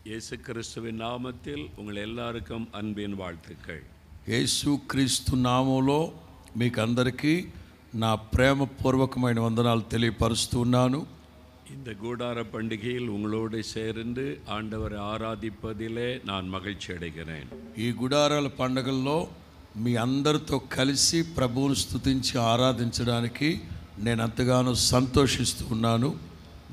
இயேசு கிறிஸ்துவின் நாமத்தில் உங்கள் எல்லாருக்கும் அன்பின் வாழ்த்துக்கள். యేసు క్రీస్తు నామములో మీకు అందరికీ నా ప్రేమపూర్వకమైన వందనాలు తెలియపరుస్తున్నాను. இந்த கூடார பண்டிகையில் உங்களோடு சேர்ந்து ஆண்டவரை ஆராதிப்பதிலே நான் மகிழ்ச்சி அடைகிறேன். ఈ గుడారాల పండుగల్లో మీ అందరితో కలిసి ప్రభువును స్తుతించి ఆరాధించడానికి నేను ఎంతగానో సంతోషిస్తూ ఉన్నాను.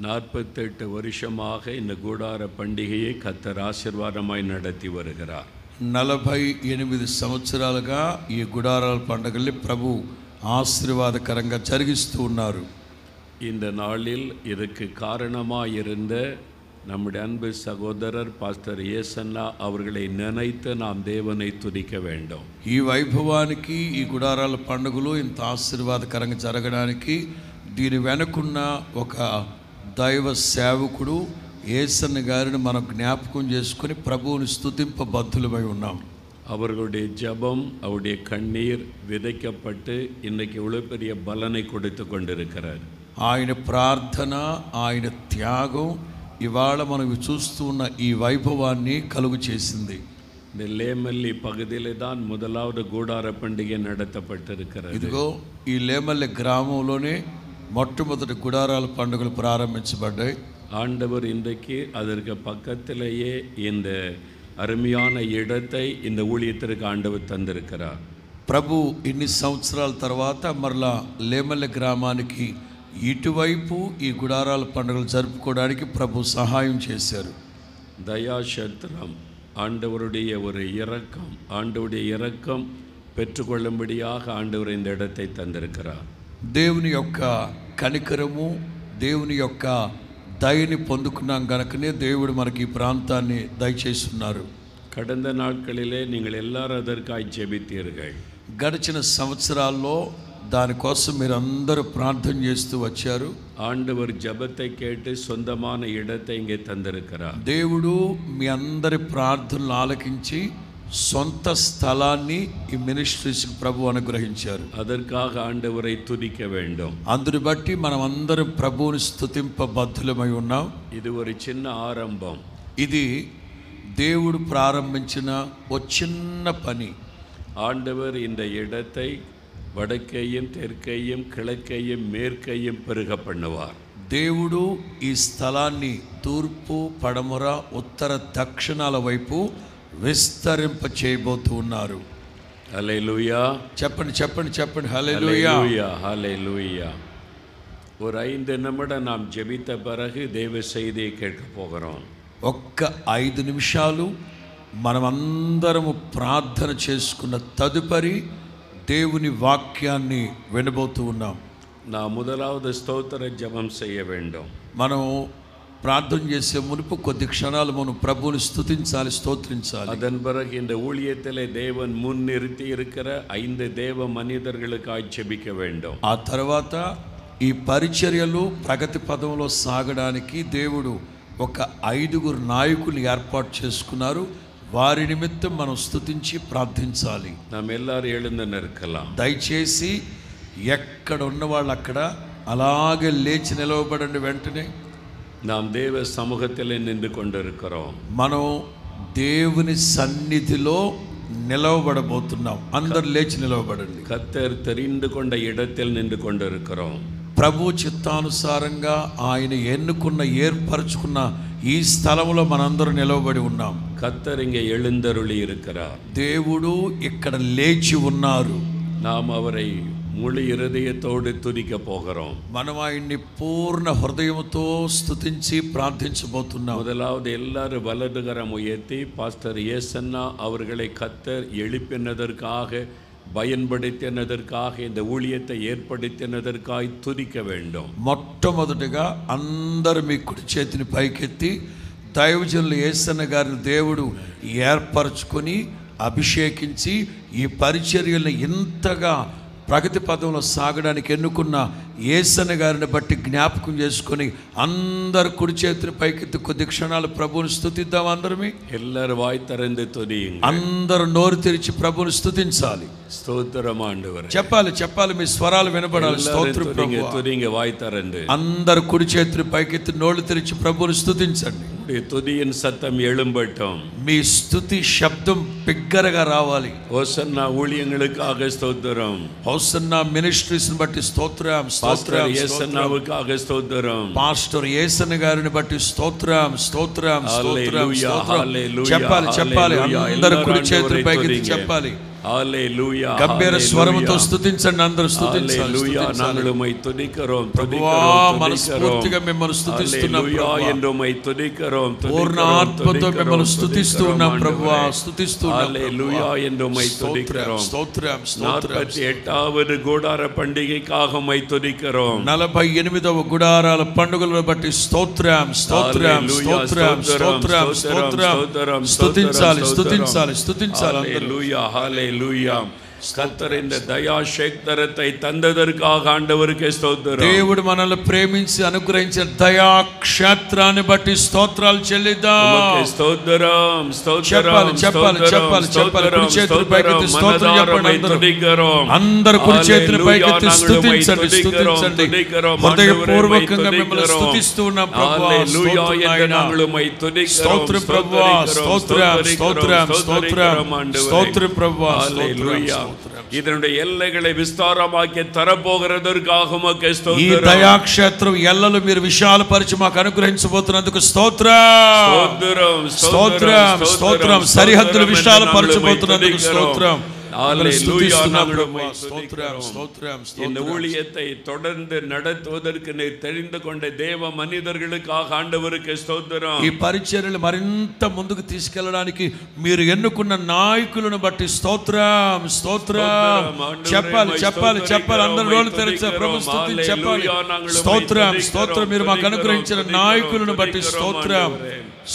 48 வருஷமாக இந்த கூடார பண்டிகையை கர்த்தர் ஆசீர்வாதமாய் நடத்தி வருகிறார். 48 సంవత్సరాలుగా ఈ గుడారాల పండుగల్ని ప్రభు ఆశీర్వాదకరంగా జరిగిస్తూ ఉన్నారు. இந்த நாளில் இதுக்கு காரணமாக இருந்த நம்முடைய அன்பு சகோதரர் பாஸ்டர் ஏசன்னா அவர்களை நினைத்து நாம் தேவனை துதிக்க வேண்டும். ఈ వైభవానికి ఈ గుడారాల పండుగలు ఇంత ఆశీర్వాదకరంగా జరగడానికి దీని వెనుకున్న ఒక దైవ సేవకుడు ஏசన్న గారిని మనం జ్ఞాపకం చేసుకొని ప్రభువుని స్తుతింపబద్ధులమై ఉన్నాం. அவர்களுடைய ஜெபம், அவருடைய கண்ணீர் விதைக்கப்பட்டு இன்றைக்கு இவ்வளோ பெரிய பலனை கொடுத்து கொண்டிருக்கிறார். ఆయన ప్రార్థన, ఆయన త్యాగం ఇవాళ మనం చూస్తూ ఉన్న ఈ వైభవాన్ని కలుగు చేసింది. இந்த லேமல்லி பகுதியிலே தான் முதலாவது கூடார பண்டிகை நடத்தப்பட்டிருக்கிறது. ఇదిగో ఈ లేమల్లె గ్రామంలోనే మొట్టమొదటి గుడారాల పండుగలు ప్రారంభించబడ్డాయి. ஆண்டவர் இன்றைக்கு அதற்கு பக்கத்திலேயே இந்த அருமையான இடத்தை இந்த ஊழியத்திற்கு ஆண்டவர் தந்திருக்கிறார். ప్రభు ఇన్ని సంవత్సరాల తర్వాత మరలా లేమల్లె గ్రామానికి ఇటువైపు ఈ గుడారాల పండుగలు జరుపుకోవడానికి ప్రభు సహాయం చేశారు. தயாசத்திரம் ஆண்டவருடைய ஒரு இரக்கம், ஆண்டவருடைய இரக்கம் பெற்றுக்கொள்ளும்படியாக ஆண்டவர் இந்த இடத்தை தந்திருக்கிறார். దేవుని యొక్క కనికరము, దేవుని యొక్క దయని పొందుకున్నాం గనుకనే దేవుడు మనకి ఈ ప్రాంతాన్ని దయచేస్తున్నారు. கடந்த நாட்களிலே நீங்கள் எல்லாரும் அதற்காய் ஜெபித்தீர்கள். గడిచిన సంవత్సరాల్లో దానికోసం మీరు అందరూ ప్రార్థన చేస్తూ వచ్చారు. ஆண்டவர் ஜெபத்தை கேட்டு சொந்தமான இடத்தை இங்கே தந்திருக்கிறார். దేవుడు మీ అందరి ప్రార్థనలు ఆలకించి సొంత స్థలాన్ని ఈ మినిస్ట్రీస్కి ప్రభు అనుగ్రహించారు. அதற்காக ஆண்டவரை துதிக்க வேண்டும். అందుని బట్టి మనం అందరం ప్రభువుని స్తుతింపబద్ధులమై ఉన్నాం. இது ஒரு சின்ன ஆரம்பம். ఇది దేవుడు ప్రారంభించిన ఓ చిన్న పని. ஆண்டவர் இந்த இடத்தை வடக்கையும் தெற்கையும் கிழக்கையும் மேற்கையும் பெருக பண்ணுவார். దేవుడు ఈ స్థలాన్ని తూర్పు, పడమర, ఉత్తర, దక్షిణాల వైపు విస్తరింప చేయబోతూ ఉన్నారు. హల్లెలూయా. చెప్పండి చెప్పండి చెప్పండి హల్లెలూయా. ஹல்லேலூயா, ஹல்லேலூயா. ஒரு 5 நிமிடம் நாம் ஜெபித்த பிறகு தேவ செய்தியை கேட்க போகிறோம். ఒక్క 5 నిమిషాలు మనమందరము ప్రార్థన చేసుకున్న తదుపరి దేవుని వాక్యాన్ని వినబోతూ ఉన్నాం. நான் முதலாவது ஸ்தோத்திர ஜெபம் செய்ய வேண்டும். మనం ప్రార్థన చేసే మునుపు కొద్ది క్షణాలు మనం ప్రభువుని స్తుతించాలి, స్తోత్రించాలి. அதன் பிறகு இந்த ஊழியத்திலே தேவன் முன்னிறுத்தி இருக்கிற 5 தேவ மனிதர்களுக்காய் ஜெபிக்க வேண்டும். ఆ తర్వాత ఈ పరిచర్యలు ప్రగతి పదంలో సాగడానికి దేవుడు ఒక 5 నాయకులు ఏర్పాటు చేసుకున్నారు. వారి నిమిత్తం మనం స్తుతించి ప్రార్థించాలి. நாம் எல்லாரும் எழுந்து நிற்கலாம். దయచేసి ఎక్కడ ఉన్న వాళ్ళు అక్కడ అలాగే లేచి నిలవబడండి. వెంటనే நாம் தேவ சமூகத்திலே நின்று கொண்டிருக்கிறோம். మనం దేవుని సన్నిధిలో నిలవబడబోతున్నాం. అందరు లేచి నిలవబడండి. கர்த்தர் தெரிந்து கொண்ட இடத்தில் நின்று கொண்டிருக்கிறோம். ప్రభు చిత్తానుసారంగా ఆయన ఎన్నుకున్న, ఏర్పరచుకున్న ఈ స్థలంలో మనందరూ నిలవబడి ఉన్నాం. கர்த்தர் இங்கே எழுந்தருளி இருக்கிறார். దేవుడు ఇక్కడ లేచి ఉన్నారు. நாம் அவரை முழு இருதயத்தோடு துதிக்க போகிறோம். మనం ఆయన్ని పూర్ణ హృదయంతో స్తుతించి ప్రార్థించబోతున్నాం. முதலாவது எல்லாரும் வலதுகரம் உயர்த்தி பாஸ்டர் ஏசன்னா அவர்களை கர்த்தர் எழுப்பினதற்காக, பயன்படுத்தினதற்காக, இந்த ஊழியத்தை ஏற்படுத்தினதற்காக துதிக்க வேண்டும். మొట్టమొదటిగా అందరూ మీ కుడి చేతిని పైకెత్తి దైవజనులు యేసన్న గారిని దేవుడు ఏర్పరచుకొని అభిషేకించి ఈ పరిచర్యలను ఇంతగా ప్రగతి పదంలో సాగడానికి ఎన్నుకున్న యేసన్న గారిని బట్టి జ్ఞాపకం చేసుకొని అందరు కుడి చేతిని పైకెత్తి కొద్ది క్షణాలు ప్రభువుని స్తుతిద్దాం. అందరమే எல்லாரும் வாய் திறந்து துதியுங்க. అందరూ నోరు తెరిచి ప్రభువుని స్తుతించాలి. ஸ்தோத்திரம் ஆண்டவரே. చెప్పాలి చెప్పాలి, మీ స్వరాలు వినబడాలి. స్తోత్రం ప్రభువా. துதிங்க வாய் திறந்து. అందరు కుడి చేతిని పైకెత్తి నోళ్ళు తెరిచి ప్రభువుని స్తుతించండి. உடைய துதியின் சத்தம் எழும்பட்டும். మీ స్తుతి శబ్దం బిగ్గరగా రావాలి. హోసన్నా ஊழியங்களுக்காக ஸ்தோத்திரம். హోసన్నా మినిస్ట్రీస్ ని బట్టి స్తోత్రం స్తోత్రం. యేసన్నాவுக்காக ஸ்தோத்திரம். పాస్టర్ యేసన్న గారిని బట్టి స్తోత్రం స్తోత్రం స్తోత్రం. చెప్పాలి చెప్పాలి, అందరూ కుడి చేతులు పైకి చెప్పాలి. హల్లెలూయా. గంభీర స్వరముతో స్తుతించండి, అందరూ స్తుతించాలి. హల్లెలూయా. నాங்கள் உம்மை துதிக்கிறோம் துதிக்கிறோம். మనస్ఫూర్తిగా మిమ్మల్ని స్తుతిస్తున్నాం ప్రభువా. என்று உம்மை துதிக்கிறோம். పూర్ణ ఆత్మతో మిమ్మల్ని స్తుతిస్తున్నాం ప్రభువా, స్తుతిస్తున్నాం. హల్లెలూయా என்று உம்மை துதிக்கிறோம். స్తోత్రం స్తోత్రం. 48வது கூடார பண்டிகைக்காக உம்மை துதிக்கிறோம். 48వ గుడారాల పండుగలను బట్టి స్తోత్రం స్తోత్రం స్తోత్రం స్తోత్రం స్తోత్రం. స్తుతించాలి స్తుతించాలి స్తుతించాలి. హల్లెలూయా హల్లెలూయా. కర్తర్ இந்த దయా క్షేత్రத்தை தந்ததற்காக ஆண்டவருக்கு స్తోత్రం. దేవుడు మనల్ని ప్రేమించి అనుగ్రహించిన దయా క్షేత్రాన్ని బట్టి స్తోత్రాలు చెల్లిద్దాం. స్తోత్రం స్తోత్రం. చెప్పాలి చెప్పాలి చెప్పాలి చెప్పాలి. కుడి చేతులు పైకెత్తి స్తోత్రం చెప్పండి అందరూ. అందరూ కుడి చేతులు పైకెత్తి స్తుతించండి స్తుతించండి. హృదయపూర్వకంగా మిమ్మల్ని స్తుతిస్తూ ఉన్నాం ప్రభువా. స్తోత్రం ప్రభువా, స్తోత్రం స్తోత్రం స్తోత్రం స్తోత్రం ప్రభువా. హల్లెలూయా. இதனுடைய எல்லைகளை விஸ்தாரமாக்கி తరపోగరదర్కాக ఉమకే స్తోత్రం. ఈ దయాక్షేత్రం ఎల్లలు మీరు విశాలపరిచి మాకు అనుగ్రహించబోతున్నందుకు స్తోత్రం స్తోత్రం స్తోత్రం స్తోత్రం. సరిహద్దులు విశాలపరచబోతున్నందుకు స్తోత్రం. హల్లెలూయా. స్తోత్రం స్తోత్రం. இந்த ஊழியத்தை தொடர்ந்து நடத்துவதற்கு நீர் தெரிந்து கொண்ட தேவ மனிதர்களுக்காக ஆண்டவருக்கு స్తోత్రం. ఈ పరిచర్యలు మరింత ముందుకు తీసుకెళ్ళడానికి మీరు ఎన్నుకున్న నాయకులను బట్టి స్తోత్రం స్తోత్రం. చెప్పాలి చెప్పాలి చెప్పాలి. అందరూ నోళ్ళు తెరిచి ప్రభు స్తుతి చెప్పాలి. స్తోత్రం స్తోత్రం. మీరు మాకు అనుగ్రహించిన నాయకులను బట్టి స్తోత్రం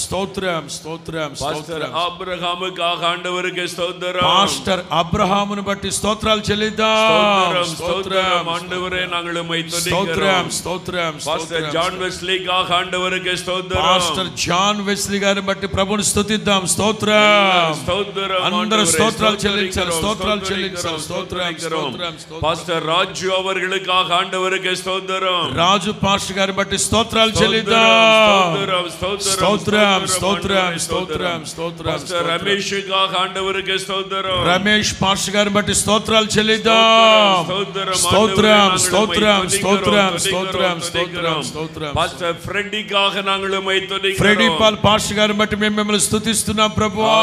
స్తోత్రం స్తోత్రం. పాస్టర్ అబ్రహాముకాக ఆండవருக்கு స్తోత్రం. పాస్టర్ అబ్రహామును బట్టి స్తోత్రాలు చెల్లిద్దాం. స్తోత్రం ఆండవరే நாங்கள் உம்மை స్తోత్రం స్తోత్రం. పాస్టర్ జాన్ వెస్లీకాக ఆండవருக்கு స్తోత్రం. పాస్టర్ జాన్ వెస్లీ గారిని బట్టి ప్రభువుని స్తుతిద్దాం. స్తోత్రం స్తోత్రం. అందరూ స్తోత్రాలు చెల్లించాలి స్తోత్రాలు చెల్లించాలి. స్తోత్రం స్తోత్రం. పాస్టర్ రాజు அவர்களுக்காக ஆண்டவருக்கு స్తోత్రం. రాజు పాస్టర్ గారిని బట్టి స్తోత్రాలు చెల్లిద్దాం. స్తోత్రం స్తోత్రం స్తోత్రం స్తోత్రం. రమేష్కాக ఆండవருக்கு స్తోత్రం. రమేష్ పాస్టర్ గారిని బట్టి స్తోత్రాలు చెల్లిద్దాం. స్తోత్రం స్తోత్రం స్తోత్రం స్తోత్రం స్తోత్రం స్తోత్రం. పాస్టర్ ఫ్రెడ్డీకాக நாங்கள் உம்மை துதிக்கிறோம். ఫ్రెడీ పాల్ పాస్టర్ గారిని బట్టి మేము మిమ్మల్ని స్తుతిస్తున్నాం ప్రభువా.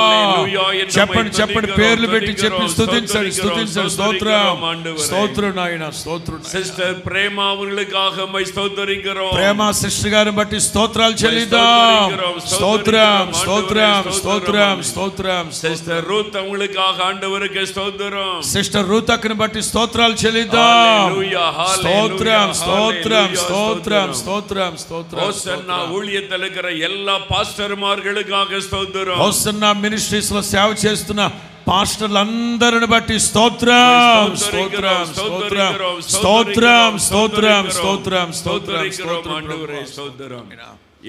చెప్పండి చెప్పండి, పేర్లు పెట్టి చెప్పి స్తుతించండి స్తుతించండి. స్తోత్రం స్తోత్రం నాయన స్తోత్రం. సిస్టర్ ప్రేమ அவர்களுக்காக உம்மை ஸ்தோத்திரிக்கிறோம். ప్రేమ సిస్టర్ గారిని బట్టి స్తోత్రాలు చెల్లిద్దాం. స్తోత్రం స్తోత్రం స్తోత్రం స్తోత్రం. సిస్టర్ రూత్ அவங்களுக்காக ஆண்டவருக்கு స్తోత్రం. సిస్టర్ రూత్ అక్కని బట్టి స్తోత్రాలు చెల్లిద్దాం. స్తోత్రం స్తోత్రం స్తోత్రం స్తోత్రం స్తోత్రం. హోసన్నా ஊழியத்தில் இருக்கிற எல்லா పాస్టర్మాர்களுக்காக స్తోత్రం. హోసన్నా మినిస్ట్రీస్ లో సేవ చేస్తున్న పాస్టర్లందరిని బట్టి స్తోత్రం స్తోత్రం స్తోత్రం స్తోత్రం స్తోత్రం స్తోత్రం స్తోత్రం.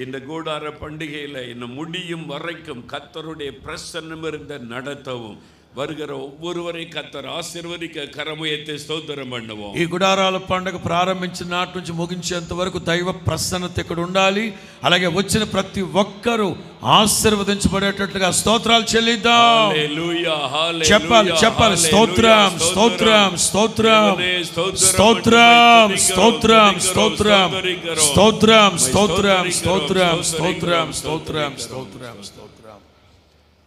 இந்த கூடார பண்டிகையில இன்னும் முடியும் வரைக்கும் கர்த்தருடைய பிரசன்னம் இருந்த நடத்தவும் வருகிற ஒவ்வொருவரை கர்த்தர் ఆశీర్వదిక కరముయెత్తి స్తోత్రం பண்ணுவோம். ఈ గుడారాల పండుగ ప్రారంభించిన నాటి నుంచి ముగించేంత వరకు దైవ ప్రసన్నత ఇక్కడ ఉండాలి. అలాగే వచ్చిన ప్రతి ఒక్కరూ ఆశీర్వదించబడేటట్లుగా స్తోత్రాలు చెల్లిద్దాం. హల్లెలూయా హల్లెలూయా. చెప్పాలి చెప్పాలి. స్తోత్రం స్తోత్రం స్తోత్రం స్తోత్రం స్తోత్రం స్తోత్రం స్తోత్రం స్తోత్రం స్తోత్రం స్తోత్రం స్తోత్రం స్తోత్రం స్తోత్రం.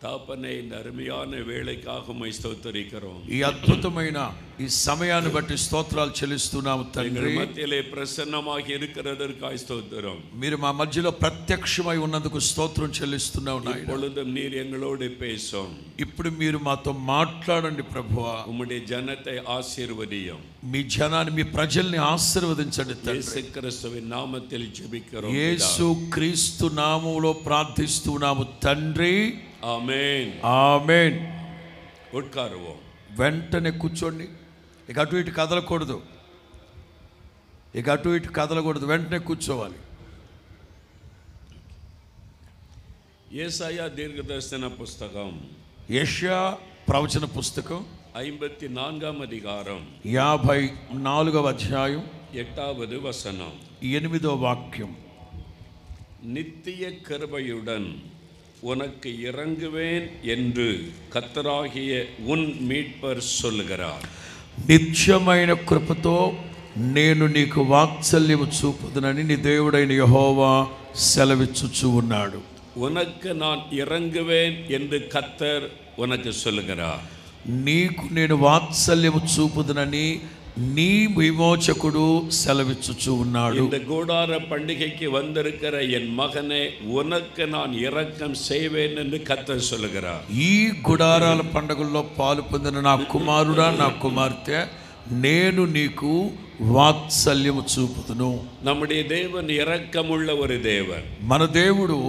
தாப்பனே, இந்த அருமையான வேளைக்காக உம்மை ஸ்தோத்திரிக்கிறோம். ఈ అద్భుతమైన ఈ సమయాన్ని బట్టి స్తోత్రాలు చెల్లిస్తున్నాము తండ్రి. మధ్యలో ప్రసన్నமாக இருக்கிறதற்காய் ஸ்தோத்திரம். మీరు మా మధ్యలో ప్రత్యక్షమై ఉన్నందుకు స్తోత్రం చెల్లిస్తున్నాము నాయనా. இப்பொழுதும் நீர் எங்களோடு பேசும். ఇప్పుడు మీరు మాతో మాట్లాడండి ప్రభువా. உம்முடைய ஜனத்தை ஆசீர்வதியும். మీ జనాన్ని మీ ప్రజల్ని ఆశీర్వదించండి తండ్రి. యేసు క్రీస్తువిன் నామத்தில் జెబిக்கிறோம். యేసు క్రీస్తు నామములో ప్రార్థిస్తున్నాము తండ్రి. ఆమేన్ ఆమేన్. ఉట్కారుவோம். వెంటనే కూర్చోండి. ఇక అటు ఇటు కదలకూడదు. వెంటనే కూర్చోవాలి. యేషయా దీర్ఘదర్శన పుస్తకం, యెషయా ప్రవచన పుస్తకం 54వ అధికారం 54వ అధ్యాయం 8వ వచనం 8వ వాక్యం. நித்திய கிருபையுடன் உனக்கு இறங்குவேன் என்று கர்த்தராகிய உன் மீட்பர் சொல்லுகிறார். నిత్యమైన కృపతో నేను నీకు వాత్సల్యము చూపుదునని నీ దేవుడైన యెహోవా సెలవిచ్చుచు ఉన్నాడు. உனக்கு நான் இறங்குவேன் என்று கர்த்தர் உனக்கு சொல்லுகிறார். నీకు నేను వాత్సల్యము చూపుదునని నీ విమోచకుడు సెలవిచ్చుచు ఉన్నాడు. இந்த கூடார பண்டிகைக்கு வந்திருக்கிற என் மகனே, உனக்கு நான் இரக்கம் செய்வேன் என்று கர்த்தர் சொல்லுகிறார். ఈ గుడారాల పండుగల్లో పాలు పొందిన నా కుమారుడా, నా కుమార్తె, నేను నీకు వాత్సల్యము చూపుదును. நம்முடைய தேவன் இரக்கமுள்ள ஒரு தேவன். మన దేవుడు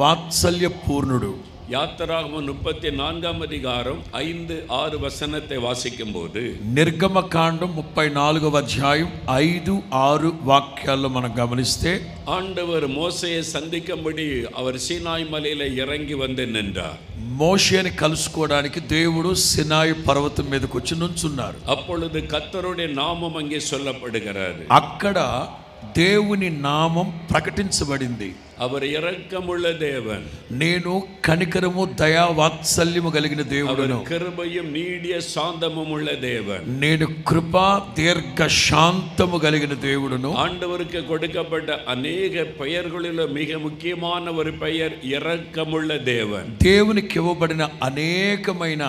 వాత్సల్య పూర్ణుడు. யாத்திராகமம் 34 அதிகாரம் 5-6 வசனத்தை வாசிக்கும் போது, నిర్గమకాండం 34వ అధ్యాయం 5-6 వాక్యాల్లో మనం గమనిస్తే, ஆண்டவர் மோசேயை சந்திக்கும்படி அவர் சீனாய் மலையில இறங்கி வந்து நின்றார். మోషేని కలుసుకోవడానికి దేవుడు సినాయి పర్వతం మీదకి వచ్చి నుంచున్నారు. அப்பொழுது கர்த்தருடைய நாமம் அங்கே சொல்லப்படுகிறது. అక్కడ దేవుని నామం ప్రకటించబడింది. அவர் இரக்கமுள்ள தேவன். నేను కనికరము దయా వాత్సల్యము కలిగిన దేవుడును. கிருபையும் நீடிய சாந்தமும் உள்ள தேவன். నేను కృప దీర్ఘ శాంతము కలిగిన దేవుడును. ஆண்டவருக்கு கொடுக்கப்பட்ட அநேக பெயர்களில் மிக முக்கியமான ஒரு பெயர் இரக்கமுள்ள தேவன். దేవునికి ఇవ్వబడిన అనేకమైన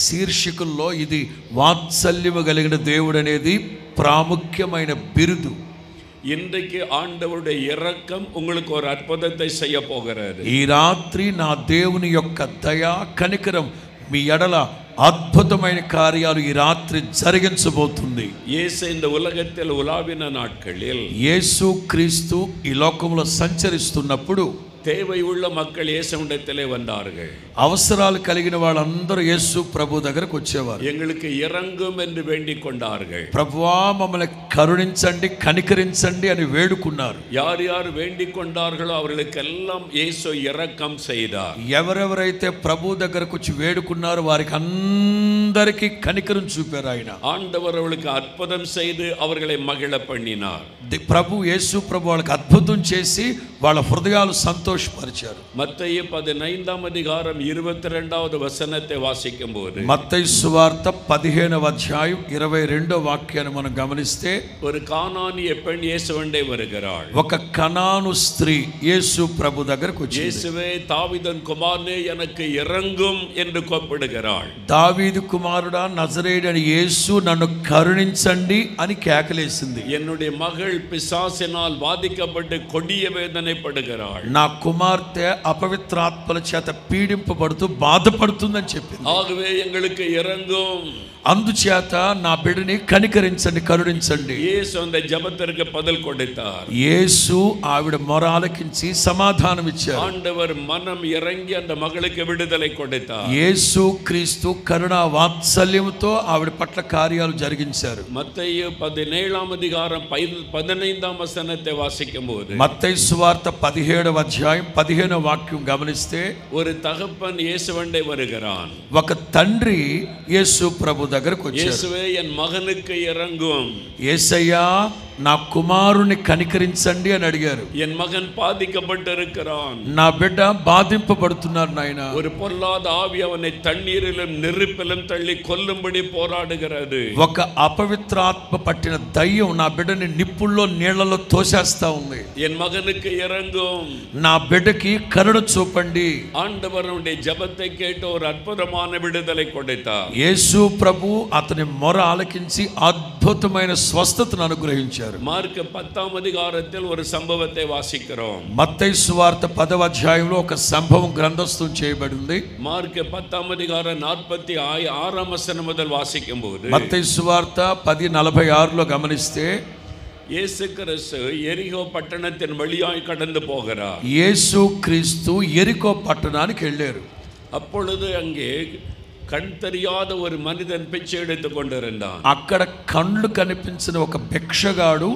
శీర్షికల్లో ఇది వాత్సల్యము కలిగిన దేవుడు అనేది ప్రాముఖ్యమైన బిరుదు. இன்றைக்கு ஆண்டவருடைய இரக்கம் உங்களுக்கு ஒரு அற்புதத்தை செய்ய போகிறது. ఈ రాత్రి నా దేవుని యొక్క దయా కనికరం మీ ఎడల అద్భుతమైన కార్యాలు ఈ రాత్రి జరిగించబోతుంది. இயேசு இந்த உலகத்தில் உலாவின நாட்களில், యేసు క్రీస్తు ఈ లోకంలో సంచరిస్తున్నప్పుడు தேவை உள்ள மக்கள் இயேசுவிடத்திலே வந்தார்கள். అవసరాలు కలిగిన వాళ్ళందరూ యేసు ప్రభు దగ్గరకు వచ్చేవారు. எங்களுக்கு இறங்கும் என்று வேண்டிக் கொண்டார்கள். ప్రభువా మమ్మల్ని కరుణించండి, కనికరించండి అని వేడుకున్నారు. யார் யார் வேண்டிக் கொண்டார்களோ அவர்களுக்கெல்லாம் இயேசு இரக்கம் செய்தார். ఎవరెవరైతే ప్రభు దగ్గరకు వచ్చి వేడుకున్నారో వారికి అందరికీ కనికరం చూపారు ఆయన. ஆண்டவர் அவர்களுக்கு அற்புதம் செய்து அவர்களை மகிழ பண்ணினார். ప్రభు యేసు ప్రభు వాళ్ళకి అద్భుతం చేసి వాళ్ళ హృదయాలు సంతోషపరిచారు. మత్తయి 15వ అధికారం 22వ వచనத்தை వాసిக்கும் పోது, మత్తయి సువార్త 15వ అధ్యాయం 22వ వాక్యాన్ని మనం గమనిస్తే, ஒரு கானானிய பெண் இயேசுவண்டே வருகிறாள். ఒక కనాను స్త్రీ యేసు ప్రభు దగ్గరకు వచ్చింది. இயேசுவே, தாவீதின் குமாரனே, எனக்கு இறங்கும் என்று கூப்பிடுகிறாள். దావీదు కుమారుడా, నజరేయుడైన యేసు నన్ను కరుణించండి అని కేకలేసింది. என்னுடைய மகள் பிசாசினால் பாதிக்கப்பட்டு கொடிய வேதனைப்படுகிறாள். నా కుమార్తె అపవిత్రాత్మల చేత పీడింపబడుతూ బాధపడుతుందని చెప్పింది. ஆகவே எங்களுக்கு இறங்கும், అందుచేత నా బిడ్డని కనికరించండి, కరుణించండి. இயேசு அந்த ஜெபத்திற்கு பதில் கொடுத்தார். యేసు ఆవిడ మొర ఆలకించి సమాధానం ఇచ్చారు. ஆண்டவர் மனம் இறங்கி அந்த மகளுக்கு விடுதலை கொடுத்தார். యేసు క్రీస్తు కరుణ వాత్సల్యముతో ఆవిడ పట్ల కార్యాలు జరిగించారు. మత్తయి 17వ అధికారం 15వ వచనத்தை వాసిக்கும் పోது, మత్తయి సువార్త 17వ అధ్యాయం 15వ వాక్యం గమనిస్తే, ஒரு தகப்பன் இயேசுவண்டே வருகிறான். ఒక తండ్రి యేసు ప్రభు దగ్గరకు వచ్చారు. இயேசுவே, என் மகனுக்கு இறங்கும், యేసయ్యా నా కుమారుని కనికరించండి అని అడిగారు. என் மகன் பாதிக்கப்பட்டிருக்கிறான், నా బిడ్డ బాధింపబడుతున్నారు నాయన. ஒரு பொல்லாத ஆவி அவனை தண்ணீரிலும் நெருப்பிலும் தள்ளி கொல்லும்படி போராடுகிறது. ఒక అపవిత్రాత్మ పట్టిన దయ్యం నా బిడ్డని నిప్పుల్లో నీళ్లలో తోసేస్తా ఉంది. என் மகனுக்கு இறங்கும், నా బిడ్డకి కరుణ చూపండి. ஆண்டவருடைய ஜெபத்தை கேட்டு ஒரு அற்புதமான விடுதலை கொடுத்தார். యేసు ప్రభు అతని మొర ఆలకించి అద్భుతమైన స్వస్థతను అనుగ్రహించారు. మార్క్ 10వ అధికారத்தில் ஒரு சம்பவத்தை வாசிக்கிறோம். మత్తయి సువార్త 10వ అధ్యాయంలో ఒక సంభవం గ్రంథస్థం చేయబడింది. మార్క్ 10వ అధికారం 46వ వచనం முதல் வாசிக்கும் போது, మత్తయి సువార్త 10:46లో గమనిస్తే, இயேசு கிறிஸ்து எரிகோ பட்டணத்தின் வழியாய் கடந்து போகிறார். యేసు క్రీస్తు ఎరికో పట్టణానికి వెళ్ళారు. அப்பொழுது அங்கே கண் தெரியாத ஒரு மனிதன் பிச்சை எடுத்துக் கொண்டிருந்தான். అక్కడ కళ్ళు కనిపించిన ఒక భిక్షగాడు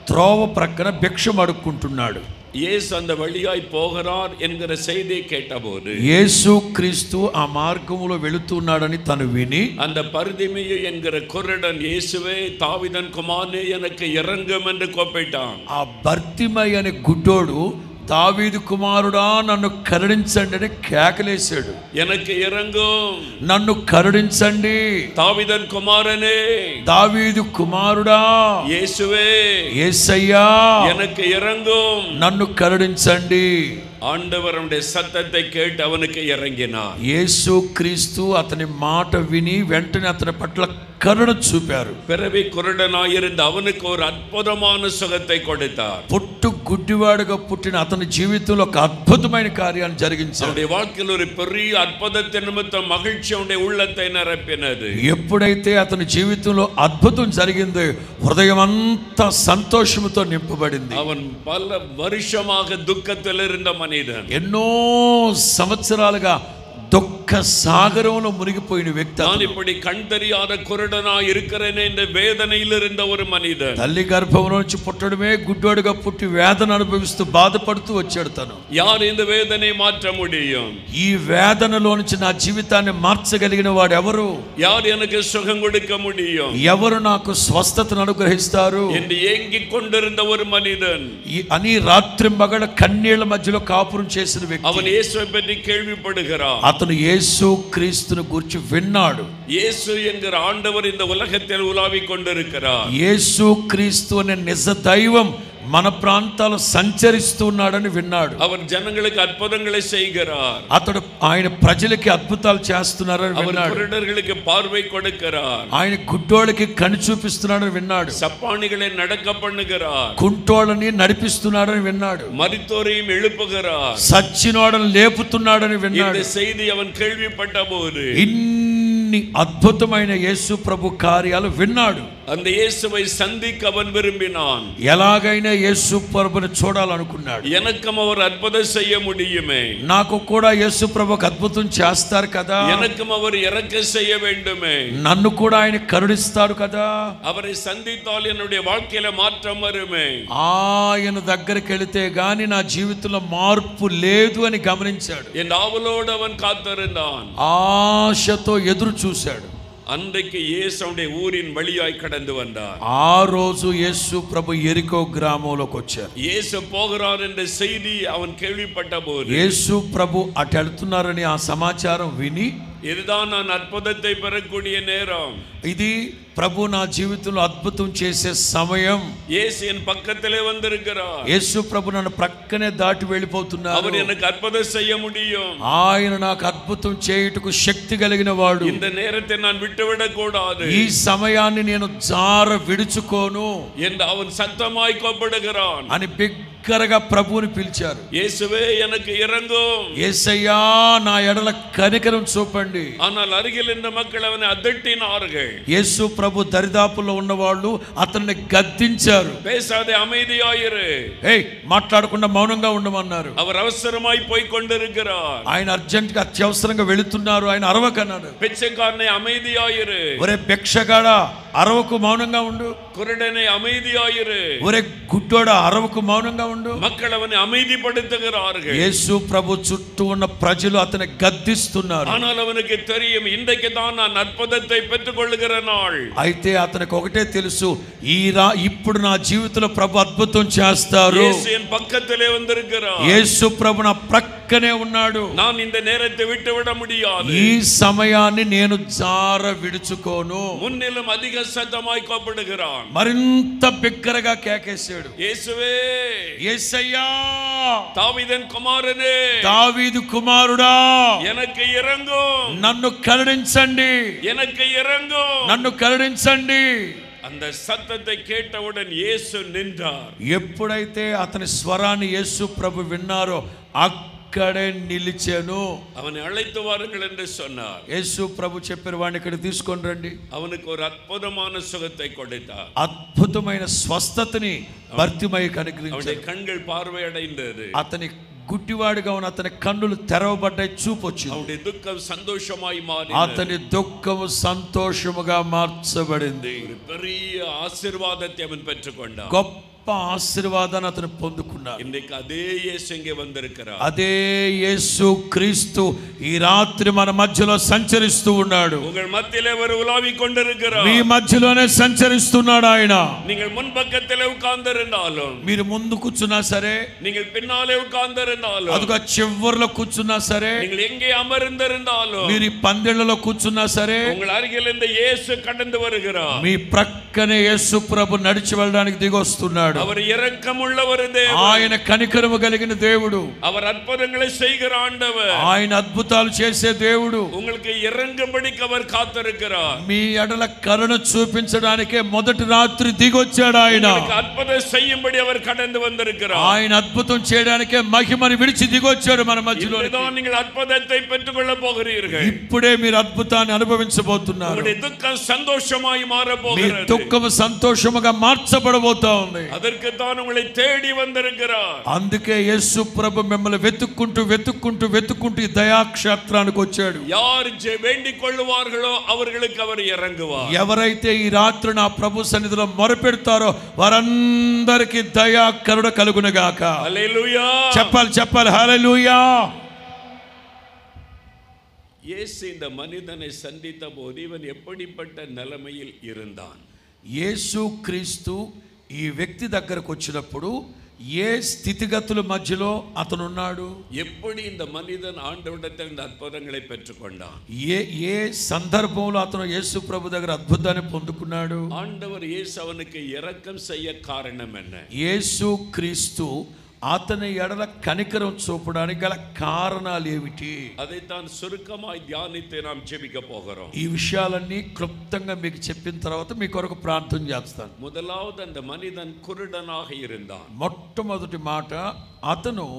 త్రోవ ప్రక్కన భిక్షం అడుక్కుంటున్నాడు. இயேசு அந்த வழியாய் போகிறார் என்கிற செய்தியை கேட்டபோது, యేసు క్రీస్తు ఆ మార్గములో వెళుతున్నాడని తను విని, அந்த பர்திமேயு என்கிற குருடன், இயேசுவே, தாவீதின் குமாரனே, எனக்கு இறங்கும் என்று கூப்பிட்டான். ఆ బర్తిమై అనే గుడ్డోడు దావీదు కుమారుడా నన్ను కరుణించండి అని కేకలేశాడు. எனக்கு இறங்கும், నన్ను కరుణించండి. தாவீதின் குமாரனே, దావీదు కుమారుడా, இயேசுவே, యేసయ్యా எனக்கு இறங்கும், నన్ను కరుణించండి. ஆண்டவருடைய சத்தத்தை கேட்டு அவனுக்கு இறங்கினார். యేసు క్రీస్తు అతని మాట విని వెంటనే అతని పట్ల కరుణ చూపారు. பிறவி குருடனாயிருந்த அவனுக்கு ஒரு அற்புதமான சுகத்தை கொடுத்தார். పుట్టు గుడ్డివాడుగా పుట్టిన అతని జీవితంలో ఒక అద్భుతమైన కార్యాన్ని జరిగించారు. அவருடைய வாழ்க்கையில் ஒரு பெரிய அற்புதத்தின் நிமித்தம் மகிழ்ச்சி அவனுடைய உள்ளத்தை நிரப்பினது. ఎప్పుడైతే అతని జీవితంలో అద్భుతం జరిగిందో హృదయం అంతా సంతోషంతో నింపబడింది. அவன் பல வருஷமாக துக்கத்தில் இருந்த மனிதன், ఎన్నో సంవత్సరాలుగా దుఃఖ సాగరంలో మునిగిపోయిన వ్యక్తి. நான் இப்படி கண் தெரியாத குருடனா இருக்கிறேனே என்ற வேதனையில் இருந்த ஒரு மனிதன். తల్లి గర్భంలో నుంచి పుట్టడమే గుడ్డోడుగా పుట్టి వేదన అనుభవిస్తూ బాధపడుతూ వచ్చాడు తను. யார் இந்த வேதனை மாற்ற முடியும்? ఈ వేదనలో నుంచి నా జీవితాన్ని మార్చగలిగిన వాడు ఎవరు? யார் எனக்கு சுகம் கொடுக்க முடியும்? ఎవరు నాకు స్వస్థతను అనుగ్రహిస్తారు என்று ஏங்கிக் கொண்டிருந்த ஒரு மனிதன் అని రాత్రి మగడ కన్నీళ్ల మధ్యలో కాపురం చేసిన వ్యక్తి. அவன் இயேசுவை பற்றி கேள்விப்படுகிறான். అతను యేసు క్రీస్తును గురించి విన్నాడు. இயேசு என்கிற ஆண்டவர் இந்த உலகத்தில் உலாவிக் கொண்டிருக்கிறார். యేసు క్రీస్తు అనే నిజ దైవం మన ప్రాంతాల్లో సంచరిస్తున్నాడని విన్నాడు. அவர் ஜனங்களுக்கு அற்புதங்களை செய்கிறார். అతడు ఆయన ప్రజలకి అద్భుతాలు చేస్తున్నారని அவர் విన్నాడు. குருடர்களுக்கு பார்வை கொடுக்கிறார். ఆయన గుడ్డోళ్ళకి కని చూపిస్తున్నాడని విన్నాడు. சப்பானிகளை நடக்க பண்ணுகிறார். కుంటోళ్ళని నడిపిస్తున్నాడని విన్నాడు. மரித்தோரையும் எழுப்புகிறார். సచ్చినోడని లేపుతున్నాడని విన్నాడు. இந்த செய்தி அவன் கேள்விப்பட்ட போது ఇన్ని అద్భుతమైన యేసు ప్రభు కార్యాలు విన్నాడు. அந்த இயேசுவை சந்திக்க அவன் விரும்பினான். ఎలాగైనా యేసు ప్రభుని చూడాలనుకున్నాడు. எனக்கும் அவர் அற்புதம் செய்ய முடியுமே, నాకు కూడా యేసు ప్రభుకి అద్భుతం చేస్తారు కదా, எனக்கும் அவர் இறக்க செய்ய வேண்டுமே, నన్ను కూడా ఆయన కరుణిస్తాడు కదా, அவரை சந்தித்தால் என்னுடைய வாழ்க்கையில மாற்றம் வருமே, ఆయన దగ్గరికి వెళితే గాని నా జీవితంలో మార్పు లేదు అని గమనించాడు. என் ஆவலோடு அவன் காத்திருந்தான். ఆశతో ఎదురు చూశాడు. அன்றைக்கு இயேசுடைய ஊரின் வழியாய் கடந்து வந்தார். ఆ రోజు యేసు ప్రభు ఎరికో గ్రామంలోకి వచ్చారు. இயேசு போகிறார் என்ற செய்தி அவன் கேள்விப்பட்ட போது, యేసు ప్రభు అటు వెళ్తున్నారని ఆ సమాచారం విని, இதுதான் நான் அற்புதத்தை பெறக்கூடிய நேரம், ఇది ప్రభు నా జీవితంలో అద్భుతం చేసే సమయం, இயேசு என் பக்கத்திலே வந்திருக்கிறார், యేసు ప్రభు నన్ను ప్రక్కనే దాటి వెళ్ళిపోతున్నారు, அவர் எனக்கு அற்புதம் செய்ய முடியும், ఆయన నాకు అద్భుతం చేయుటకు శక్తి కలిగిన వాడు, இந்த நேரத்தை நான் விட்டுவிடக் கூடாது, ఈ సమయాన్ని నేను జార విడుచుకోను என்று அவன் சத்தமாய் கூப்பிடுகிறான். అని బిగ్గరగా ప్రభువుని పిలిచారు. இயேசுவே எனக்கு இறங்கும். యేసయ్యా నా ఎడల కనికరం చూపండి. ஆனால் అరిగిల్ இந்த மக்கள் அவனை அதட்டினார்கள். యేసు ప్రభు దరిదాపుల్లో ఉన్నవాళ్ళు అతన్ని గద్దించారు. பேசாதே, அமைதியாயிரு. ఏయ్ మాట్లాడకుండా మౌనంగా ఉండమన్నారు. அவர் அவசரமாய் போய் கொண்டிருக்கிறார். ఆయన అర్జెంట్ గా అత్యవసరంగా వెళుతున్నారు. ఆయన అరవకన్నాడు. பிச்சைக்காரனை அமைதியாயிரு. ఒరే భిక్షగాడా అరవకు మౌనంగా ఉండు. குருடனை அமைதியாயிரு. ఒరే గుడ్డోడా అరవకు మౌనంగా ఉండు. மக்கள் அவனை அமைதிப்படுத்துகிறார்கள். యేసు ప్రభు చుట్టూ ఉన్న ప్రజలు అతన్ని గద్దిస్తున్నారు. ஆனால் அவனுக்கு தெரியும், இன்றைக்கு தான் நான் அற்புதத்தை பெற்றுக் கொள்ளுகிற நாள். అయితే అతనికి ఒకటే తెలుసు, ఇప్పుడు నా జీవితంలో ప్రభు అద్భుతం చేస్తారు. இயேசு என் பக்கத்திலே வந்திருக்கிறார். యేసు ప్రభు నా ప్రక్కనే ఉన్నాడు. நான் இந்த நேரத்தை விட்டுவிட முடியாது. ఈ సమయాన్ని నేను జార విడుచుకోను. முன்னிலும் அதிக சத்தமாய் கூப்பிடுகிறான். మరింత బిగ్గరగా కేకేశాడు. இயேசுவே, యేసయ్యా தாவீதின் குமாரனே, దావీదు కుమారుడా எனக்கு இறங்கும், నన్ను కరుణించండి, எனக்கு இறங்கும். నన్ను కరుణించండి. அந்த சத்தத்தை கேட்டவுடன் இயேசு நின்றார். ఎప్పుడైతే అతని స్వరాన్ని యేసు ప్రభు విన్నారో అక్కడే నిలిచాను. அவனை அழைத்து வாருங்கள் என்று சொன்னார். యేసు ప్రభు చెప్పారు, వాడిని ఇక్కడ తీసుకొని రండి. அவனுக்கு ஒரு அற்புதமான சுகத்தை கொடுத்தார். అద్భుతమైన స్వస్థతని బర్తిమయ్యకు அவனுடைய అనుగ్రహించారు. கண்கள் பார்வையடைந்தது. అతని గుడ్డివాడిగా ఉన్న అతని కన్నులు తెరవబడ్డాయి, చూపొచ్చింది. அவனுடைய துக்கம் சந்தோஷமாய் மாறி అతని దుఃఖము సంతోషముగా మార్చబడింది. ஒரு பெரிய ஆசீர்வாதத்தை அவன் பெற்றுக்கொண்டான். గొప్ప ఆశీర్వాదాన్ని అతను పొందుకున్నాడు. இன்னைக்கு அதே இயேசு இங்கே வந்திருக்கிறார். అదే యేసు క్రీస్తు ఈ రాత్రి మన మధ్యలో సంచరిస్తూ ఉన్నాడు. உங்கள் மத்தியிலே அவர் உலாவிக் கொண்டிருக்கிறார். మీ మధ్యలోనే సంచరిస్తున్నాడు ఆయన. நீங்கள் முன்பக்கத்திலே உட்கார்ந்திருந்தாலும், మీరు ముందు కూర్చున్నా సరే, நீங்கள் பின்னாலே உட்கார்ந்திருந்தாலும், అదుగా చివర్లో కూర్చున్నా సరే, நீங்கள் எங்கே అమర్ந்திருந்தாலும், మీరు పందిళ్ళలో కూర్చున్నా సరే, உங்கள் அருகில் இந்த இயேசு கடந்து வருகிறார். మీ ప్రక్కనే యేసు ప్రభు నడిచి వెళ్ళడానికి దిగొస్తున్నాడు. அவர் இரக்கமுள்ளவர் தேவன். ఆయన కనికరము కలిగిన దేవుడు. அவர் అద్భుతங்களை செய்கிற ஆண்டவர். ఆయన అద్భుతాలు చేసే దేవుడు. உங்களுக்கு இறங்கும்படிக்கு அவர் காத்திருக்கிறார். మీ ఎడల కరుణ చూపించడానికే మొదటి రాత్రి దిగొచ్చాడు ఆయన. అద్భుతం செய்யும்படி அவர் கடந்து வந்திருக்கிறார். ఆయన అద్భుతం చేయడానికే మహిమని విడిచి దిగొచ్చాడు మన మధ్యలో. நீங்கள் అద్భుతத்தை பெற்றுக்கொள்ள போகிறீர்கள். ఇప్పుడే మీరు అద్భుతాన్ని అనుభవించబోతున్నారు. உங்களுடைய துக்கம் சந்தோஷமாய் மாற మీ போகிறது. దుఃఖము సంతోషముగా మార్చబడబోతా ఉంది. அதற்கு தான் உங்களை தேடி வந்திருக்கிறார். అందుకే యేసు ప్రభు మిమ్మల్ని వెతుక్కుంటూ వెతుక్కుంటూ వెతుక్కుంటూ ఈ దయాక్షేత్రానికి వచ్చాడు. யார் வேண்டிக் கொள்ளுவார்களோ அவர்களுக்கு அவர் இறங்குவார். ఎవరైతే ఈ రాత్రి నా ప్రభు సన్నిధిలో మొరపెడతారో వారందరికీ దయా కరుణ కలుగునుగాక. హల్లెలూయా. చెప్పాలి హల్లెలూయా. இயேசு இந்த மனிதனை சந்தித்த போது இவன் எப்படிப்பட்ட நிலைமையில் இருந்தான்? యేసు క్రీస్తు ఈ వ్యక్తి దగ్గరకు వచ్చినప్పుడు ఏ స్థితిగతుల మధ్యలో అతనున్నాడు? எப்படி இந்த மனிதன் ஆண்டவரிடத்தில் இந்த అద్భుతங்களை பெற்றுக்கொண்டான்? ఏ సందర్భంలో అతను యేసు ప్రభు దగ్గర అద్భుతాన్ని పొందుకున్నాడు? ஆண்டவர் இயேசு அவனுக்கு இரக்கம் செய்ய காரணம் என்ன? యేసు క్రీస్తు అతని ఎడల కనికరం చూపడానికి గల కారణాలు ఏమిటి? అதைத்தான் சுருக்கமாய் தியானித்து நாம் ஜெபிக்க போகிறோம். ఈ విషయాలన్నీ క్లుప్తంగా మీకు చెప్పిన తర్వాత మీ కొరకు ప్రార్థన చేస్తాను. முதலாவது அந்த மனிதன் குருடனாக இருந்தான். మొట్టమొదటి మాట, అతను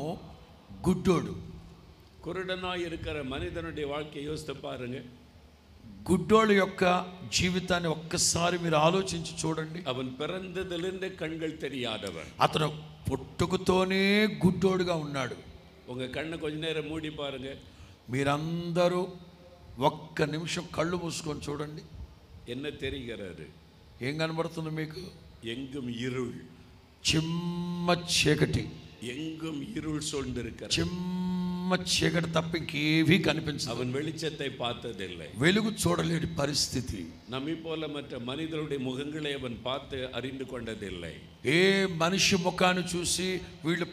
గుడ్డోడు. குருடனாய் இருக்கிற மனிதனுடைய வாழ்க்கையை யோசித்து பாருங்க. గుడ్డోడు యొక్క జీవితాన్ని ఒక్కసారి మీరు ఆలోచించి చూడండి. அவன் பிறந்ததிலிருந்து கண்கள் தெரியாதவன். అతను పుట్టుకతోనే గుడ్డోడుగా ఉన్నాడు. உங்க கண்ணை கொஞ்ச நேரம் மூடி பாருங்க. మీరందరూ ఒక్క నిమిషం కళ్ళు మూసుకొని చూడండి. என்ன தெரிகிறது? ఏం కనబడుతుంది మీకు? எங்கும் இருள், చిమ్మ చీకటి. எங்கும் இருள் சூழ்ந்திருக்கிறது. చిమ్మ చీకటి తప్ప ఇంకేవీ కనిపించదు. அவன் வெளிச்சத்தை பார்த்ததில்லை. వెలుగు చూడలేని పరిస్థితి. நம்மை போல மற்ற மனிதருடைய முகங்களை அவன் பார்த்து அறிந்து கொண்டதில்லை. ఏ మనిషి ముఖాన్ని చూసి వీళ్ళు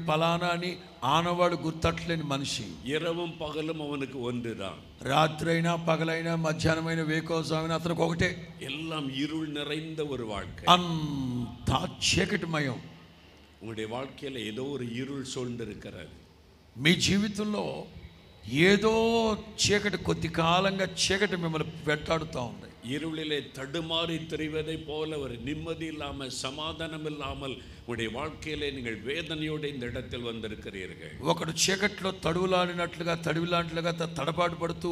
పలానా అని ఆనవాడు గుర్తట్లేని మనిషి. இரவும் பகலும் அவனுக்கு ஒன்றுதான். రాత్రి అయినా పగలైనా మధ్యాహ్నమైన వేకోజామైనా అతనికి ఒకటే. எல்லாம் இருள் நிறைந்த ஒரு வாழ்க்கை. అంతా చీకటిమయం. உங்களுடைய வாழ்க்கையில ஏதோ ஒரு இருள் சூழ்ந்திருக்கிறது. మీ జీవితంలో ఏదో చీకటి, కొద్ది కాలంగా చీకటి మిమ్మల్ని వెంటాడుతూ ఉంది. இருளிலே தடுமாறி திரிவதை போல ஒரு நிம்மதி இல்லாமல், சமாதானம் இல்லாமல் உங்களுடைய வாழ்க்கையிலே நீங்கள் வேதனையோடு இந்த இடத்தில் வந்திருக்கிறீர்கள். ఒకడు చీకట్లో తడివిలాంటిలుగా తడబాటు పడుతూ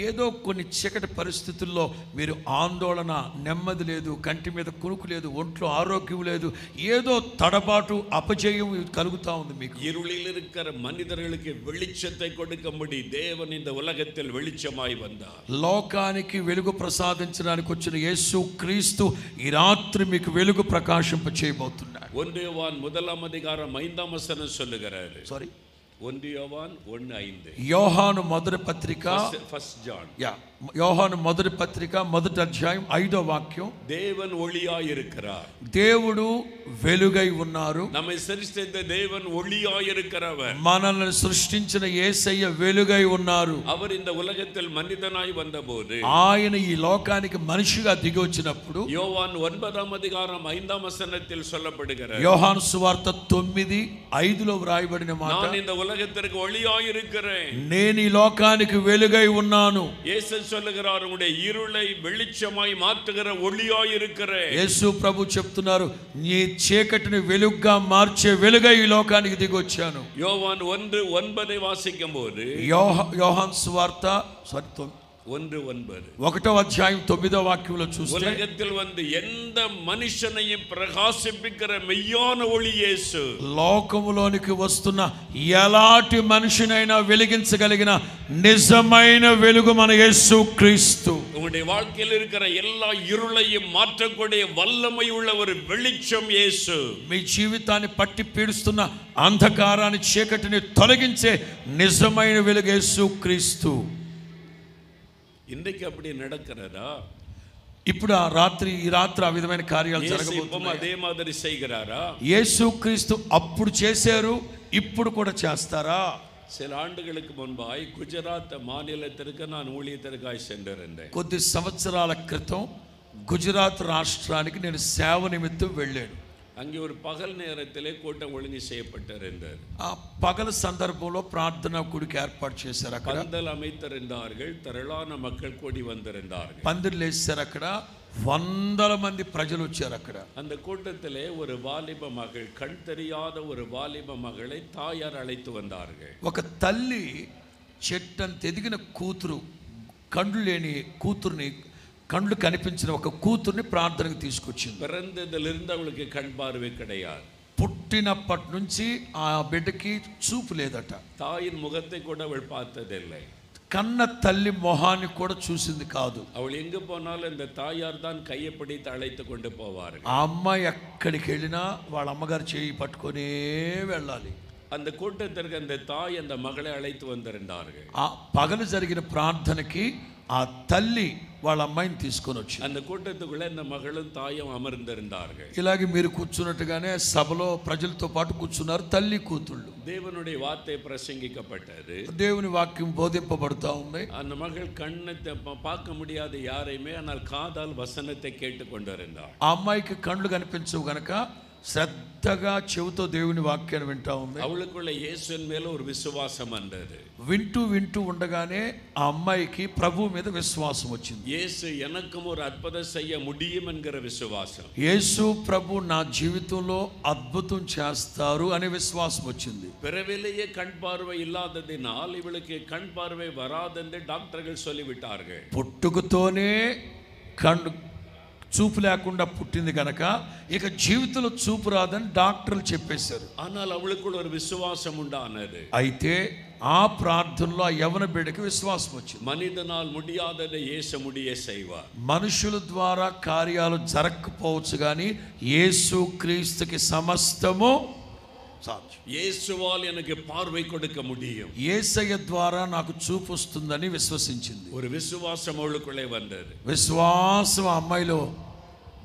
ఏదో కొన్ని చీకటి పరిస్థితుల్లో మీరు ఆందోళన, నెమ్మది లేదు, కంటి మీద కునుకు లేదు, ఒంట్లో ఆరోగ్యం లేదు, ఏదో తడబాటు, అపజయం కలుగుతూ ఉంది మీకు. இருளில் இருக்கிற మనిదர்களுக்கு வெளிச்சத்தை கொடுக்கும்படி தேவன் இந்த உலகத்தில் வெளிச்சமாய் வந்தார். లోకానికి వెలుగు ప్రసాదించడానికి వచ్చిన యేసు క్రీస్తు ఈ రాత్రి మీకు వెలుగు ప్రకాశింప చేయబోతున్నాడు. 1 யோவான் 1:5 சொல்லுகிறாரு. సారీ, 1 யோவான் 1:5. యోహాను మొదటి పత్రిక, ఫస్ట్ జాన్. యోహాను మొదటి పత్రిక 1వ అధ్యాయం 5వ వాక్యం. தேவன் ஒளியாய் இருக்கிறார். దేవుడు వెలుగై ఉన్నారు. நம்மை சிருஷ்டித்த தேவன் ஒளியாய் இருக்கிறவர். మనల్ని సృష్టించిన యేసయ్య వెలుగై ఉన్నారు. அவர் இந்த உலகத்தில் மனிதனாய் வந்தபோது, ఆయన ఈ లోకానికి మనిషిగా దిగి వచ్చినప్పుడు யோவான் 9:5 சொல்லப்படுகிறது. యోహాను సువార్త 9:5లో వ్రాయబడిన మాట, நான் இந்த உலகத்திற்கு ஒளியாய் இருக்கிறேன். నేను ఈ లోకానికి వెలుగై ఉన్నాను. యేసు சொல்லுகிறார், உங்களுடைய இருளை வெளிச்சமாய் மாற்றுகிற ஒளியாய் இருக்கிறேன். యేసు ప్రభు చెప్తున్నారు, నీ చీకటిని వెలుగుగా మార్చే వెలుగై ఈ లోకానికి దిగి వచ్చాను. யோவான் 1:9 வாசிக்கும்போது, యోహాను సువార్త 1:9 1వ అధ్యాయం 9వ వాక్యంలో చూస్తే, உலகத்தில் வந்து எந்த மனுஷனையும் பிரகாசிப்பிக்கிற மெய்யான ஒளி இயேசு. లోకములోనికి వస్తున్న ఎలాంటి మనిషినైనా వెలిగించగలిగిన నిజమైన వెలుగు మన యేసు క్రీస్తు. நம்முடைய வாழ்க்கையில் இருக்கிற எல்லா இருளையும் மாற்றக்கூடிய வல்லமை உள்ள ஒரு வெளிச்சம் இயேசு. మీ జీవితాన్ని పట్టి పీడిస్తున్న అంధకారాన్ని చీకటిని తొలగించే నిజమైన వెలుగు యేసుక్రీస్తు. இன்றைக்கு அப்படி நடக்கிறதா? ఇప్పుడు ఈ రాత్రి ఆ విధమైన కార్యాలు జరగబోతున్నాయి. అదే మాదిరి செய்கிறாரா? యేసుక్రీస్తు అప్పుడు చేశారు, ఇప్పుడు కూడా చేస్తారా? சில ஆண்டுகளுக்கு முன்பாய் குஜராத் மாநிலத்திற்கு நான் ஊழியத்திற்காய் சென்றிருந்தேன். కొద్ది సంవత్సరాల క్రితం గుజరాత్ రాష్ట్రానికి నేను సేవ నిమిత్తం వెళ్ళాను. அங்கே ஒரு பகல் நேரத்திலே கூட்டம் ஒழுங்கு செய்யப்பட்டிருந்தது. ఆ పగల సందర్భంలో ప్రార్థనా కూడిక ఏర్పాటు చేశారు. అక్కడ பந்தல் அமைத்திருந்தார்கள், திரளான மக்கள் கூடி வந்திருந்தார்கள். పందిర్లు వేశారు. అక్కడ వందల మంది ప్రజలు వచ్చారు. అక్కడ அந்த கூட்டத்திலே ஒரு வாலிப மகள், கண் தெரியாத ஒரு வாலிப மகளை தாயார் அழைத்து வந்தார்கள். ఒక తల్లి చెట్టంత ఎదిగిన కూతురు, కండ్లు లేని కూతుర్ని, కండ్లు కనిపించిన ఒక కూతుర్ని ప్రార్థనకు తీసుకొచ్చింది. பிறந்ததிலிருந்து அவளுக்கு கண் பார்வை கிடையாது. పుట్టినప్పటి నుంచి ఆ బిడ్డకి చూపు లేదట. தாயின் முகத்தை கூட அவள் பார்த்ததில்லை. కన్న తల్లి మొహాన్ని కూడా చూసింది కాదు. அவள் எங்கு போனாலும் இந்த தாயார் தான் கையை பிடித்து அழைத்து கொண்டு போவார்கள். ఆ అమ్మాయి ఎక్కడికి వెళ్ళినా వాళ్ళ అమ్మగారు చేయి పట్టుకొనే వెళ్ళాలి. அந்த கூட்டத்திற்கு அந்த தாய் அந்த மகளை அழைத்து வந்திருந்தார்கள். ఆ పగలు జరిగిన ప్రార్థనకి ఆ తల్లి వాళ్ళ అమ్మాయిని తీసుకొని వచ్చి அந்த கூட்டத்துக்குள்ள இந்த மகளும் தாயும் அமர்ந்திருந்தார்கள். ఇలాగే మీరు కూర్చున్నట్టుగానే సభలో ప్రజలతో పాటు కూర్చున్నారు తల్లి కూతుళ్ళు. தேவனுடைய வார்த்தை பிரசங்கிக்கப்பட்டது. దేవుని వాక్యం బోధింపబడుతూ ఉంది. அந்த மகள் கண்ணை பார்க்க முடியாத யாரையுமே, ஆனால் காதால் வசனத்தை கேட்டுக்கொண்டிருந்தாள். ఆ అమ్మాయికి కళ్ళు కనిపించవు గనక శ్రద్ధగా చెవితో దేవుని వాక్యాన్ని వింటా ఉంది. அவளுக்குள்ள இயேசுவின் மேல ஒரு விசுவாசம் வந்தது. వింటూ ఉండగానే ఆ అమ్మాయికి ప్రభు మీద విశ్వాసం వచ్చింది. இயேசு எனக்கும் ஒரு அற்புதம் செய்ய முடியும் என்கிற விசுவாசம். యేసు ప్రభు నా జీవితంలో అద్భుతం చేస్తారు అనే విశ్వాసం వచ్చింది. பிறவிலேயே கண் பார்வை இல்லாததினால் இவளுக்கு கண் பார்வை வராதென்று டாக்டர்கள் சொல்லிவிட்டார்கள். పుట్టుకతోనే కళ్ళు చూపు లేకుండా పుట్టింది కనుక ఇక జీవితంలో చూపు రాదని డాక్టర్లు చెప్పేశారు. ஆனால் அவளுக்குள்ள ஒரு விசுவாசம் உண்டானது. అయితే ఆ ప్రార్థనలో ఆ యవన బిడ్డకి విశ్వాసం వచ్చింది. మనిదనాల్ முடியாததை இயேசு முடிய செய்வார். మనుషుల ద్వారా కార్యాలు జరగకపోవచ్చు కానీ యేసుక్రీస్తుకి సమస్తము సాధ్యం. இயேசுவால் எனக்கு பார்வை கொடுக்க முடியும். యేసయ్య ద్వారా నాకు చూపు వస్తుందని విశ్వసించింది. ஒரு விசுவாசம் அவளுக்குள்ளே வந்தது. విశ్వాసం ఆ అమ్మాయిలో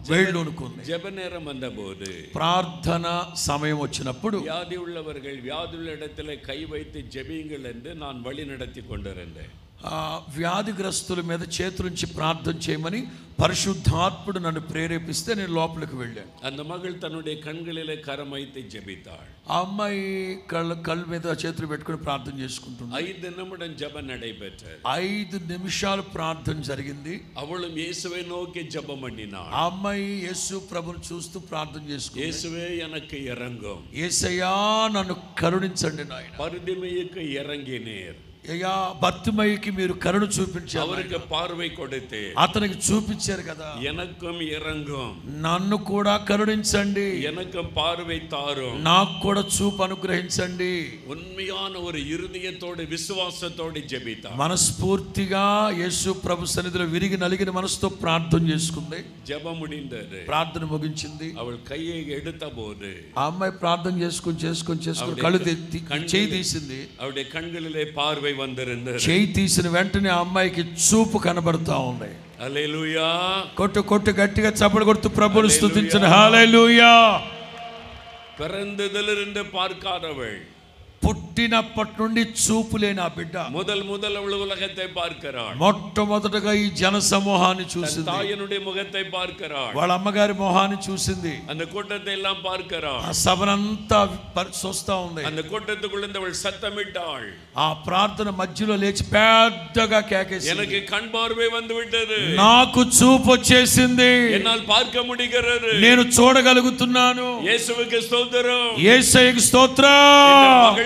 వేళ్ళూనుకుంది. ஜெப நேரம் வந்தபோது, ప్రార్థన సమయం వచ్చినప్పుడు வியாதி உள்ளவர்கள் வியாதியுள்ள இடத்துல கை வைத்து ஜெபியுங்கள் என்று நான் வழி நடத்தி கொண்டிருந்தேன். వ్యాధిగ్రస్తుల మీద చేతులుంచి ప్రార్థన చేయమని పరిశుద్ధాత్ముడు నన్ను ప్రేరేపిస్తే నేను లోపలికి వెళ్ళాను. அந்த மகள் தன்னுடைய கண்களிலே கரம் வைத்து ஜெபித்தாள். ఆ అమ్మాయి కళ్ళ మీద చేతులు పెట్టుకుని ప్రార్థన చేసుకుంటుంది. 5 நிமிடம் ஜெபம் நடைபெற்றது. 5 నిమిషాలు ప్రార్థన జరిగింది. அவளும் இயேசுவை நோக்கி ஜெபம் பண்ணினாள். ఆ అమ్మాయి యేసు ప్రభుని చూస్తూ ప్రార్థన చేసుకుంది. இயேசுவே எனக்கு இறங்கும். యేసయ్యా నన్ను కరుణించండి నాయనా. பரிதிமைக்கு இறங்கினீர். అయ్యా బర్తిమయికి మీరు కరుణ చూపించారు. அவருக்கு பார்வை கொடுத்து అతనికి చూపించారు కదా. எனக்கும் இறங்கும். నన్ను కూడా కరుణించండి. எனக்கும் பார்வை தாரும். నాకు కూడా చూపు అనుగ్రహించండి. உண்மையான ஒரு இருதயத்தோடு விசுவாசத்தோடு ஜெபித்தார். మనస్ఫూర్తిగా యేసు ప్రభు సన్నిధిలో విరిగి నలిగిన మనసుతో ప్రార్థన చేసుకుంది. ஜெபம் முடிந்தது. ప్రార్థన ముగించింది. அவள் கையை எடுத்தபோது ఆ అమ్మాయి ప్రార్థన చేసుకుని కళ్ళు చేయి తీసింది. அவளுடைய కண்களிலே பார்வை வந்திருந்தது. చేయి తీసిన వెంటనే ఆ అమ్మాయికి చూపు కనబడతా ఉంది. హల్లెలూయా. కొట్టు గట్టిగా చప్పట్లు కొడుతూ ప్రభువును స్తుతించండి. హల్లెలూయా. பிறந்ததிலிருந்து பார்க்காதவள், పుట్టినప్పటి నుండి చూపు లేని ఆ బిడ్డ முதல் அவள் உலகத்தை பார்க்கிறாள். మొట్టమొదటగా ఈ జన సమూహాన్ని చూసింది. தாயினுடைய முகத்தை பார்க்கிறாள். వాళ్ళ అమ్మగారి మొహాన్ని చూసింది. அந்த கூட்டத்தை எல்லாம் பார்க்கிறாள். ఆ సభనంతా చూస్తా ఉంది. அந்த கூட்டத்துக்குள்ள அவள் சத்தமிட்டாள். ఆ ప్రార్థన మధ్యలో లేచి పెద్దగా కేకేసింది. எனக்கு கண் பார்வை வந்து விட்டது. నాకు చూపు వచ్చేసింది. என்னால் பார்க்க முடிகிறது. నేను చూడగలుగుతున్నాను. இயேசுவுக்கு ஸ்தோத்திரம். యేసయ్యకు స్తోత్రం.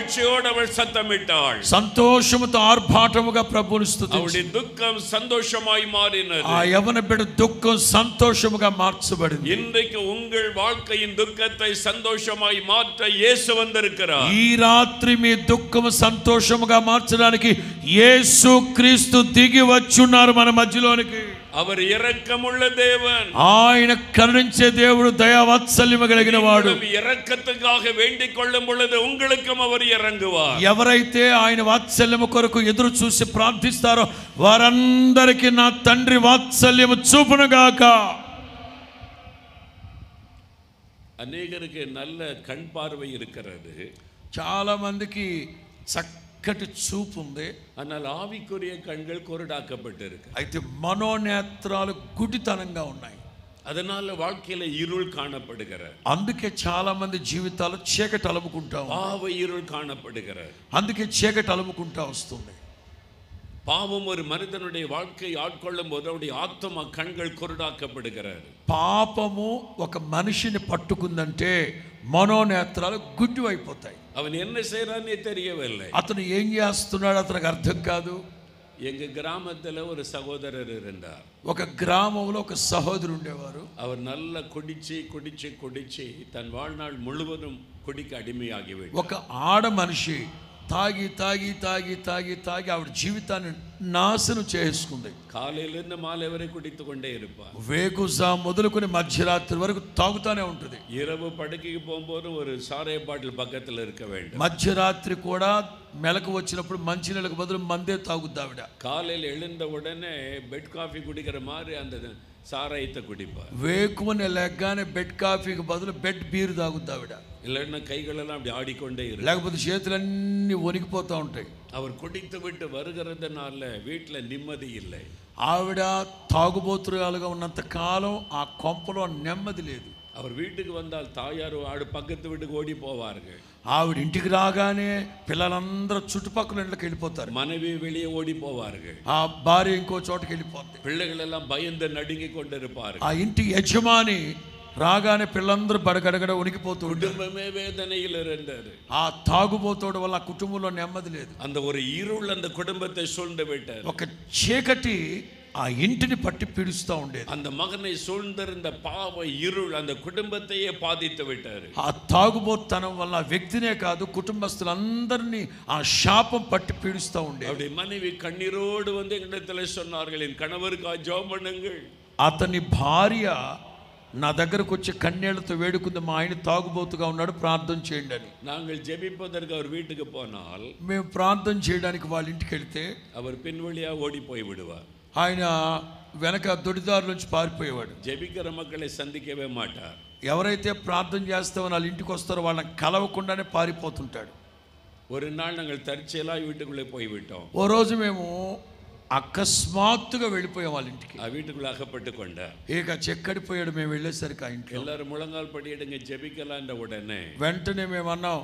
மகிழ்ச்சியோடு அவள் சத்தமிட்டாள். సంతోషముతో ఆర్భాటముగా ప్రభువును స్తుతించాడు. அவளுடைய துக்கம் சந்தோஷமாய் மாறினது. ఆ యవన బిడ్డ దుఃఖం సంతోషముగా మార్చబడింది. இன்றைக்கு உங்கள் வாழ்க்கையின் துக்கத்தை சந்தோஷமாய் மாற்ற இயேசு வந்திருக்கிறார். ఈ రాత్రి మీ దుఃఖము సంతోషముగా మార్చడానికి యేసుక్రీస్తు దిగి వచ్చున్నారు మన మధ్యలోనికి. அவர் இரக்கமுள்ள தேவன். ఆయన కరుణించే దేవుడు, దయా వాత్సల్యము కలిగిన వాడు. இரக்கத்துக்காக வேண்டிக் கொள்ளும் பொழுது உங்களுக்கும் அவர் இறங்குவார். ఎవరైతే ఆయన వాత్సల్యము కొరకు ఎదురు చూసి ప్రార్థిస్తారో వారందరికీ నా తండ్రి వాత్సల్యము చూపునుగాక. అనేకருக்கு நல்ல கண் பார்வை இருக்கிறது, చాలా మందికి చక్కటి చూపు ఉంది, ஆனால் ஆவிக்குரிய கண்கள் குருடாக்கப்பட்டிருக்கு. అయితే మనోనేత్రాలు గుడితనంగా ఉన్నాయి. அதனால வாழ்க்கையில இருள் காணப்படுகிறது. అందుకే చాలా మంది జీవితాలు చీకటి అలుముకుంటా ఉంది. பாவ இருள் காணப்படுகிறது. అందుకే చీకటి అలుముకుంటా వస్తుంది. பாவம் ஒரு மனிதனுடைய வாழ்க்கை ஆட்கொள்ளும் போது அவருடைய ஆத்மா கண்கள் குருடாக்கப்படுகிறது. పాపము ఒక మనిషిని పట్టుకుందంటే మనోనేత్రాలు గుడ్డివైపోతాయి. அவன் என்ன செய்யறானே தெரியவில்லை. అతను ఏం చేస్తున్నాడు అతనికి అర్థం కాదు. எங்க கிராமத்துல ஒரு சகோதரர் இருந்தார். ఒక గ్రామంలో ఒక సహోదరు ఉండేవారు. அவர் நல்லா குடிச்சு குடிச்சு குடிச்சு தன் வாழ்நாள் முழுவதும் குடிக்க அடிமையாகிவிட்டார். ఒక ఆడ మనిషి తాగి తాగి తాగి తాగి తాగి ఆవిడ జీవితాన్ని నాశనం చేసుకుంది. காலையிலிருந்து மாலை வரை குடித்து கொண்டே இருப்பார். వేకుజా మొదలుకొని మధ్యరాత్రి వరకు తాగుతానే ఉంటుంది. இரவு படுக்கைக்கு போகும்போது ஒரு சாராய பாட்டில் பக்கத்தில் இருக்க வேண்டும். మధ్యరాత్రి కూడా మెలకు వచ్చినప్పుడు మంచినీళ్ళకు బదులు మందే తాగుద్ది ఆవిడ. காலையில் எழுந்த உடனே பெட் காஃபி குடிக்கிற மாதிரி அந்த சாராயத்தை குடிப்பார். వేకువని లెగ్గానే బెడ్ కాఫీకి బదులు బెడ్ బీర్ తాగుద్ది ఆవిడ. இல்லைன்னா கைகளெல்லாம் அப்படி ஆடிக்கொண்டே இருக்கும், లేకపోతే చేతులన్నీ వణికిపోతూ ఉంటాయి. அவர் குடித்து விட்டு வருகிறதுனால வீட்டில் நிம்மதி இல்லை. ఆవిడ తాగుబోతురాలుగా ఉన్నంత కాలం ఆ కొంపలో నెమ్మది లేదు. அவர் வீட்டுக்கு வந்தால் தாயார் பக்கத்து வீட்டுக்கு ஓடி போவார்கள். ఆవిడ ఇంటికి రాగానే పిల్లలందరూ చుట్టుపక్కల ఇళ్ళకి వెళ్ళిపోతారు. மனைவி வெளியே ஓடி போவார்கள். ఆ భార్య ఇంకో చోటకి వెళ్ళిపోతుంది. பிள்ளைகள் எல்லாம் பயந்து நடுங்கி கொண்டிருப்பார்கள். ఆ ఇంటి యజమాని రాగానే పిల్లలందరూ బడగడగడ ఉనికిపోతూ కుటుంబమే వేదనயில் இருந்தது. ఆ తాగుబోతోడు వల్ల కుటుంబంలో నెమ్మది లేదు. அந்த ஒரு இருள் அந்த குடும்பத்தை சூழ்ந்து விட்டது. ఒక చీకటి ఆ ఇంటిని పట్టి పీడిస్తూ ఉండేది. அந்த மகனை சூழ்ந்திருந்த பாவ இருள் அந்த குடும்பத்தையே பாதித்து விட்டாரு. ఆ తాగుబోతనం వల్ల వ్యక్తినే కాదు కుటుంబస్తులందరినీ ఆ శాపం పట్టి పీడిస్తూ ఉండేది. அவருடைய மனைவி கண்ணீரோடு வந்து எங்களிடத்தில் சொன்னார்கள், என் கணவருக்காக ஜெபம் பண்ணுங்கள். అతని భార్య నా దగ్గరకు వచ్చి కన్నీళ్లతో వేడుకుంది, మా ఆయన తాగుబోతుగా ఉన్నాడు, ప్రార్థన చేయండి అని. நாங்கள் ஜெபிப்பதற்கு அவர் வீட்டுக்கு போனால் మేము ప్రార్థన చేయడానికి వాళ్ళ ఇంటికి వెళ్తే அவர் பின்வழியா ஓடி போய் விடுவார். ఆయన వెనక దొడిదారు నుంచి పారిపోయేవాడు. ஜெபிக்கிற மக்களை சந்திக்கவே மாட்டார். ఎవరైతే ప్రార్థన చేస్తామో వాళ్ళ ఇంటికి వస్తారో వాళ్ళని కలవకుండానే పారిపోతుంటాడు. ஒரு நாள் நாங்கள் தற்செயலாக வீட்டுக்குள்ளே போய்விட்டோம். ఓ రోజు మేము అకస్మాత్తుగా వెళ్ళిపోయాం వాళ్ళ ఇంటికి. ఆ வீட்டுக்குள்ள அகப்பட்டு கொண்டார். ఇక చెక్కడిపోయాడు. మేము వెళ్ళేసరికి ఆ ఇంట్లో எல்லாரும் முழங்கால் படியிடுங்க ஜெபிக்கலான்ற உடனே వెంటనే మేము అన్నాం,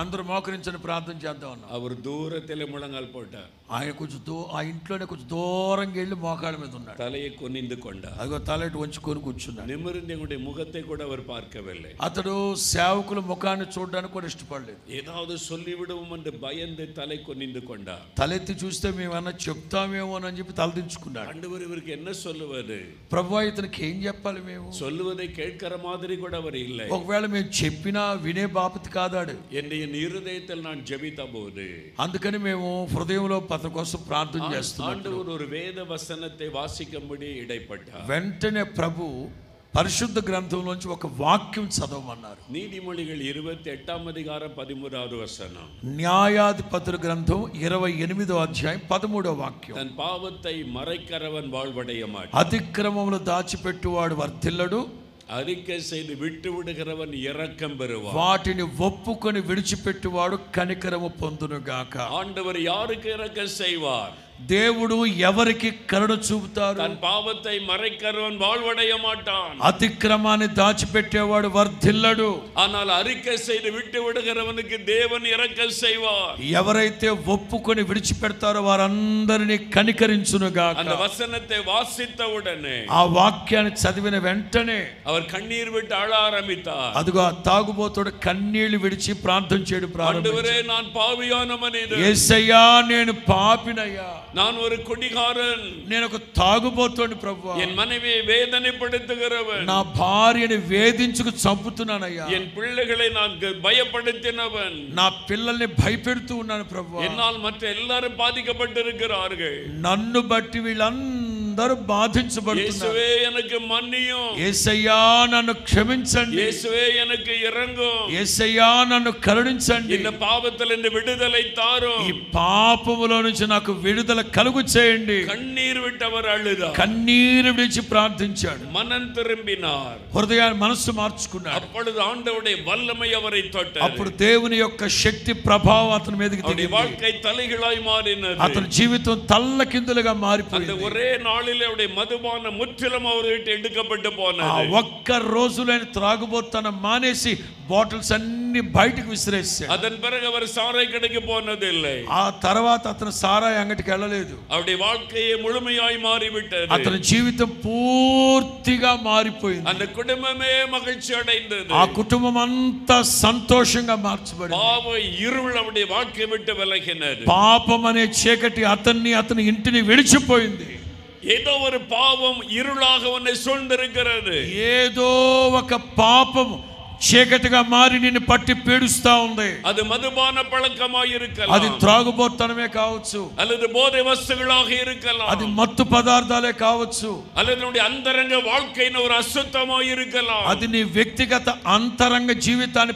అందరూ మోకరించని ప్రార్థన చేద్దాం అన్నాం. அவர் தூரத்தில் முழங்கால் போட்டார். ఆయన కొంచెం ఆ ఇంట్లోనే కొంచెం దూరంగా వెళ్ళి మోకాళ్ళ మీద ఉన్నాడు. தலையை குனிந்து கொண்டார். అదిగో తలెటు వంచుకొని కూర్చున్నాడు. நிமிர்ந்து எங்களுடைய முகத்தை கூட அவர் பார்க்கவில்லை. అతడు సేవకుల ముఖాన్ని చూడడానికి కూడా ఇష్టపడలేదు. ஏதாவது சொல்லிவிடுவோம் என்று பயந்து தலை குனிந்து கொண்டார். తలెత్తి చూస్తే మేమన్నా చెప్తామేమో అని చెప్పి తలదించుకున్నాడు. ஆண்டவர் இவருக்கு என்ன சொல்லுவது? ప్రభువా ఇతనికి ఏం చెప్పాలి? మేము சொல்லுவதை கேட்கிற மாதிரி கூட அவர் இல்லை. ఒకవేళ మేము చెప్పినా వినే బాపతి కాదాడు. என் இருதயத்தில் நான் ஜெபித்த போது అందుకని మేము హృదయంలో అతని కోసం ప్రార్థన చేస్తున్నాం. ஆண்டவர் ஒரு வேத வசனத்தை வாசிக்கும்படி இடைப்பட்டார். వెంటనే ప్రభు పరిశుద్ధ గ్రంథంలోంచి ఒక వాక్యం చదవమన్నారు. நீதிமொழிகள் 28వ அதிகாரம் 13వ వచనం. న్యాయాధిపతుల గ్రంథం 28వ అధ్యాయం 13వ వాక్యం. தன் பாவத்தை மறைக்கிறவன் வாழ்வடைய மாட்டான். అతిక్రమములు దాచిపెట్టువాడు వర్ధిల్లడు, அறிக்கை செய்து விட்டு விடுகிறவன் இரக்கம் பெறுவான். వాటిని ఒప్పుకొని విడిచిపెట్టువాడు కనికరము పొందునుగాక. ஆண்டவர் யாருக்கு இரக்கம் செய்வார்? దేవుడు ఎవరికి కరుణ చూపుతారు? தன் பாவத்தை மறைக்கிறவன் வாழ்வடைய மாட்டான். అతిక్రమాన్ని దాచిపెట్టేవాడు వర్ధిల్లడు. ஆனால் அறிக்கை செய்து விட்டு விடுகிறவனுக்கு தேவன் இரக்கம் செய்வார். ఎవరైతే ఒప్పుకొని విడిచిపెడతారో వారందరినీ కనికరించునుగాక. அந்த వசனத்தை வாசித்த உடனே ఆ వాక్యాన్ని చదివిన వెంటనే அவர் கண்ணீர் விட்டு அழ ஆரம்பித்தார். అదిగో ఆ తాగుబోతుడు కన్నీళ్లు విడిచి ప్రార్థన చేయడం ప్రారంభించాడు. ஆண்டவரே, நான் பாவியான மனிதன். యేసయ్యా, నేను పాపినయ్యా, நான் ஒரு குடிகாரன், నేను ఒక తాగుబోతుని ప్రభువా, என் மனைவியை வேதனைப்படுத்துகிறவன், నా భార్యని వేధించుకు చంపుతున్నానయ్యా, என் பிள்ளைகளை நான் பயப்படுத்தினவன், నా పిల్లల్ని భయపెడుతూ ఉన్నాను ప్రభువా, என்னால் மற்ற எல்லாரும் பாதிக்கப்பட்டிருக்கிறார்கள், నన్ను బట్టి వీళ్ళందరూ అందరూ బాధించబడుతున్నారు. இயேசுவே எனக்கு மன்னியும், యేసయ్యా నన్ను క్షమించండి, இயேசுவே எனக்கு இரங்கும், యేసయ్యా నన్ను కరుణించండి, இந்த பாவத்திலிருந்து விடுதலை தாரும், ఈ పాపములో నుంచి నాకు విడుదల కలుగు చేయండి. கண்ணீர் விட்டு அவர் அழுதார், కన్నీరు విడిచి ప్రార్థించాడు, மனம் திரும்பினார், హృదయాన్ని మనస్సు మార్చుకున్నాడు. அப்பொழுது ஆண்டவருடைய வல்லமை அவரை தொட்டது. అప్పుడు దేవుని యొక్క శక్తి ప్రభావం అతని మీదకి அவருடைய దిగింది. வாழ்க்கை தலைகளாய் மாறினது. అతని జీవితం తల్లకిందులుగా அந்த మారిపోయింది. ஒரே நாளிலே அவருடைய மதுபான முற்றிலும் அவர் விட்டு எடுக்கப்பட்டு ఆ போனது. ఒక్క రోజులైన త్రాగుబోతనం మానేసి బాటిల్స్ అన్ని బయటకు విసిరేసాడు. அதன் பிறகு அவர் சாராய் கடைக்கு போனதில்லை. ఆ తర్వాత అతను సారాయి అంగటికి వెళ్ళలేదు. அவருடைய வாழ்க்கையே முழுமையாய் மாறிவிட்டது. అతని జీవితం పూర్తిగా మారిపోయింది. அந்த குடும்பமே மகிழ்ச்சி அடைந்தது. ఆ కుటుంబం అంతా సంతోషంగా మార్చబడింది. பாவ இருள் அவருடைய வாழ்க்கை விட்டு விலகினது. పాపం అనే చీకటి అతని ఇంటిని విడిచిపోయింది. ஏதோ ஒரு பாவம் இருளாக உன்னை சூழ்ந்திருக்கிறது. ఏదో ఒక పాపం చీకటిగా మారి నిన్ను పట్టి పీడిస్తా ఉంది. அது மதுபான பழக்கமாய் இருக்கலாம், అది త్రాగుబోతనమే కావచ్చు, அல்லது போதை வஸ்துகளாக இருக்கலாம், అది మత్తు పదార్థాలే కావచ్చు, அல்லது நம்முடைய அந்தரங்க வாழ்க்கையின் ஒரு அசுத்தமாய் இருக்கலாம், అది నీ వ్యక్తిగత అంతరంగ జీవితాన్ని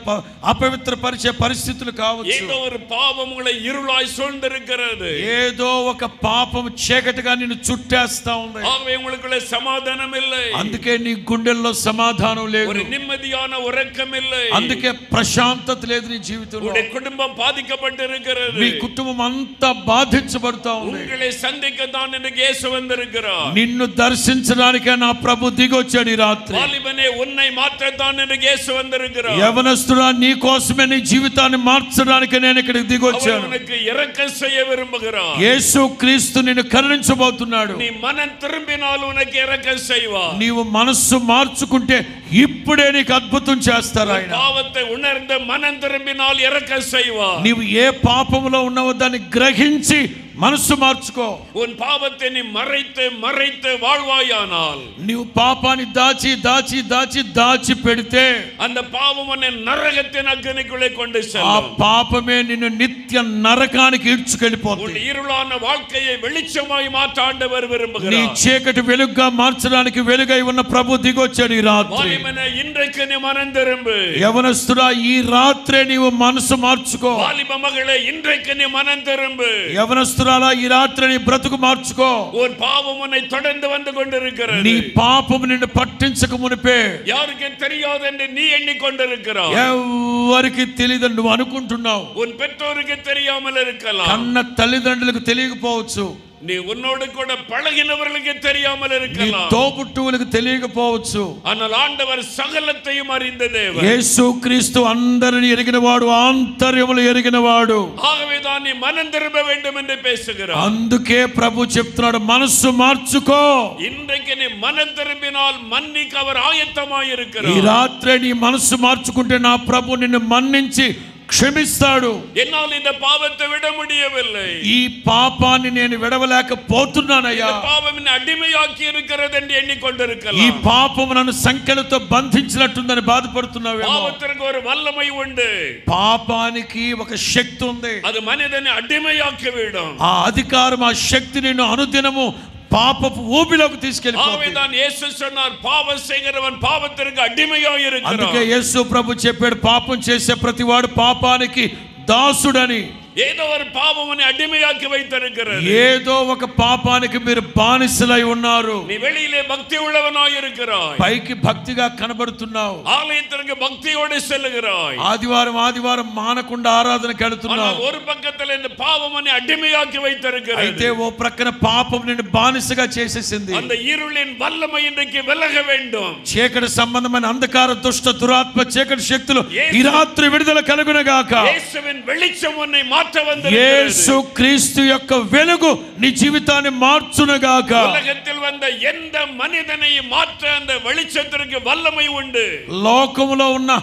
అపవిత్రపరిచే పరిస్థితులు కావచ్చు. ஏதோ ஒரு பாவம் உங்களை இருளாய் சூழ்ந்திருக்கிறது. ఏదో ఒక పాపం చీకటిగా నిన్ను చుట్టేస్తా ఉంది. ஆகவே உங்களுக்குள்ள சமாதானம் இல்லை, అందుకే నీ గుండెల్లో సమాధానం లేదు, ஒரு நிம்மதியான உறக்கம் இல்லை, అందుకే ప్రశాంతత లేదు నీ జీవితంలో. உங்களுடைய குடும்பம் பாதிக்கப்பட்டிருக்கிறது, మీ కుటుంబం అంతా బాధించబడతా ఉంది. உங்களை சந்திக்க தான் இன்றைக்கு இயேசு வந்திருக்கிறார். నిన్ను దర్శించడానికే నా ప్రభు దిగొచ్చాడు ఈ రాత్రి. வாலிபனே உன்னை மாற்றத்தான் இன்றைக்கு இயேசு வந்திருக்கிறார். యవనస్తుడా నీ కోసమే నీ జీవితాన్ని మార్చడానికి నేను ఇక్కడికి దిగొచ్చాను. அவர் உனக்கு இரக்கம் செய்ய விரும்புகிறார். యేసు క్రీస్తు నిన్ను కరుణించబోతున్నాడు. நீ மனம் திரும்பினால் உனக்கு இரக்கம் செய்வார். నీవు మనస్సు మార్చుకుంటే ఇప్పుడే నీకు అద్భుతం చేస్తాడు ఆయన. பாவத்தை உணர்ந்து மனம் திரும்பினால் இரக்கம் செய்வார். నీవు ఏ పాపములో ఉన్నావో దాన్ని గ్రహించి మనస్సు మార్చుకో. உன் பாவத்தை நீ மறைத்து மறைத்து வாழ்வாயானால், నీవు పాపాన్ని దాచి దాచి దాచి దాచి పెడితే அந்த பாவம் உன்னை நரகத்தின் அக்னிக்குள்ளே கொண்டு ఆ செல்லும். పాపమే నిన్ను నిత్య నరకానికి ఈడ్చుకెళ్ళిపోతుంది. உன் இருளான வாழ்க்கையை வெளிச்சமாய் மாற்ற ஆண்டவர் నీ விரும்புகிறார். చీకటి వెలుగుగా మార్చడానికి వెలుగై ఉన్న ప్రభు దిగొచ్చాడు ఈ రాత్రి. வாலிபனே இன்றைக்கு நீ மனம் திரும்பு. యవనస్తుడా ఈ రాత్రే నీవు మనసు మార్చుకో. வாலிப மகளே இன்றைக்கு நீ மனம் திரும்பு. యవనస్తురాలా ఈ రాత్రి నీ బ్రతుకు మార్చుకో. உன் பாவம் உன்னை தொடர்ந்து வந்து கொண்டிருக்கிறது. నీ పాపం నిన్ను పట్టించక మునిపే யாருக்கு தெரியாது என்று நீ எண்ணிக்கொண்டிருக்கிறாய். ఎవరికి తెలియదు నువ్వు అనుకుంటున్నావు. உன் பெற்றோருக்கு தெரியாமல் இருக்கலாம், కన్న తల్లిదండ్రులకు తెలియకపోవచ్చు, நீ உன்னோடு கூட பழகினவர்களுக்கு தெரியாமல் నీ இருக்கலாம். తోబుట్టువులకు తెలియకపోవచ్చు. ஆனால் ఆండவர் సకలத்தையும் அறிந்த தேவன். యేసు క్రీస్తు అందరిని ఎరిగినవాడు, ఆంతర్యములు ఎరిగినవాడు. ஆகவே தான் நீ மனம் திரும்ப வேண்டும் என்று பேசுகிறார். అందుకే ప్రభు చెప్తున్నాడు మనస్సు మార్చుకో. இன்றைக்கு நீ மனம் திரும்பினால் மன்னிக்க அவர் ஆயத்தமாய் ఈ இருக்கிறார். రాత్రే నీ మనస్సు మార్చుకుంటే నా ప్రభు నిన్ను మన్నించి క్షమిస్తాడు. என்னால் இந்த பாவத்தை விட முடியவில்லை, ఈ పాపాన్ని నేను విడవలేకపోతున్నానయ్యా, இந்த பாவம் என்னை அடிமையாக்கி இருக்கிறது என்று ఈ எண்ணிக்கொண்டிருக்கலாம். పాపం నన్ను సంఖ్యలతో బంధించినట్టుందని బాధపడుతున్నావేమో. பாவத்திற்கு ஒரு வல்லமை உண்டு, పాపానికి ఒక శక్తి ఉంది. அது மனிதனை அடிமையாக்கி விடும். ఆ అధికారం ఆ శక్తి నిన్ను అనుదినము పాపపు ఊబిలోకి తీసుకెళ్ళిపోతుంది. ஆகவேதான் இயேசு சொன்னார், பாவம் செய்கிறவன் பாவத்திற்கு அடிமையாய் అందుకే இருக்கிறான். యేసు ప్రభు చెప్పాడు పాపం చేసే ప్రతివాడు పాపానికి దాసుడని. ஏதோ ஒரு பாவம் உன்னை அடிமையாக்கி வைத்திருக்கிறது. ఏదో ఒక పాపానికి మీరు బానిసలై ఉన్నారు. நீ வெளியிலே பக்தி உள்ளவனாய் இருக்கிறாய், పైకి భక్తిగా కనబడుతున్నావు, ஆலயத்திற்கு பக்தியோடு செல்லுகிறாய், ఆదివారం ఆదివారం మానకుండా ఆరాధనకి వెళుతున్నావు. ஆனால் ஒரு பக்கத்தில் இந்த பாவம் உன்னை அடிமையாக்கி வைத்திருக்கிறது. అయితే ఓ ప్రక్కన పాపం నిన్ను బానిసగా చేసేసింది. அந்த இருளின் வல்லமை இன்றைக்கு விலக வேண்டும். చీకటి సంబంధమైన అంధకార దుష్ట దురాత్మ చీకటి శక్తులు ఈ రాత్రి విడుదల కలుగునగాక. இயேசுவின் வெளிச்சம் உன்னை மாற்ற యేసు வந்திருக்கிறது. క్రీస్తు యొక్క వెలుగు నీ జీవితాన్ని మార్చునగాక. உலகத்தில் வந்த எந்த மனிதனையும் மாற்ற அந்த வெளிச்சத்திற்கு வல்லமை உண்டு. లోకములో ఉన్న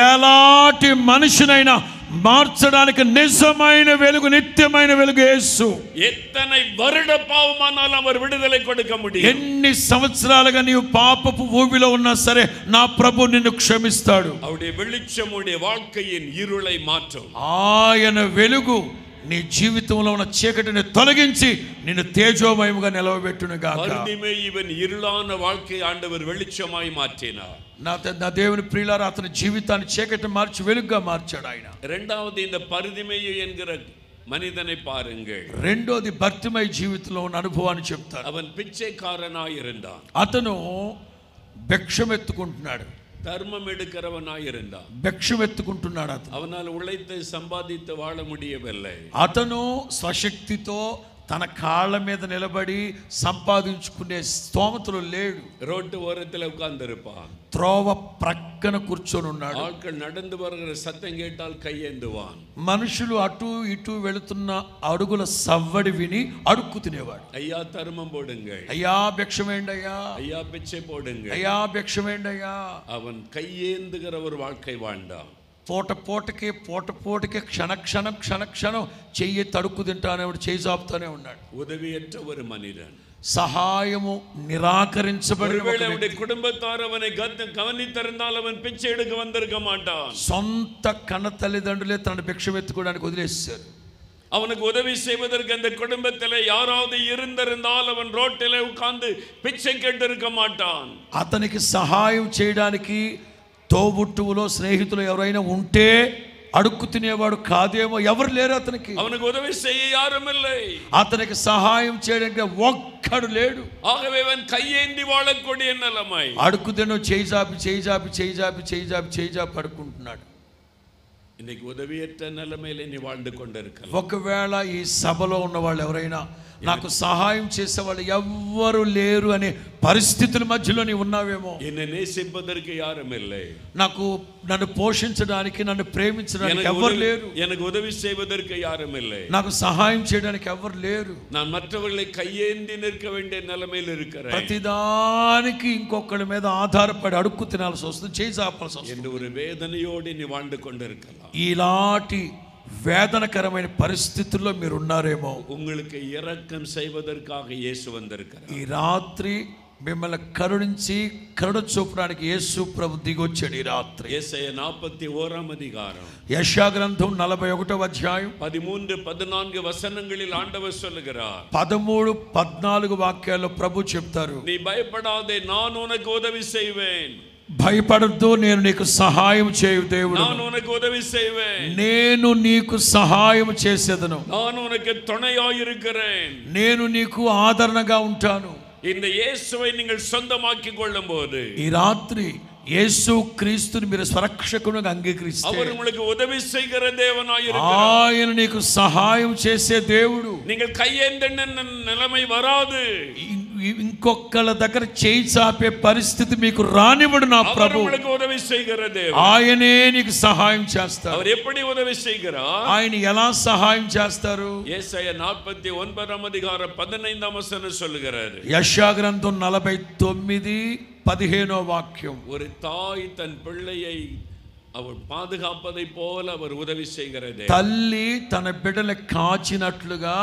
ఎలాంటి మనిషినైనా మార్చడానికి నిజమైన వెలుగు, నిత్యమైన వెలుగు యేసు. எத்தனை வருட பாவமானாலும் அவர் விடுதலை கொடுக்க முடியும். ఎన్ని సంవత్సరాలుగా నీవు పాపపు ఊబిలో ఉన్నా సరే నా ప్రభు నిన్ను క్షమిస్తాడు. அவருடைய வெளிச்சம் உடைய வாழ்க்கையின் இருளை மாற்றும். ఆయన వెలుగు నీ జీవితంలో ఉన్న చీకటిని తొలగించి నిన్ను తేజోమయముగా నిలవబెట్టును గాక. பரிதிமேயுவின் இருளான வாழ்க்கை ஆண்டவர் வெளிச்சமாய் மாற்றினார். నా దేవుని ప్రియులారా, అతని జీవితాన్ని చీకటిని మార్చి వెలుగుగా మార్చాడు ఆయన. இரண்டாவது இந்த பரிதிமேயு என்கிற மனிதனை பாருங்கள். రెండోది భర్తిమయ జీవితంలో ఉన్న అనుభవాన్ని చెప్తారు. அவன் பிச்சைக்காரனாய் இருந்தான். అతను భిక్షం ఎత్తుకుంటున్నాడు. தர்மம் எடுக்கிறவனாய் இருந்தான். భిక్షం ఎత్తుకుంటున్నాడు. அவனால் உழைத்து சம்பாதித்து வாழ முடியவில்லை. అతను స్వశక్తితో తన కాళ్ళ మీద నిలబడి సంపాదించుకునే స్తోమతలు లేడు. రోడ్డు ఓరத்தில் உட்கார்ந்திருப்பான். త్రోవ ప్రక్కన కూర్చొని ఉన్నాడు. ஆட்கள் நடந்து வருகிற சத்தம் கேட்டால் கைయేందువాన్. మనుషులు అటు ఇటు వెళుతున్న అడుగుల సవ్వడి విని అడుక్కు తినేవాడు. ஐயா தர்மம் போடுங்கள், అయ్యా భిక్షమేండి అయ్యా, ஐயா பிச்சை போடுங்கள், అయ్యా భిక్షమేండి అయ్యా. அவன் கையேந்துகிற ஒரு வாழ்க்கை வாழ்ந்தான். పూట పూటకి క్షణక్షణం చెయ్యి తడుక్కు తింటానే చేయి చాపుతానే ఉన్నాడు. உதவியற்ற ஒரு மனிதன், సహాయము నిరాకరించబడిన కుటుంబத்தார் அவனை கவனித்திருந்தால் அவன் பிச்சை எடுக்க வந்திருக்க மாட்டான். సొంత కన్న తల్లిదండ్రులే తన భిక్షం ఎత్తుకోవడానికి వదిలేశారు. அவனுக்கு உதவி செய்வதற்கு அந்த குடும்பத்தில் யாராவது இருந்திருந்தால் அவன் ரோட்டில் உட்கார்ந்து பிச்சை கேட்டு இருக்க மாட்டான். అతనికి సహాయం చేయడానికి తోబుట్టువులో స్నేహితులు ఎవరైనా ఉంటే అడుక్కు తినేవాడు కాదేమో. ఎవరు లేరు అతనికి. அவனுக்கு உதவி செய்ய யாரும் இல்லை. అతనికి సహాయం చేయడానికి ఒక్కడు లేడు. ஆகவே அவன் கையேந்தி வாழக்கூடிய நிலைமை. అడుక్కు తినో చేయి జాపి అడుక్కుంటున్నాడు. இன்னைக்கு உதவியற்ற நிலைமையில நீ வாழ்ந்து கொண்டிருக்கலாம். ఒకవేళ ఈ సభలో ఉన్న వాళ్ళు ఎవరైనా నాకు సహాయం చేసే వాళ్ళు ఎవ్వరు లేరు అనే పరిస్థితుల మధ్యలో నీ ఉన్నావేమో. என்னை நேசிப்பதற்கு யாரும் இல்லை. నన్ను పోషించడానికి, నన్ను ప్రేమించడానికి ఎవ్వరు లేరు. எனக்கு உதவி செய்வதற்கு யாரும் இல்லை. నాకు సహాయం చేయడానికి ఎవ్వరు లేరు. நான் మற்றவர்களை கையேந்தி நிற்க வேண்டிய நிலைமையில் இருக்கிறேன். ప్రతిదానికి ఇంకొకళ్ళ మీద ఆధారపడి అడుక్కు తినాల్సి వస్తుంది, చేయి చాపాల్సి వస్తుంది. என்று ஒரு வேதனையோடு நீ வாழ்ந்து கொண்டிருக்கலாம். ఇలాంటి వేదనకరమైన పరిస్థితుల్లో మీరు ఉన్నారేమో. உங்களுக்கு இரக்கம் செய்வதற்காக இயேசு வந்திருக்கிறார். ఈ రాత్రి మిమ్మల్ని కరుణించి కరుణ చూపడానికి యేసు ప్రభు దిగొచ్చాడు. ఈ రాత్రి యెషయా 41వ అధికారం, యెషయా గ్రంథం 41వ అధ్యాయం 13-14 వచనங்களில் ఆండவர் சொல்லுகிறார். 13-14 వాక్యాల్లో ప్రభు చెప్తారు, நீ பயப்படாதே, நான் உனக்கு உதவி செய்வேன். భయపడద్దు, నేను నీకు సహాయం చేయు దేవుడు. நான் உனக்கு உதவி செய்வேன். నేను నీకు సహాయం చేసేదను. நான் உனக்கு துணையாய் இருக்கிறேன். నేను నీకు ఆదరణగా ఉంటాను. இந்த இயேசுவை நீங்கள் சொந்தமாக்கிக் கொள்ளும்போது, ఈ రాత్రి యేసు క్రీస్తుని మీరు స్వరక్షకునిగా అంగీకరిస్తే அவர் உங்களுக்கு உதவி செய்கிற தேவனாய் இருக்கிறார். ఆయన నీకు సహాయం చేసే దేవుడు. நீங்கள் கையேந்தின நிலைமை வராது. ఇంకొకళ్ళ దగ్గర చేయి చాపే పరిస్థితి మీకు రానివ్వడు నా ప్రభు. உங்களுக்கு உதவி செய்கிற தேவன். ఆయనే నీకు సహాయం చేస్తారు. அவர் எப்படி உதவி செய்கிறார்? ఆయన ఎలా సహాయం చేస్తారు? యెషయా 49వ అధికారం 15వ వచనం சொல்லுகிறார். యెషయా గ్రంథం 49:15 వాక్యం, ஒரு தாய் தன் பிள்ளையை அவர் பாதுகாப்பதை போல அவர் உதவி செய்கிறது. తల్లి తన బిడ్డల కాచినట్లుగా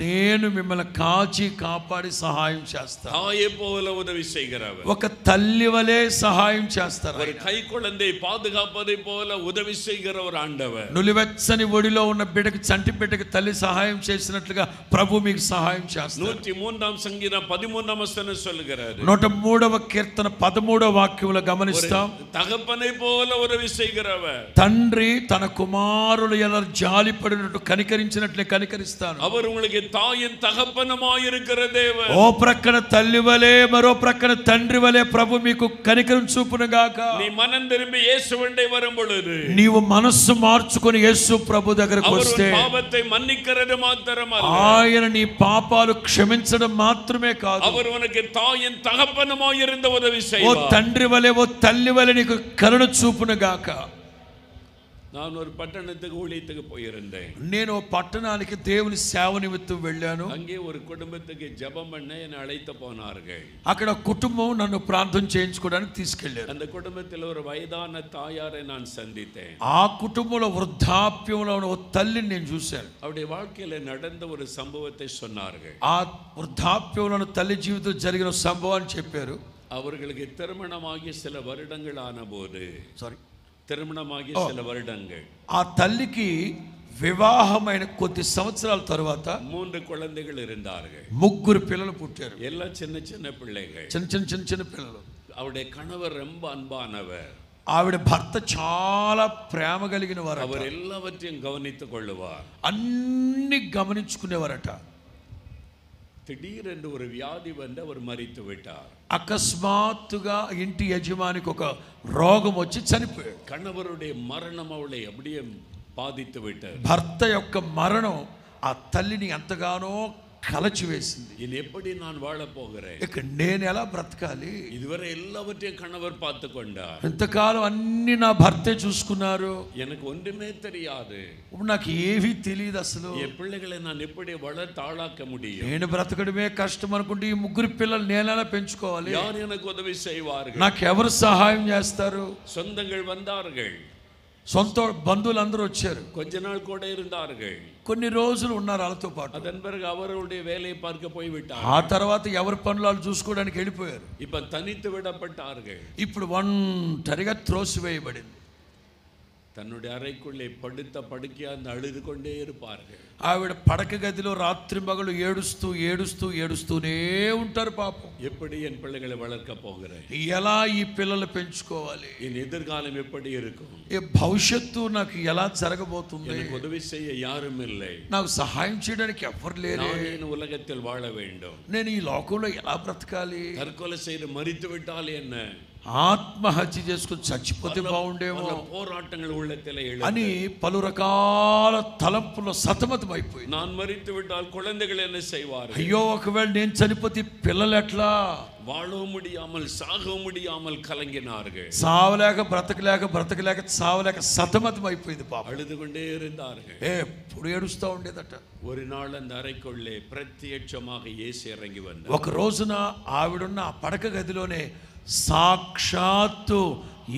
నేను మిమ్మల్ని కాచి కాపాడి సహాయం చేస్తాను. தாயை போல உதவி செய்கிறவர். ఒక తల్లి వలె సహాయం చేస్తారు. ஒரு கை குழந்தை பாதுகாப்பதை போல உதவி செய்கிற ஒரு ఆండவர். నులివెచ్చని ఒడిలో ఉన్న బిడ్డకి, చంటి బిడ్డకి తల్లి సహాయం చేసినట్లుగా ప్రభు మీకు సహాయం చేస్తారు. 103వ సంగీతం 13వ వచనం சொல்லுகிறார். 103వ కీర్తన 13వ వాక్యంలో గమనిస్తాం, தகப்பனை போல உதவி செய்கிறவர். తండ్రి తన కుమారులు ఎలా జాలిపడినట్టు కనికరించినట్లే కనికరిస్తాను. அவர் உங்களுக்கு தாயின் தகப்பனுமாய் இருக்கிற தேவன். ఓ ప్రక్కన తల్లి వలె మరో ప్రక్కన తండ్రి వలె ప్రభు మీకు కనికరం చూపును గాక. நீ மனம் திரும்பி இயேசுவண்டை வரும் பொழுது, నీవు మనస్సు మార్చుకొని యేసు ప్రభు దగ్గరకు వస్తే పాపத்தை మన్నిக்கிறது మాత్రమల్ల, ఆయన నీ పాపాలు క్షమించడం మాత్రమే కాదు, அவர் உனக்கு தாயின் தகப்பனுமாய் இருந்த உதவி ఓ செய்வார். తండ్రి వలె ఓ తల్లి వలె నీకు కరుణ చూపును గాక. நான் ஒரு పట్టణத்துக்கு ஊழியத்துக்கு போயிருந்தேன். నేను పట్టణానికి దేవుని సేవ నిమిత్తం వెళ్ళాను. அங்கே ஒரு குடும்பத்துக்கு ஜெபம் பண்ண என்னை அழைத்து போனார்கள். అక్కడ కుటుంబం నన్ను ప్రార్థన చేయించుకోవడానికి తీసుకెళ్లారు. அந்த குடும்பத்தில் ஒரு వయదాన తాయాரை நான் சந்தித்தேன். ఆ కుటుంబంలో వృద్ధాప్యంలో ఉన్న ఓ తల్లిని నేను చూశాను. அவருடைய வாழ்க்கையில நடந்த ஒரு சம்பவத்தை சொன்னார்கள். ఆ వృద్ధాప్యంలో ఉన్న తల్లి జీవితంలో జరిగిన సంభవాన్ని చెప్పారు. அவர்களுக்கு திருமணமாகி சில வருடங்கள் ஆன போது, திருமணமாகி சில வருடங்கள், ఆ తల్లికి వివాహమైన కొద్ది సంవత్సరాల తర్వాత 3 குழந்தைகள் இருந்தார்கள். 3 పిల్లలు పుట్టారు. எல்லாம் சின்ன சின்ன பிள்ளைகள். చిన్న పిల్లలు. அவருடைய கணவர் ரொம்ப அன்பானவர். ఆవిడ భర్త చాలా ప్రేమ కలిగిన వారు. அவர் எல்லாவற்றையும் கவனித்துக் கொள்ளுவார். అన్ని గమనించుకునేవారట. திடீரென்று ஒரு வியாதி வந்து அவர் மரித்து விட்டார். అకస్మాత్తుగా ఇంటి యజమానికి ఒక రోగం వచ్చి చనిపోయాడు. கணவருடைய மரணம் அவளை அப்படியே బాధిத்து విட்டாరు. భర్త యొక్క మరణం ఆ తల్లిని ఎంతగానో కలచివేసింది. ఇది எப்படி நான் வாழ போகிறேன், ఇక నేను ఎలా బ్రతకాలి? இதுவரை எல்லாவற்றையும் கணவர் பார்த்து கொண்டார். ఇంతకాలం అన్ని నా భర్తే చూసుకున్నారు, எனக்கு ஒன்றுமே தெரியாது, ఇప్పుడు నాకు ఏమీ తెలియదు అసలు. என் பிள்ளைகளை நான் எப்படி வளர்த்து ஆளாக்க முடியும், నేను బ్రతకడమే కష్టం అనుకుంటే ఈ 3 పిల్లలు నేను ఎలా పెంచుకోవాలి? யார் எனக்கு உதவி செய்வார்கள், నాకు ఎవరు సహాయం చేస్తారు? சொந்தங்கள் வந்தார்கள், సొంత బంధువులందరూ వచ్చారు, கொஞ்ச நாள் கூட இருந்தார்கள், కొన్ని రోజులు ఉన్నారు వాళ్ళతో పాటు. அதன் பிறகு அவருடைய வேலையை பார்க்க போய்விட்டார். ఆ తర్వాత ఎవరి పనులు వాళ్ళు చూసుకోవడానికి వెళ్ళిపోయారు. இப்ப தனித்து விடப்பட்டார்கள். ఇప్పుడు ఒంటరిగా త్రోసివేయబడింది. தன்னுடைய அறைக்குள்ளே படுத்த படுக்கையா அழுது கொண்டே இருப்பார்கள். ఆవిడ పడక గదిలో రాత్రి మగలు ఏడుస్తూనే ఉంటారు పాపం. எப்படி என் பிள்ளைகளை வளர்க்க போகிறேன், ఎలా ఈ పిల్లలు పెంచుకోవాలి, என் எதிர்காலம் எப்படி இருக்கும், ఈ భవిష్యత్తు నాకు ఎలా జరగబోతుంది, எனக்கு உதவி செய்ய யாரும் இல்லை, నాకు సహాయం చేయడానికి ఎవరు లేరు, நான் உலகத்தில் வாழ வேண்டும், నేను ఈ లోకంలో ఎలా బ్రతకాలి, தற்கொலை செய்து மரித்து விட்டால் என்ன, ఆత్మహత్య చేసుకుని చచ్చిపోతే బాగుండేమో పోరాటங்கள் உள்ளத்திலே అని పలు రకాల తలంపులో సతమతం అయిపోయి, நான் మరిத்து விட்டால் குழந்தைகள் என்ன செய்வார்கள், అయ్యో ఒకవేళ నేను చనిపోతే పిల్లలు ఎట్లా, வாழவும் முடியாமல் சாகவும் முடியாமல் கலங்கினார்கள், సావలేక బ్రతకలేక సావలేక సతమతం అయిపోయింది పాపం. அழுது கொண்டே இருந்தார்கள். ఎప్పుడు ఏడుస్తూ ఉండేదట. ஒரு நாள் அந்த అறைக்குள்ளே ప్రత్యక్షமாக యేసు ఇறங்கி வந்தார். ఒక రోజున ఆవిడున్న ఆ పడక గదిలోనే సాక్షాత్తు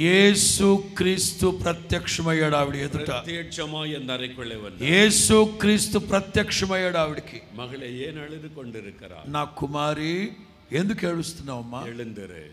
యేసుక్రీస్తు ప్రత్యక్షమయ్యాడు ఆవిడ ఎదుట. ప్రత్యక్షమాయి அந்த అறைக்குள்ளே வந்தார். యేసుక్రీస్తు ప్రత్యక్షమయ్యాడు ఆవిడకి. மகளே ஏன் அழுது கொண்டிருக்கிறாய், నా కుమారి ఎందుకు ఏడుస్తున్నావమ్మా, எழுந்திரு,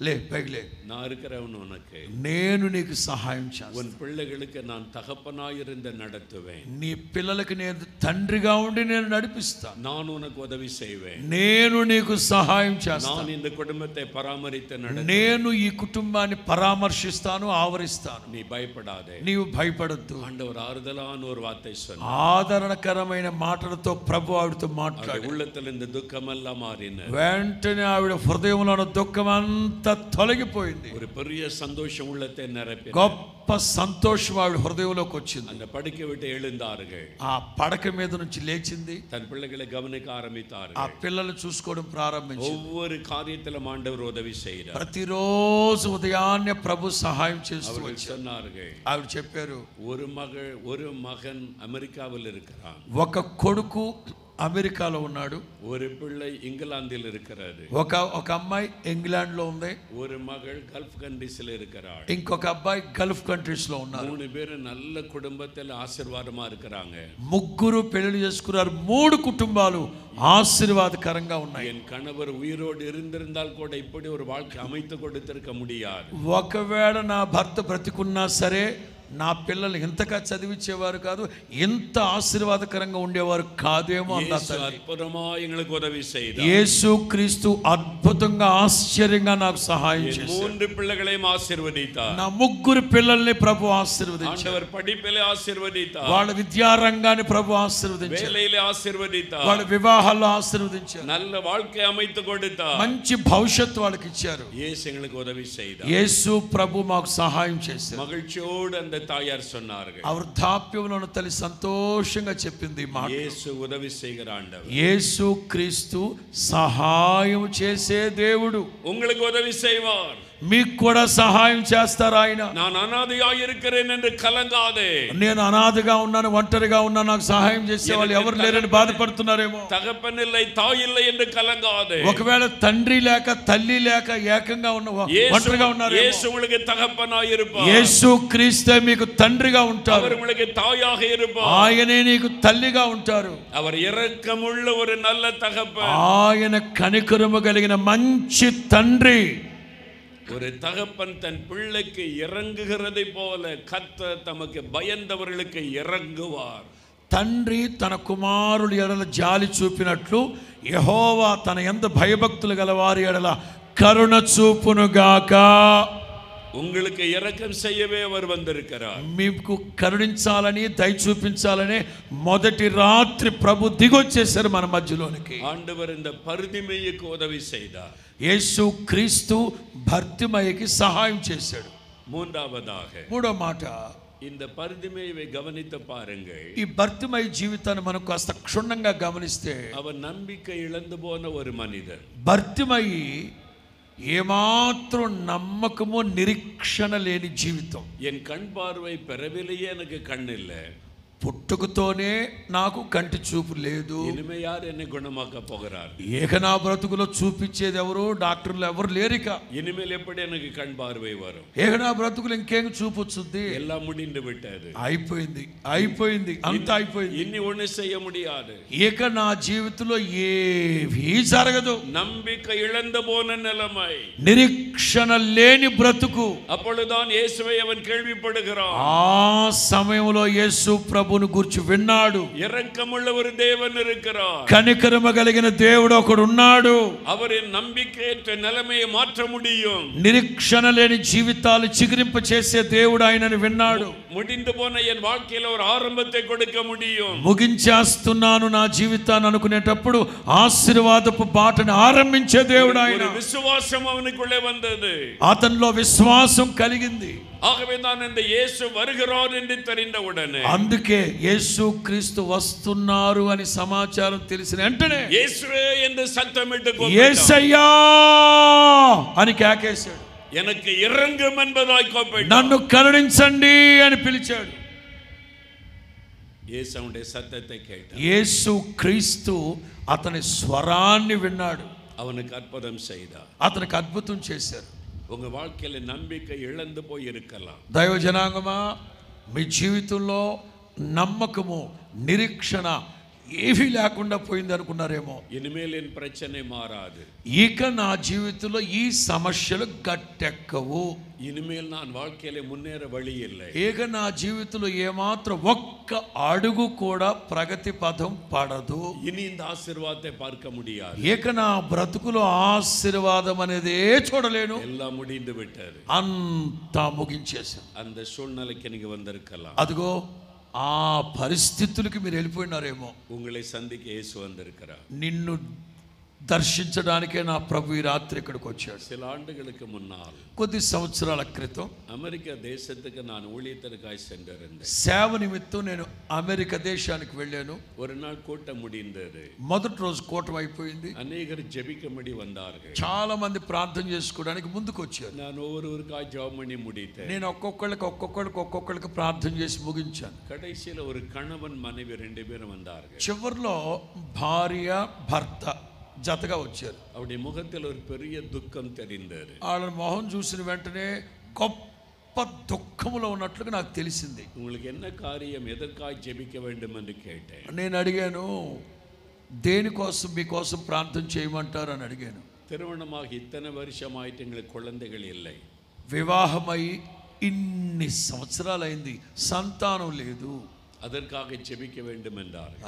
లే పైకి లే, நான் இருக்கிறவன் உனக்கு, నేను నీకు సహాయం உன் చేస్తాను, பிள்ளைகளுக்கு நான் தகப்பனாயிருந்து நடத்துவேன், నీ పిల్లలకి నేను తండ్రిగా ఉండి నేను నడిపిస్తాను, நான் உனக்கு உதவி செய்வேன், నేను నీకు సహాయం చేస్తాను, நான் இந்த குடும்பத்தை பராமரித்து నేను ఈ కుటుంబాన్ని పరామర్శిస్తాను, ఆవరిస్తాను, நீ பயப்படாதே, నీవు భయపడద్దు. ஆண்டவர் ஆறுதலான ஒரு வார்த்தை சொன்னார். ఆదరణకరమైన మాటలతో ప్రభు ఆవిడతో మాట్లాడి உள்ளத்தில் இந்த துக்கமெல்லாம் மாறின. వెంటనే ఆవిడ హృదయంలో ఉన్న దుఃఖం అంతా తొలగిపోయింది. ஒரு பெரிய சந்தோஷம் உள்ளத்தை நிரப்பி గొప్ప సంతోషం ఆవిడ హృదయంలోకి వచ్చింది. அந்த படுக்கை விட்டு எழுந்தார்கள். ఆ పడక మీద నుంచి లేచింది, தன் பிள்ளைகளை கவனிக்க ఆ ஆரம்பித்தார்கள். పిల్లలు చూసుకోవడం ప్రారంభించింది. ஒவ்வொரு காரியத்திலும் ஆண்டவர் உதவி செய்கிறார். ప్రతిరోజు ఉదయాన్నే ప్రభు సహాయం చేస్తూ அவர்கள் వచ్చారు. சொன்னார்கள், ఆవిడ చెప్పారు, ஒரு மகன் அமெரிக்காவில் இருக்கிறான், ఒక కొడుకు అమెరికాలో ఉన్నాడు, ஒரு பிள்ளை இங்கிலாந்தில் இருக்கிறது, ఒక అమ్మాయి ఇంగ్లాండ్ లో ఉంది, ஒரு மகள் கல்ஃப் கண்ட்ரீஸ்ல இருக்கிறாள், ఇంకొక అబ్బాయి గల్ఫ్ కంట్రీస్ లో ఉన్నారు. 3 பேரும் நல்ல குடும்பத்தில் ஆசீர்வாதமா இருக்கிறாங்க. 3 పెళ్లి చేసుకున్నారు. 3 కుటుంబాలు ఆశీర్వాదకరంగా ఉన్నాయి. என் கணவர் உயிரோடு இருந்திருந்தால் கூட இப்படி ஒரு வாழ்க்கை அமைத்து கொடுத்திருக்க முடியாது. ఒకవేళ నా భర్త బ్రతికున్నా సరే నా పిల్లలు ఇంతగా చదివించేవారు కాదు, ఇంత ఆశీర్వాదకరంగా ఉండేవారు కాదేమో అన్న తల్లి. అద్భుతమా எங்களுக்கு உதவி செய்தார். యేసుక్రీస్తు అద్భుతంగా ఆశ్చర్యంగా నాకు సహాయం చేశారు. 3 பிள்ளைகளையும் ஆசీర్వదితాர். నా 3 పిల్లల్ని ప్రభు ఆశీర్వదించారు. ஆண்டவர் படிப்பிலே ஆசீர்வதித்தார், వాళ్ళ విద్యారంగాన్ని ప్రభు ఆశీర్వదించారు, வேலையிலே ஆசீர்வதித்தார், వాళ్ళ వివాహాల్లో ఆశీర్వదించారు, நல்ல வாழ்க்கை அமைத்து கொடுத்தார். మంచి భవిష్యత్తు వాళ్ళకి ఇచ్చారు. இயேசு எங்களுக்கு உதவி செய்தார். యేసు ప్రభు మాకు సహాయం చేశారు. மகிழ்ச்சியோடு அந்த தாயார் சொன்னார்கள், ఆ వృద్ధాప్యంలో ఉన్న తల్లి సంతోషంగా చెప్పింది ఈ మాట. இயேசு உதவி செய்கிற ஆண்டவர், యేసుక్రీస్తు సహాయం చేసే దేవుడు. உங்களுக்கு உதவி செய்வார். మీకు కూడా సహాయం చేస్తారు ఆయన. நான் அனாதையாய் இருக்கிறேன் என்று கலங்காதே. నేను అనాథగా ఉన్నాను, ఒంటరిగా ఉన్నాను, నాకు సహాయం చేసే వాళ్ళు ఎవరు లేరని బాధపడుతున్నారేమో. தகப்பன் இல்லை, தாய் இல்லை என்று கலங்காதே. ఒకవేళ తండ్రి లేక తల్లి లేక ఏకంగా ఉన్న ఒంటరిగా ఉన్నారేమో. இயேசு உங்களுக்கு தகப்பனாய் இருப்பார். యేసుక్రీస్తే మీకు తండ్రిగా ఉంటారు, அவர் உங்களுக்கு தாயாக இருப்பார். ఆయనే నీకు తల్లిగా ఉంటారు. அவர் இரக்கமுள்ள ஒரு நல்ல தகப்பன். ఆయన కనికరము కలిగిన మంచి తండ్రి. ஒரு தகப்பன் தன் பிள்ளைக்கு இறங்குகிறதை போல கர்த்தர் தமக்கு பயந்தவர்களுக்கு இறங்குவார். తండ్రి తన కుమారుల ఎడల జాలి చూపినట్లు యెహోవా తన యందు భయభక్తులు గల వారి ఎడల కరుణ చూపునుగాక. உங்களுக்கு இரக்கம் செய்யவே அவர் வந்திருக்கிறார். మీకు కరుణించాలని దయ చూపించాలని మొదటి రాత్రి ప్రభు దిగొచ్చేశారు మన మధ్యలోనికి. ஆண்டவர் இந்த பர்திமேயுக்கு உதவி செய்தார். యేసు క్రీస్తు భర్తిమయ్యకి సహాయం చేశాడు. மூன்றாவதாக మూడో మాట, இந்த பர்திமேயுவை கவனித்து பாருங்கள். ఈ భర్తిమయ్య జీవితాన్ని మనం కాస్త క్షుణ్ణంగా గమనిస్తే அவன் நம்பிக்கை இழந்து போன ஒரு மனிதன். భర్తిమయ్యి ఏమాత్రం నమ్మకము నిరీక్షణ లేని జీవితం. என் கண் பார்வை பெறவில்லையே, எனக்கு கண் இல்லை, పుట్టుకతోనే నాకు కంటి చూపు లేదు, இனிமே யார் என்னை குணமாக்க போகிறார்? ఏక నా బ్రతుకులో చూపించేది ఎవరు? డాక్టర్లు ఎవరు లేరిక. இனிமேல் எப்படி எனக்கு கண் பார்வை வரும்? ఏక నా బ్రతుకులు ఇంకేం చూపు వచ్చింది? எல்லாம் முடிந்து விட்டது, అయిపోయింది, అయిపోయింది, అంతా అయిపోయింది. இனி ஒண்ணு செய்ய முடியாது. ఇక నా జీవితంలో ఏమీ జరగదు. நம்பிக்கை இழந்து போன நிலைமை, నిరీక్షణ లేని బ్రతుకు. அப்பொழுதுதான் இயேசுவை அவன் கேள்விப்படுகிறான். ఆ సమయంలో యేసు ప్రభువును గురించి విన్నాడు. இரக்கமுள்ள ஒரு தேவன் இருக்கிறார், కనికరము కలిగిన దేవుడు ఒకడు ఉన్నాడు. அவரின் நம்பிக்கையற்ற நிலைமையை மாற்ற முடியும். నిరీక్షణ లేని జీవితాలు చిగురింప చేసే దేవుడు ఆయనను విన్నాడు. முடிந்து போன என் வாழ்க்கையில ஒரு ఆరంభத்தை கொடுக்க முடியும். ముగించేస్తున్నాను నా జీవితాన్ని అనుకునేటప్పుడు ఆశీర్వాదపు బాటను ఆరంభించే దేవుడు ఆయన. ஒரு விசுவாசம் அவனுக்குள்ளே வந்தது, అతనిలో విశ్వాసం కలిగింది. ஆகவே தான் இந்த இயேசு வருகிறார் என்று தெரிந்த உடனே, అందుకే యేసు క్రీస్తు వస్తున్నారు అని సమాచారం తెలిసిన వెంటనే இயேசுவே என்று சத்தமிட்டு యేసయ్యా అని కేకేశాడు. எனக்கு இறங்கும் என்பதாய் கூப்பிட்டார். నన్ను కరుణించండి అని పిలిచాడు. இயேசுவுடைய சத்தத்தை கேட்டார். యేసు క్రీస్తు అతని స్వరాన్ని విన్నాడు. அவனுக்கு அற்புதம் செய்தார். అతనికి అద్భుతం చేశారు. உங்க வாழ்க்கையில நம்பிக்கை இழந்து போய் இருக்கலாம். దైవ జనాంగమా, మీ జీవితంలో నమ్మకము నిరీక్షణ ఏమీ లేకుండా పోయింది అనుకున్నారేమో. இனிமேல் என் பிரச்சனை மாறாது, ఇక నా జీవితంలో ఈ సమస్యలు గట్టెక్కవు, இனிமேல் நான் வாழ்க்கையில முன்னேற వழி இல்லை, ఇక నా జీవితంలో ఏమాత్రం ఒక్క అడుగు కూడా ప్రగతి పదం పడదు, இனி இந்த ஆசீர்வாதத்தை பார்க்க முடியாது, ఇక నా బ్రతుకులో ఆశీర్వాదం అనేదే చూడలేను, எல்லாம் முடிந்து விட்டது. అంతా ముగించేశాను. அந்த సూழ்நிலைக்கு நீங்க வந்திருக்கலாம். అదిగో ఆ పరిస్థితులకి మీరు వెళ్ళిపోయినారేమో. உங்களை சந்திக்க இயேசு வந்திருக்கிறார். నిన్ను దర్శించడానికే నా ప్రభు ఈ రాత్రి ఇక్కడికి వచ్చాడు. சில ஆண்டுகளுக்கு முன்னால் కొద్ది సంవత్సరాల క్రితం அமெரிக்கா தேசத்துக்கு நான் ஊழியத்திற்காய் சென்றிருந்தேன். సేవ నిమిత్తం నేను అమెరికా దేశానికి వెళ్ళాను. ஒரு நாள் கூட்டம் முடிந்தது. మొదటి రోజు కూటమి అయిపోయింది. அநேகர் ஜெபிக்கும்படி வந்தார்கள். చాలా మంది ప్రార్థన చేసుకోవడానికి ముందుకు వచ్చారు. நான் ஒவ்வொருவருக்காய் ஜெபம் பண்ணி முடித்தேன். నేను ఒక్కొక్కళ్ళకి ప్రార్థన చేసి ముగించాను. கடைசியில் ஒரு கணவன் மனைவி 2 பேரும் வந்தார்கள். చివరిలో భార్య భర్త జతగా వచ్చారు. அவருடைய முகத்தில் ஒரு பெரிய துக்கம் தெரிந்தது. వాళ్ళ మొహం చూసిన వెంటనే గొప్ప దుఃఖములో ఉన్నట్లుగా నాకు తెలిసింది. உங்களுக்கு என்ன காரியம், எதற்காய் ஜெபிக்க வேண்டும் என்று கேட்டேன். నేను అడిగాను, దేనికోసం మీకోసం ప్రార్థన చేయమంటారు అని అడిగాను. திருமணமாக இத்தனை வருஷமாயிட்டு எங்களுக்கு குழந்தைகள் இல்லை, వివాహమై ఇన్ని సంవత్సరాలైంది, సంతానం లేదు, அதற்காக ஜெபிக்க வேண்டும் என்றார்கள்.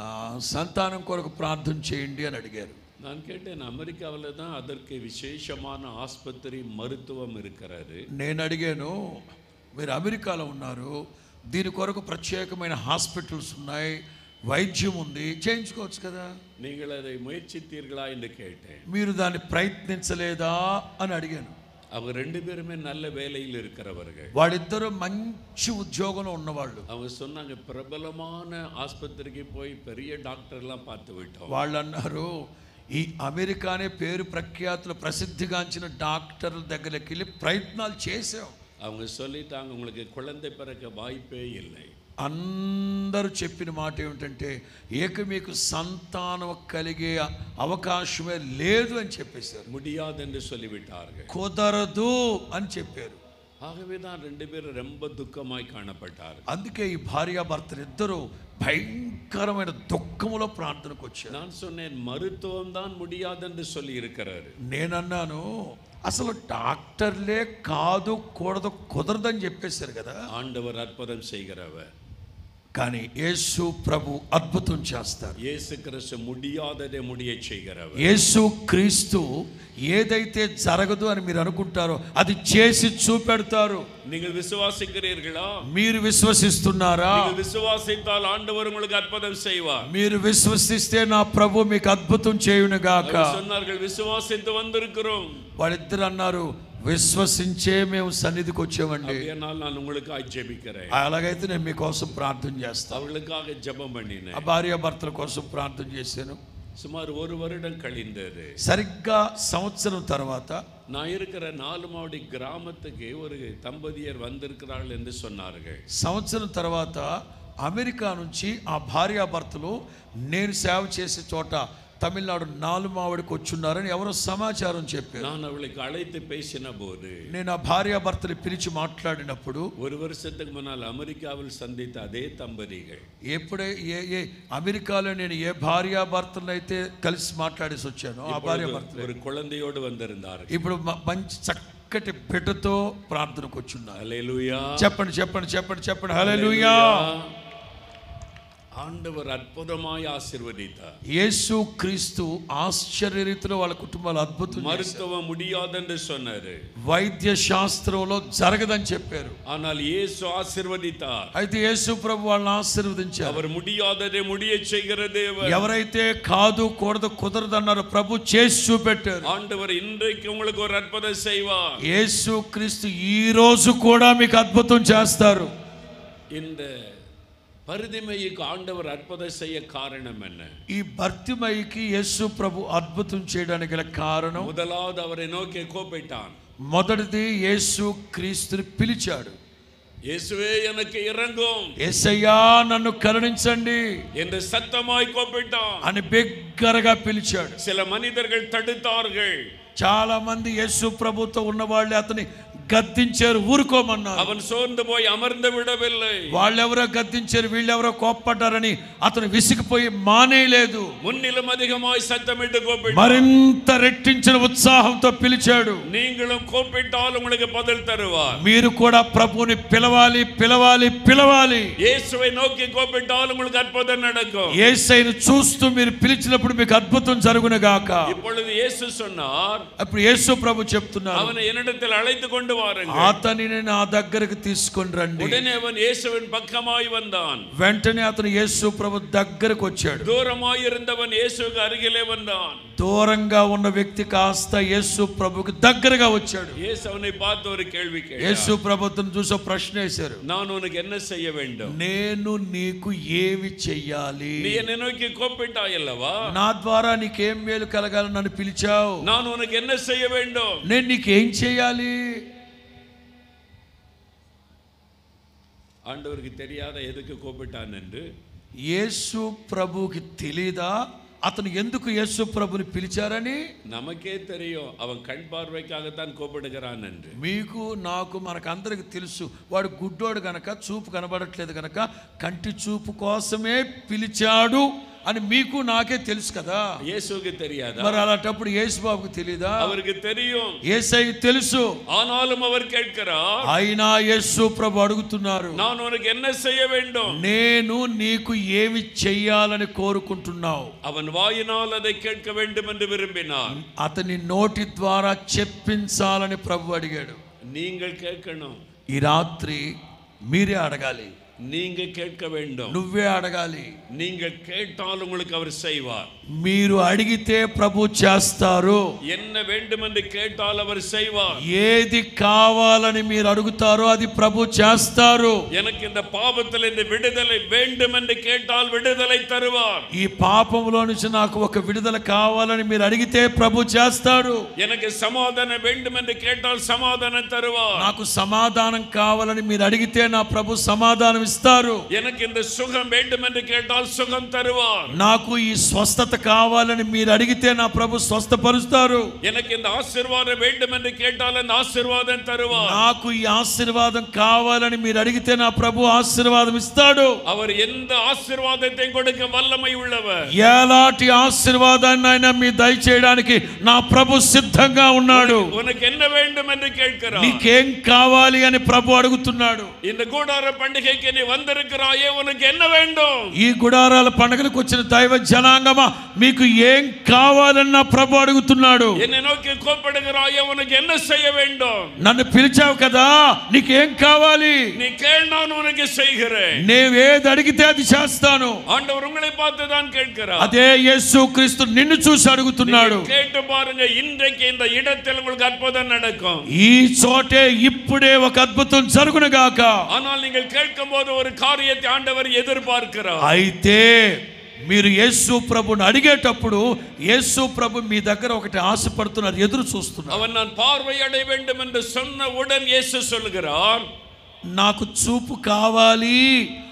సంతానం కొరకు ప్రార్థన చేయండి అని అడిగారు. நான் கேட்டேன், அமெரிக்காவில் தான் அதற்கு விசேஷமான ஆஸ்பத்திரி மருத்துவம் இருக்கிறது. నేను అడిగాను, మీరు అమెరికాలో ఉన్నారు, దీని కొరకు ప్రత్యేకమైన హాస్పిటల్స్ ఉన్నాయి, వైద్యం ఉంది, చేయించుకోవచ్చు కదా, நீங்கள் அதை முயற்சித்தீர்களா என்று கேட்டேன். మీరు దాన్ని ప్రయత్నించలేదా అని అడిగాను. அவங்க 2 பேருமே நல்ல வேலையில் இருக்கிறவர்கள். వాళ్ళిద్దరూ మంచి ఉద్యోగంలో ఉన్నవాళ్ళు. அவங்க சொன்னாங்க, பிரபலமான ஆஸ்பத்திரிக்கு போய் பெரிய டாக்டர்லாம் பார்த்து விட்டோம். వాళ్ళు అన్నారు, ఈ అమెరికానే పేరు ప్రఖ్యాతులు ప్రసిద్ధిగాంచిన డాక్టర్ల దగ్గరికి వెళ్ళి ప్రయత్నాలు చేసాం. அவங்க சொல்லிட்டாங்க, உங்களுக்கு குழந்தை பிறக்க வாய்ப்பே இல்லை. అందరూ చెప్పిన మాట ఏమిటంటే, మీకు సంతానం కలిగే అవకాశమే లేదు అని చెప్పేశారు. முடியாது என்று சொல்லிவிட்டார்கள். కుదరదు అని చెప్పారు. ஆகவே தான் 2 பேரும் ரொம்ப துக்கமாய் காணப்பட்டார்கள். అందుకే ఈ భార్యాభర్తలు ఇద్దరు భయంకరమైన దుఃఖములో ప్రార్థనకు వచ్చారు. நான் சொன்னேன், மருத்துவம் தான் முடியாது என்று சொல்லி இருக்கிறாரு. నేనన్నాను, అసలు డాక్టర్లే కాదు కూడదు కుదరదని చెప్పేశారు కదా. ஆண்டவர் அற்புதம் செய்கிறவர். కానీ యేసు ప్రభు అద్భుతం చేస్తారు. యేసు క్రీస్తు முடியாததை முடிய செய்கிறவர். యేసు క్రీస్తు ఏదైతే జరగదు అని మీరు అనుకుంటారో అది చేసి చూపెడతారు. நீங்கள் விசுவாசிக்கிறீர்களா? మీరు విశ్వసిస్తున్నారా? நீங்கள் விசுவாசித்தால் ஆண்டவர் உங்களுக்கு அற்புதம் செய்வார். మీరు విశ్వసిస్తే నా ప్రభు మీకు అద్భుతం చేయును గాక. சொன்னார்கள் విశ్వాసిத்து வந்திருக்கிறோம். వాళ్ళిద్దరు అన్నారు విశ్వసించే మేము సన్నిధికి వచ్చామండి. நான் உங்களுக்காக ஜெபிக்கிறேன். అలాగైతే నేను మీకోసం ప్రార్థన చేస్తాను. அவர்களுக்காக ஜெபம் பண்ணினேன். ఆ భార్య భర్తల కోసం ప్రార్థన చేశాను. సుమారు 1 வருடம் கழிந்தது. సరిగ్గా సంవత్సరం తర్వాత நான் இருக்கிற 4 மாவடி கிராமத்துக்கு ஒரு தம்பதியர் வந்திருக்கிறார்கள் என்று சொன்னார்கள். సంవత్సరం తర్వాత అమెరికా నుంచి ఆ భార్యాభర్తలు నేను సేవ చేసే చోట తమిళనాడు 4 మావడికి వచ్చున్నారని ఎవరో సమాచారం చెప్పారు. நான் அவளுக்கு அழைத்து பேசின போது నేను ఆ భార్యాభర్తలు పిలిచి మాట్లాడినప్పుడు 1 வருஷத்துக்கு முன்னால் அமெரிக்காவில் சந்தித்த அதே தம்பதிகள் ఎప్పుడే ఏ అమెరికాలో నేను ఏ భార్యాభర్తలను అయితే కలిసి మాట్లాడేసి వచ్చానో ఆ భార్యాభర్తలు ஒரு குழந்தையோடு வந்திருந்தார்கள். ఇప్పుడు మంచి చక్కటి బిడ్డతో ప్రార్థనకు వచ్చున్నారు. హల్లెలూయా. చెప్పండి చెప్పండి చెప్పండి చెప్పండి హల్లెలూయా. ఆండవర్ అద్భుతమాయ ఆశీర్వదితార్. యేసు క్రీస్తు ఆశ్చర్య రీతిలో వాళ్ళ కుటుంబాలు అద్భుతం. మరుత్వం ముడియాదని சொன்னாరు. వైద్య శాస్త్రంలో జరగదని చెప్పారు. ஆனால் இயேசு ఆశీర్వదితార్. అయితే యేసు ప్రభు వాళ్ళని ఆశీర్వదించారు. அவர் முடியாததை முடிய செய்கிற தேவன். ఎవరైతే కాదు కూడదు కుదరదు అన్నారో ప్రభు చేసి చూపెట్టారు. ఆండవర్ இன்றைக்கு உங்களுக்கு ஒரு அற்புதம் செய்வார். యేసు క్రీస్తు ఈ రోజు కూడా మీకు అద్భుతం చేస్తారు. இந்த பரிதிமைக்கு ஆண்டவர் அற்புதம் செய்ய காரணம் என்ன? ఈ భర్తిమయికి యేసు ప్రభు అద్భుతం చేయడానికి గల కారణం முதலாவது அவரை நோக்கி கூப்பிட்டான். మొదటిది యేసు క్రీస్తుని పిలిచాడు. இயேசுவே எனக்கு இறங்கும், యేసయ్యా నన్ను కరుణించండి என்று சத்தமாய் கூப்பிட்டான். అని బిగ్గరగా పిలిచాడు. சில மனிதர்கள் தடுத்தார்கள். చాలా మంది యేసు ప్రభుతో ఉన్న వాళ్ళే అతని గద్దించారు, ఊరుకోమన్నారు. அவன் சோர்ந்து போய் அமர்ந்து விடவில்லை. వాళ్ళెవరో గద్దించారు, వీళ్ళెవరో కోప్పడ్డారని అతను విసిగిపోయి మానేయలేదు. முன்னிலும் அதிகமாய் சத்தமிட்டு கூப்பிட்டான். మరింత రెట్టించిన ఉత్సాహంతో పిలిచాడు. நீங்களும் கூப்பிட்டால் உங்களுக்கு பதில் தருவார். మీరు కూడా ప్రభువుని పిలవాలి పిలవాలి పిలవాలి. இயேசுவை நோக்கி கூப்பிட்டால் உங்களுக்கு அற்புதம் நடக்கும். యేసయ్యను చూస్తూ మీరు పిలిచినప్పుడు మీకు అద్భుతం జరుగును గాక. இப்பொழுது இயேசு சொன்னார், అప్పుడు యేసు ప్రభు చెప్తున్నారు, அவனை என்னிடத்தில் அழைத்து கொண்டு வாருங்கள். అతనిని నా దగ్గరికి తీసుకొని రండి. உடனே அவன் இயேசுவின் பக்கமாய் வந்தான். వెంటనే అతను యేసు ప్రభు దగ్గరకు వచ్చాడు. தூரமாய் இருந்தவன் இயேசுவுக்கு அருகிலே வந்தான். దూరంగా ఉన్న వ్యక్తి కాస్త యేసు ప్రభుకి దగ్గరగా వచ్చాడు. இயேசு அவனை பார்த்து ஒரு கேள்வி கேட்டார். యేసు ప్రభువును చూసి ప్రశ్న వేశారు, நான் உனக்கு என்ன செய்ய வேண்டும்? నేను నీకు ఏమి చెయ్యాలి? நீ என்னை நோக்கி கூப்பிட்டாய் அல்லவா? నా ద్వారా నీకేం మేలు కలగాలని నన్ను పిలిచావు. நான் உனக்கு என்ன செய்ய வேண்டும்? నేను నీకేం చెయ్యాలి? ஆண்டவருக்கு தெரியாத எதுக்கு கூப்பிட்டான் என்று యేసు ప్రభుకి తెలీదా అతను ఎందుకు యేసు ప్రభుని పిలిచారని? நமக்கே தெரியும், அவன் கண் பார்வைக்காகத்தான் கூப்பிடுகிறான் என்று. మీకు నాకు మనకందరికి తెలుసు, వాడు గుడ్డోడు గనక చూపు కనబడట్లేదు గనక కంటి చూపు కోసమే పిలిచాడు అని మీకు నాకే తెలుసు కదా. இயேசுவுக்கு தெரியாதா? మరి అలాంటప్పుడు యేసు బాబుకి తెలీదా? அவருக்கு தெரியும். యేసయ్యకి తెలుసు. ஆனாலும் அவர் கேட்கிறார், అయినా యేసు ప్రభు అడుగుతున్నారు, நான் உனக்கு என்ன செய்ய வேண்டும்? నేను నీకు ఏమి చెయ్యాలని కోరుకుంటున్నావు? அவன் வாயினால் அதை கேட்க வேண்டும் என்று விரும்பினார். అతని నోటి ద్వారా చెప్పించాలని ప్రభు అడిగాడు. நீங்கள் கேட்கணும். ఈ రాత్రి మీరే అడగాలి. நீங்க கேட்க வேண்டும். నువ్వే అడగాలి. நீங்க கேட்டால் உங்களுக்கு அவர் செய்வார். మీరు అడిగితే ప్రభు చేస్తారు. என்ன வேண்டும் என்று கேட்டால் அவர் செய்வார். ఏది కావాలని మీరు అడుగుతారో అది ప్రభు చేస్తారు. எனக்கு இந்த பாவத்தில் இந்த விடுதலை வேண்டும் என்று கேட்டால் விடுதலை தருவார். ఈ పాపంలో నుంచి నాకు ఒక విడుదల కావాలని మీరు అడిగితే ప్రభు చేస్తాడు. எனக்கு సమాధానం வேண்டும் என்று கேட்டால் సమాధానం தருவார். నాకు సమాధానం కావాలని మీరు అడిగితే నా ప్రభు సమాధానం ఇస్తారు. எனக்கு இந்த சுகம் வேண்டும் என்று கேட்டால் சுகம் தருவார். నాకు ఈ స్వస్థత కావాలని మీరు అడిగితే నా ప్రభు స్వస్థపరుస్తారు. எனக்கு இந்த ஆசీర్వాదం வேண்டும் என்று கேட்டால் அந்த ஆசீర్వాదం தருவார். నాకు ఈ ఆశీర్వాదం కావాలని మీరు అడిగితే నా ప్రభు ఆశీర్వాదం ఇస్తాడు. அவர் எந்த ஆசீர்வாதத்தையும் கொடுக்க வல்லமை உள்ளவர். ఎలాంటి ఆశీర్వాదాన్ని అయినా మీ దయచేయడానికి నా ప్రభు సిద్ధంగా ఉన్నాడు. உனக்கு என்ன வேண்டும் என்று கேட்கிறார். నీకేం కావాలి అని ప్రభు అడుగుతున్నాడు. இந்த கூடார பண்டிகைக்கு நீ வந்திருக்கிறாயே, உனக்கு என்ன வேண்டும்? ఈ గుడారాల పండుగలకు వచ్చిన దైవ జనాంగమా, మీకు ఏం కావాలని నా ప్రభు అడుగుతున్నాడు. என்னை நோக்கி கூப்பிடுகிறாயே, உனக்கு என்ன செய்ய வேண்டும்? నన్ను పిలిచావు కదా, నీకేం కావాలి? நீ கேள், நான் உனக்கு செய்கிறேன். నేనేది అడిగితే అది చేస్తాను. ஆண்டவர் உங்களை பார்த்து தான் கேட்கிறார். అదే యేసుక్రీస్తు నిన్ను చూసి అడుగుతున్నాడు. கேட்டு பாருங்க, இன்றைக்கு இந்த இடத்தில் உங்களுக்கு அற்புதம் நடக்கும். ఈ చోటే ఇప్పుడే ఒక అద్భుతం జరుగును గాక. ஆனால் நீங்கள் கேட்கும்போது ஒரு காரியத்தை ஆண்டவர் எதிர்பார்க்கிறார். అయితే మీరు యేసు ప్రభుని అడిగేటప్పుడు యేసు ప్రభు మీ దగ్గర ఒకటి ఆశపడుతున్నారు, ఎదురు చూస్తున్నారు. அவன் நான் பார்வையடைய வேண்டும் என்று சொன்ன உடன் இயேசு சொல்கிறார், నాకు చూపు కావాలి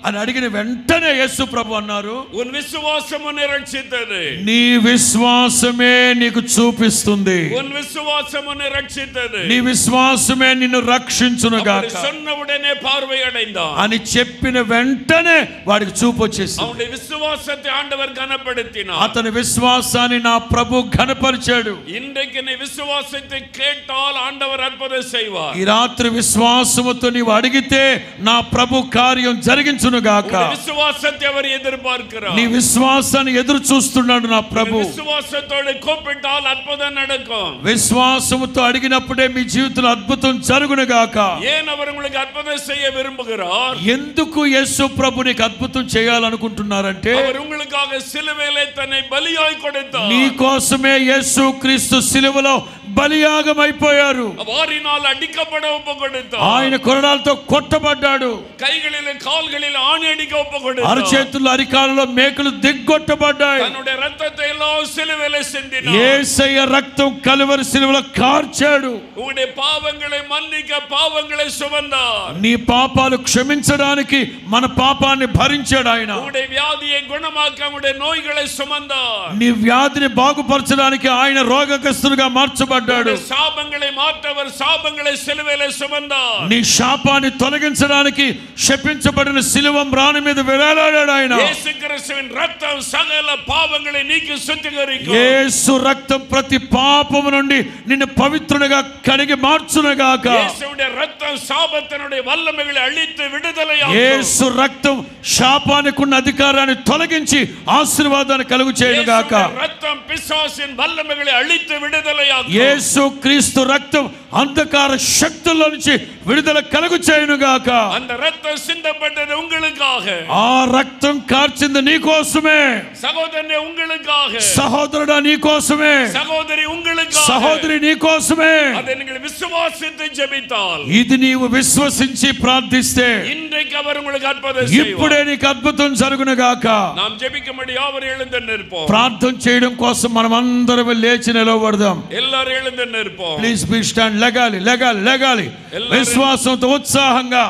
అని అడిగిన వెంటనే యేసు ప్రభు అన్నారు, உன் விசுவாசம் உன்னை ரட்சித்தது. నీ విశ్వాసమే నీకు చూపిస్తుంది. உன் விசுவாசம் உன்னை ரட்சித்தது. నీ విశ్వాసమే నిన్ను రక్షించును గాక சொன்ன உடனே பார்வை அடைந்தான். అని చెప్పిన వెంటనే వాడికి చూపు వచ్చేసింది. அவனுடைய விசுவாசத்தை ஆண்டவர் கனப்படுத்தினார். అతని విశ్వాసాన్ని నా ప్రభు ఘనపరిచాడు. இன்றைக்கு நீ விசுவாசத்தை கேட்டால் ஆண்டவர் அற்புதம் செய்வார். ఈ రాత్రి విశ్వాసముతో నీవు అడిగితే నా ప్రభు కార్యం జరిగించును గాక. విశ్వాసத்தை அவர் எதிர்பார்க்கிறார். నీ విశ్వాసాన్ని ఎదురు చూస్తున్నాడు నా ప్రభు. విశ్వాసతోడు కూపిటాల్ అద్భుతం நடக்கும். విశ్వాసముతో అడిగినప్పుడే మీ జీవితంలో అద్భుతం జరుగును గాక. ஏன் அவர் உங்களுக்கு அற்புதம் செய்ய விரும்புகிறார்? ఎందుకు యేసు ప్రభు నీకు అద్భుతం చేయాలనుకుంటున్నారంటే, அவர் உங்களுக்காக సిలువలో తన్னை బలియాయి கொடுத்தார். నీ కోసమే యేసు క్రీస్తు సిలువలో బలియాగం అయిపోయారు. వారినాల్ అడికపడ ఒప్పు கொடுத்தார். ఆయన కొరడాలతో కొట్టబడ్డాడు. కైகளிலே కాల్களிலே ఆణి అడిక ఒప్పు கொடுத்தார். అరచేతుల్లో అరికాలలో మేకులు దిగ్గొట్టబడ్డాయి. తన్నుடைய రక్తத்தை எல்லாம் సిలువలో సిందినాர். యేసయ్య రక్తం కలువరి సిలువలో కార్చాడు. உங்களுடைய பாவங்களை மன்னிக்க பாவங்களை சுமந்தார். నీ పాపాలు క్షమించడానికి మన పాపాన్ని భరించాడు ఆయన. உங்களுடைய வியாதியை குணமாக்க உங்களுடைய நோய்களை சுமந்தார். నీ వ్యాధిని బాగుపరచడానికి ఆయన రోగగ్రస్తునిగా మార్చబడ్డాడు. శాపங்களை மாற்றவர் శాపங்களை సిలువలో సుమందార్. నీ శాపాన్ని తొలగించడానికి శపించబడిన సిలువ మ్రాను మీద వేలాడాడు ఆయన. యేసుక్రీస్తువిன் రక్తం సకల పాపங்களை నీకి శుద్ధీకరిக்கும். యేసు రక్తం ప్రతి పాపము నుండి నిన్ను పవిత్రునిగా కడిగి మార్చును గాక. యేసువుடைய రక్తం శాపத்தினுடைய వల్లமைகளை అழித்து విడుదలయాకు. యేసు రక్తం శాపానికి ఉన్న అధికారాన్ని తొలగించి ఆశీర్వాదాన్ని కలుగు చేయును గాక. రక్తం పిశాచిన్ వల్లமைகளை అழித்து విడుదలయాకు. యేసు క్రీస్తు రక్తం అంధకార శక్తుల నుంచి విడుదల కలుగు చేయును గాక. அந்த ரத்தம் சிந்தப்பட்டது உங்களுக்காக. ఆ రక్తం కార్చింది నీ కోసమే. సహోదరుని உங்களுக்காக. సహోదరుడా నీ కోసమే. సహోదరి உங்களுக்காக. సహోదరి నీ కోసమే. அதை நீங்கள் விசுவாசித்து ஜெபித்தால், ఇది నీవు విశ్వసించి ప్రార్థిస్తే இன்றைக்கு அவர் உங்களுக்கு அற்புதம் செய்வார். ఇప్పుడే నీకు అద్భుతం జరుగును గాక. நாம் ஜெபிக்கும்படி யாவரும் எழுந்து நிற்போம். ప్రార్థన చేయడం కోసం మనం అందరం లేచి నిలబడదాం. எல்லாரும் எழுந்து நிற்போம். Please be stand. లెగాలి లెగాలి లెగాలి విశ్వాసంతో ఉత్సాహంగా.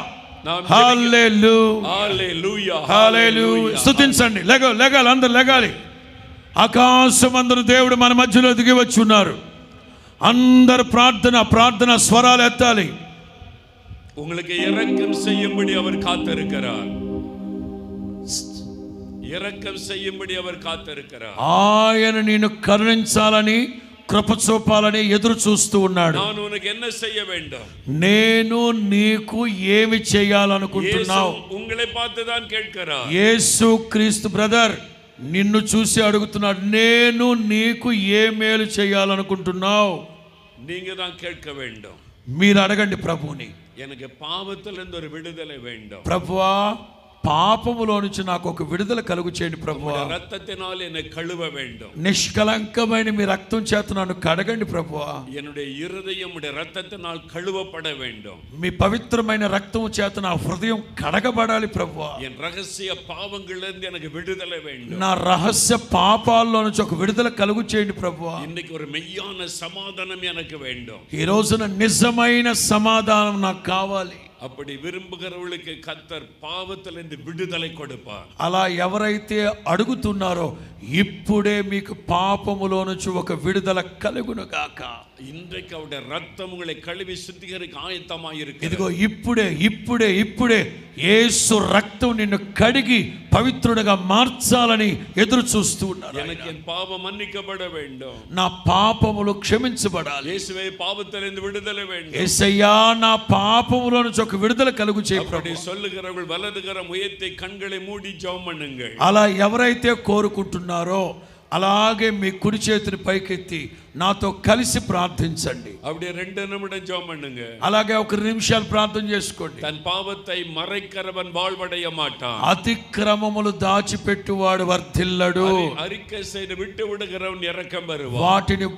హల్లెలూయా హల్లెలూయా స్తుతించండి. లెగాలి అందరూ లెగాలి. ఆకాశమందున దేవుడు మన మధ్యలో దిగి వచ్చి ఉన్నారు. అందరు ప్రార్థన స్వరాలు ఎత్తాలి. உங்களுக்கு இரக்கம் செய்யும்படி அவர் காத்திருக்கிறார். இரக்கம் செய்யும்படி அவர் காத்திருக்கிறார். ఆయన నిన్ను కరుణించాలని కృప చూపాలని ఎదురు చూస్తూ ఉన్నాడు. நான் உனக்கு என்ன செய்ய வேண்டும்? నేను నీకు ఏమి చేయాలనుకుంటున్నావు? உங்களை பார்த்து தான் கேட்கிறார். యేసు క్రీస్తు బ్రదర్ నిన్ను చూసి అడుగుతున్నాడు, నేను నీకు ఏ మేలు చేయాలనుకుంటున్నావు? நீங்க தான் கேட்க வேண்டும். మీరు అడగండి ప్రభువుని. எனக்கு பாவத்திலிருந்து ஒரு விடுதலை வேண்டும். ప్రభువా, పాపములో నుంచి నాకు ఒక విడుదల కలుగు చేయండి ప్రభువా. రక్తத்தினால் என்னை கழுவ வேண்டும். నిష్కలంకమైన మీ రక్తం చేత నన్ను కడగండి ప్రభువా. என்னுடைய இருதயம் உடைய ரத்தத்தினால் கழுவப்பட வேண்டும். మీ పవిత్రమైన రక్తం చేత నా హృదయం కడగబడాలి ప్రభువా. என் ரகசிய பாவங்களிலிருந்து எனக்கு விடுதலை வேண்டும். నా రహస్య పాపాల్లో నుంచి ఒక విడుదల కలుగు చేయండి ప్రభువా. இன்னைக்கு ஒரு மெய்யான சமாதானம் எனக்கு வேண்டும். ఈ రోజున నిజమైన సమాధానం నాకు కావాలి. அப்படி விரும்புகிறவர்களுக்கு கர்த்தர் பாவத்திலிருந்து விடுதலை கொடுப்பார். అలా ఎవరైతే అడుగుతున్నారో ఇప్పుడే మీకు పాపములో నుంచి ఒక విడుదల కలుగును గాక. இன்றைக்கு அவருடைய ரத்தம் உங்களை கழுவி சுத்திகரிக்க ஆயத்தமாக இருக்கிறது. ఇదిగో ఇప్పుడే ఇప్పుడే ఇప్పుడే యేసు రక్తం నిన్ను కడిగి పవిత్రుడిగా మార్చాలని ఎదురు చూస్తూ ఉన్నాడు. எனக்கு என் பாவம் மன்னிக்கப்பட வேண்டும், నా పాపములు క్షమించబడాలి, இயேசுவே பாவத்திலிருந்து விடுதலை வேண்டும், యేసయ్యా నా పాపములో నుంచి ఒక విడుదల కలుగు చేయి அப்படி ప్రభు. சொல்லுகிறவர்கள் வலது கரம் உயர்த்தி கண்களை மூடி ஜெபம் பண்ணுங்கள். అలా ఎవరైతే కోరుకుంటున్నారో అలాగే మీ కుడి చేతిని పైకెత్తి నాతో కలిసి ప్రార్థించండి. அப்படியே 2 நிமிடம் ஜெபம் பண்ணுங்க. అలాగే ఒక 2 నిమిషాలు ప్రార్థన చేసుకోండి. தன் பாவத்தை மறைக்கிறவன் வாழ்வடைய மாட்டான், అతిక్రమములు దాచిపెట్టువాడు వర్ధిల్లడు, அறிக்கை செய்து விட்டு விடுகிறவன் இரக்கம் பெறுவான். వాటిని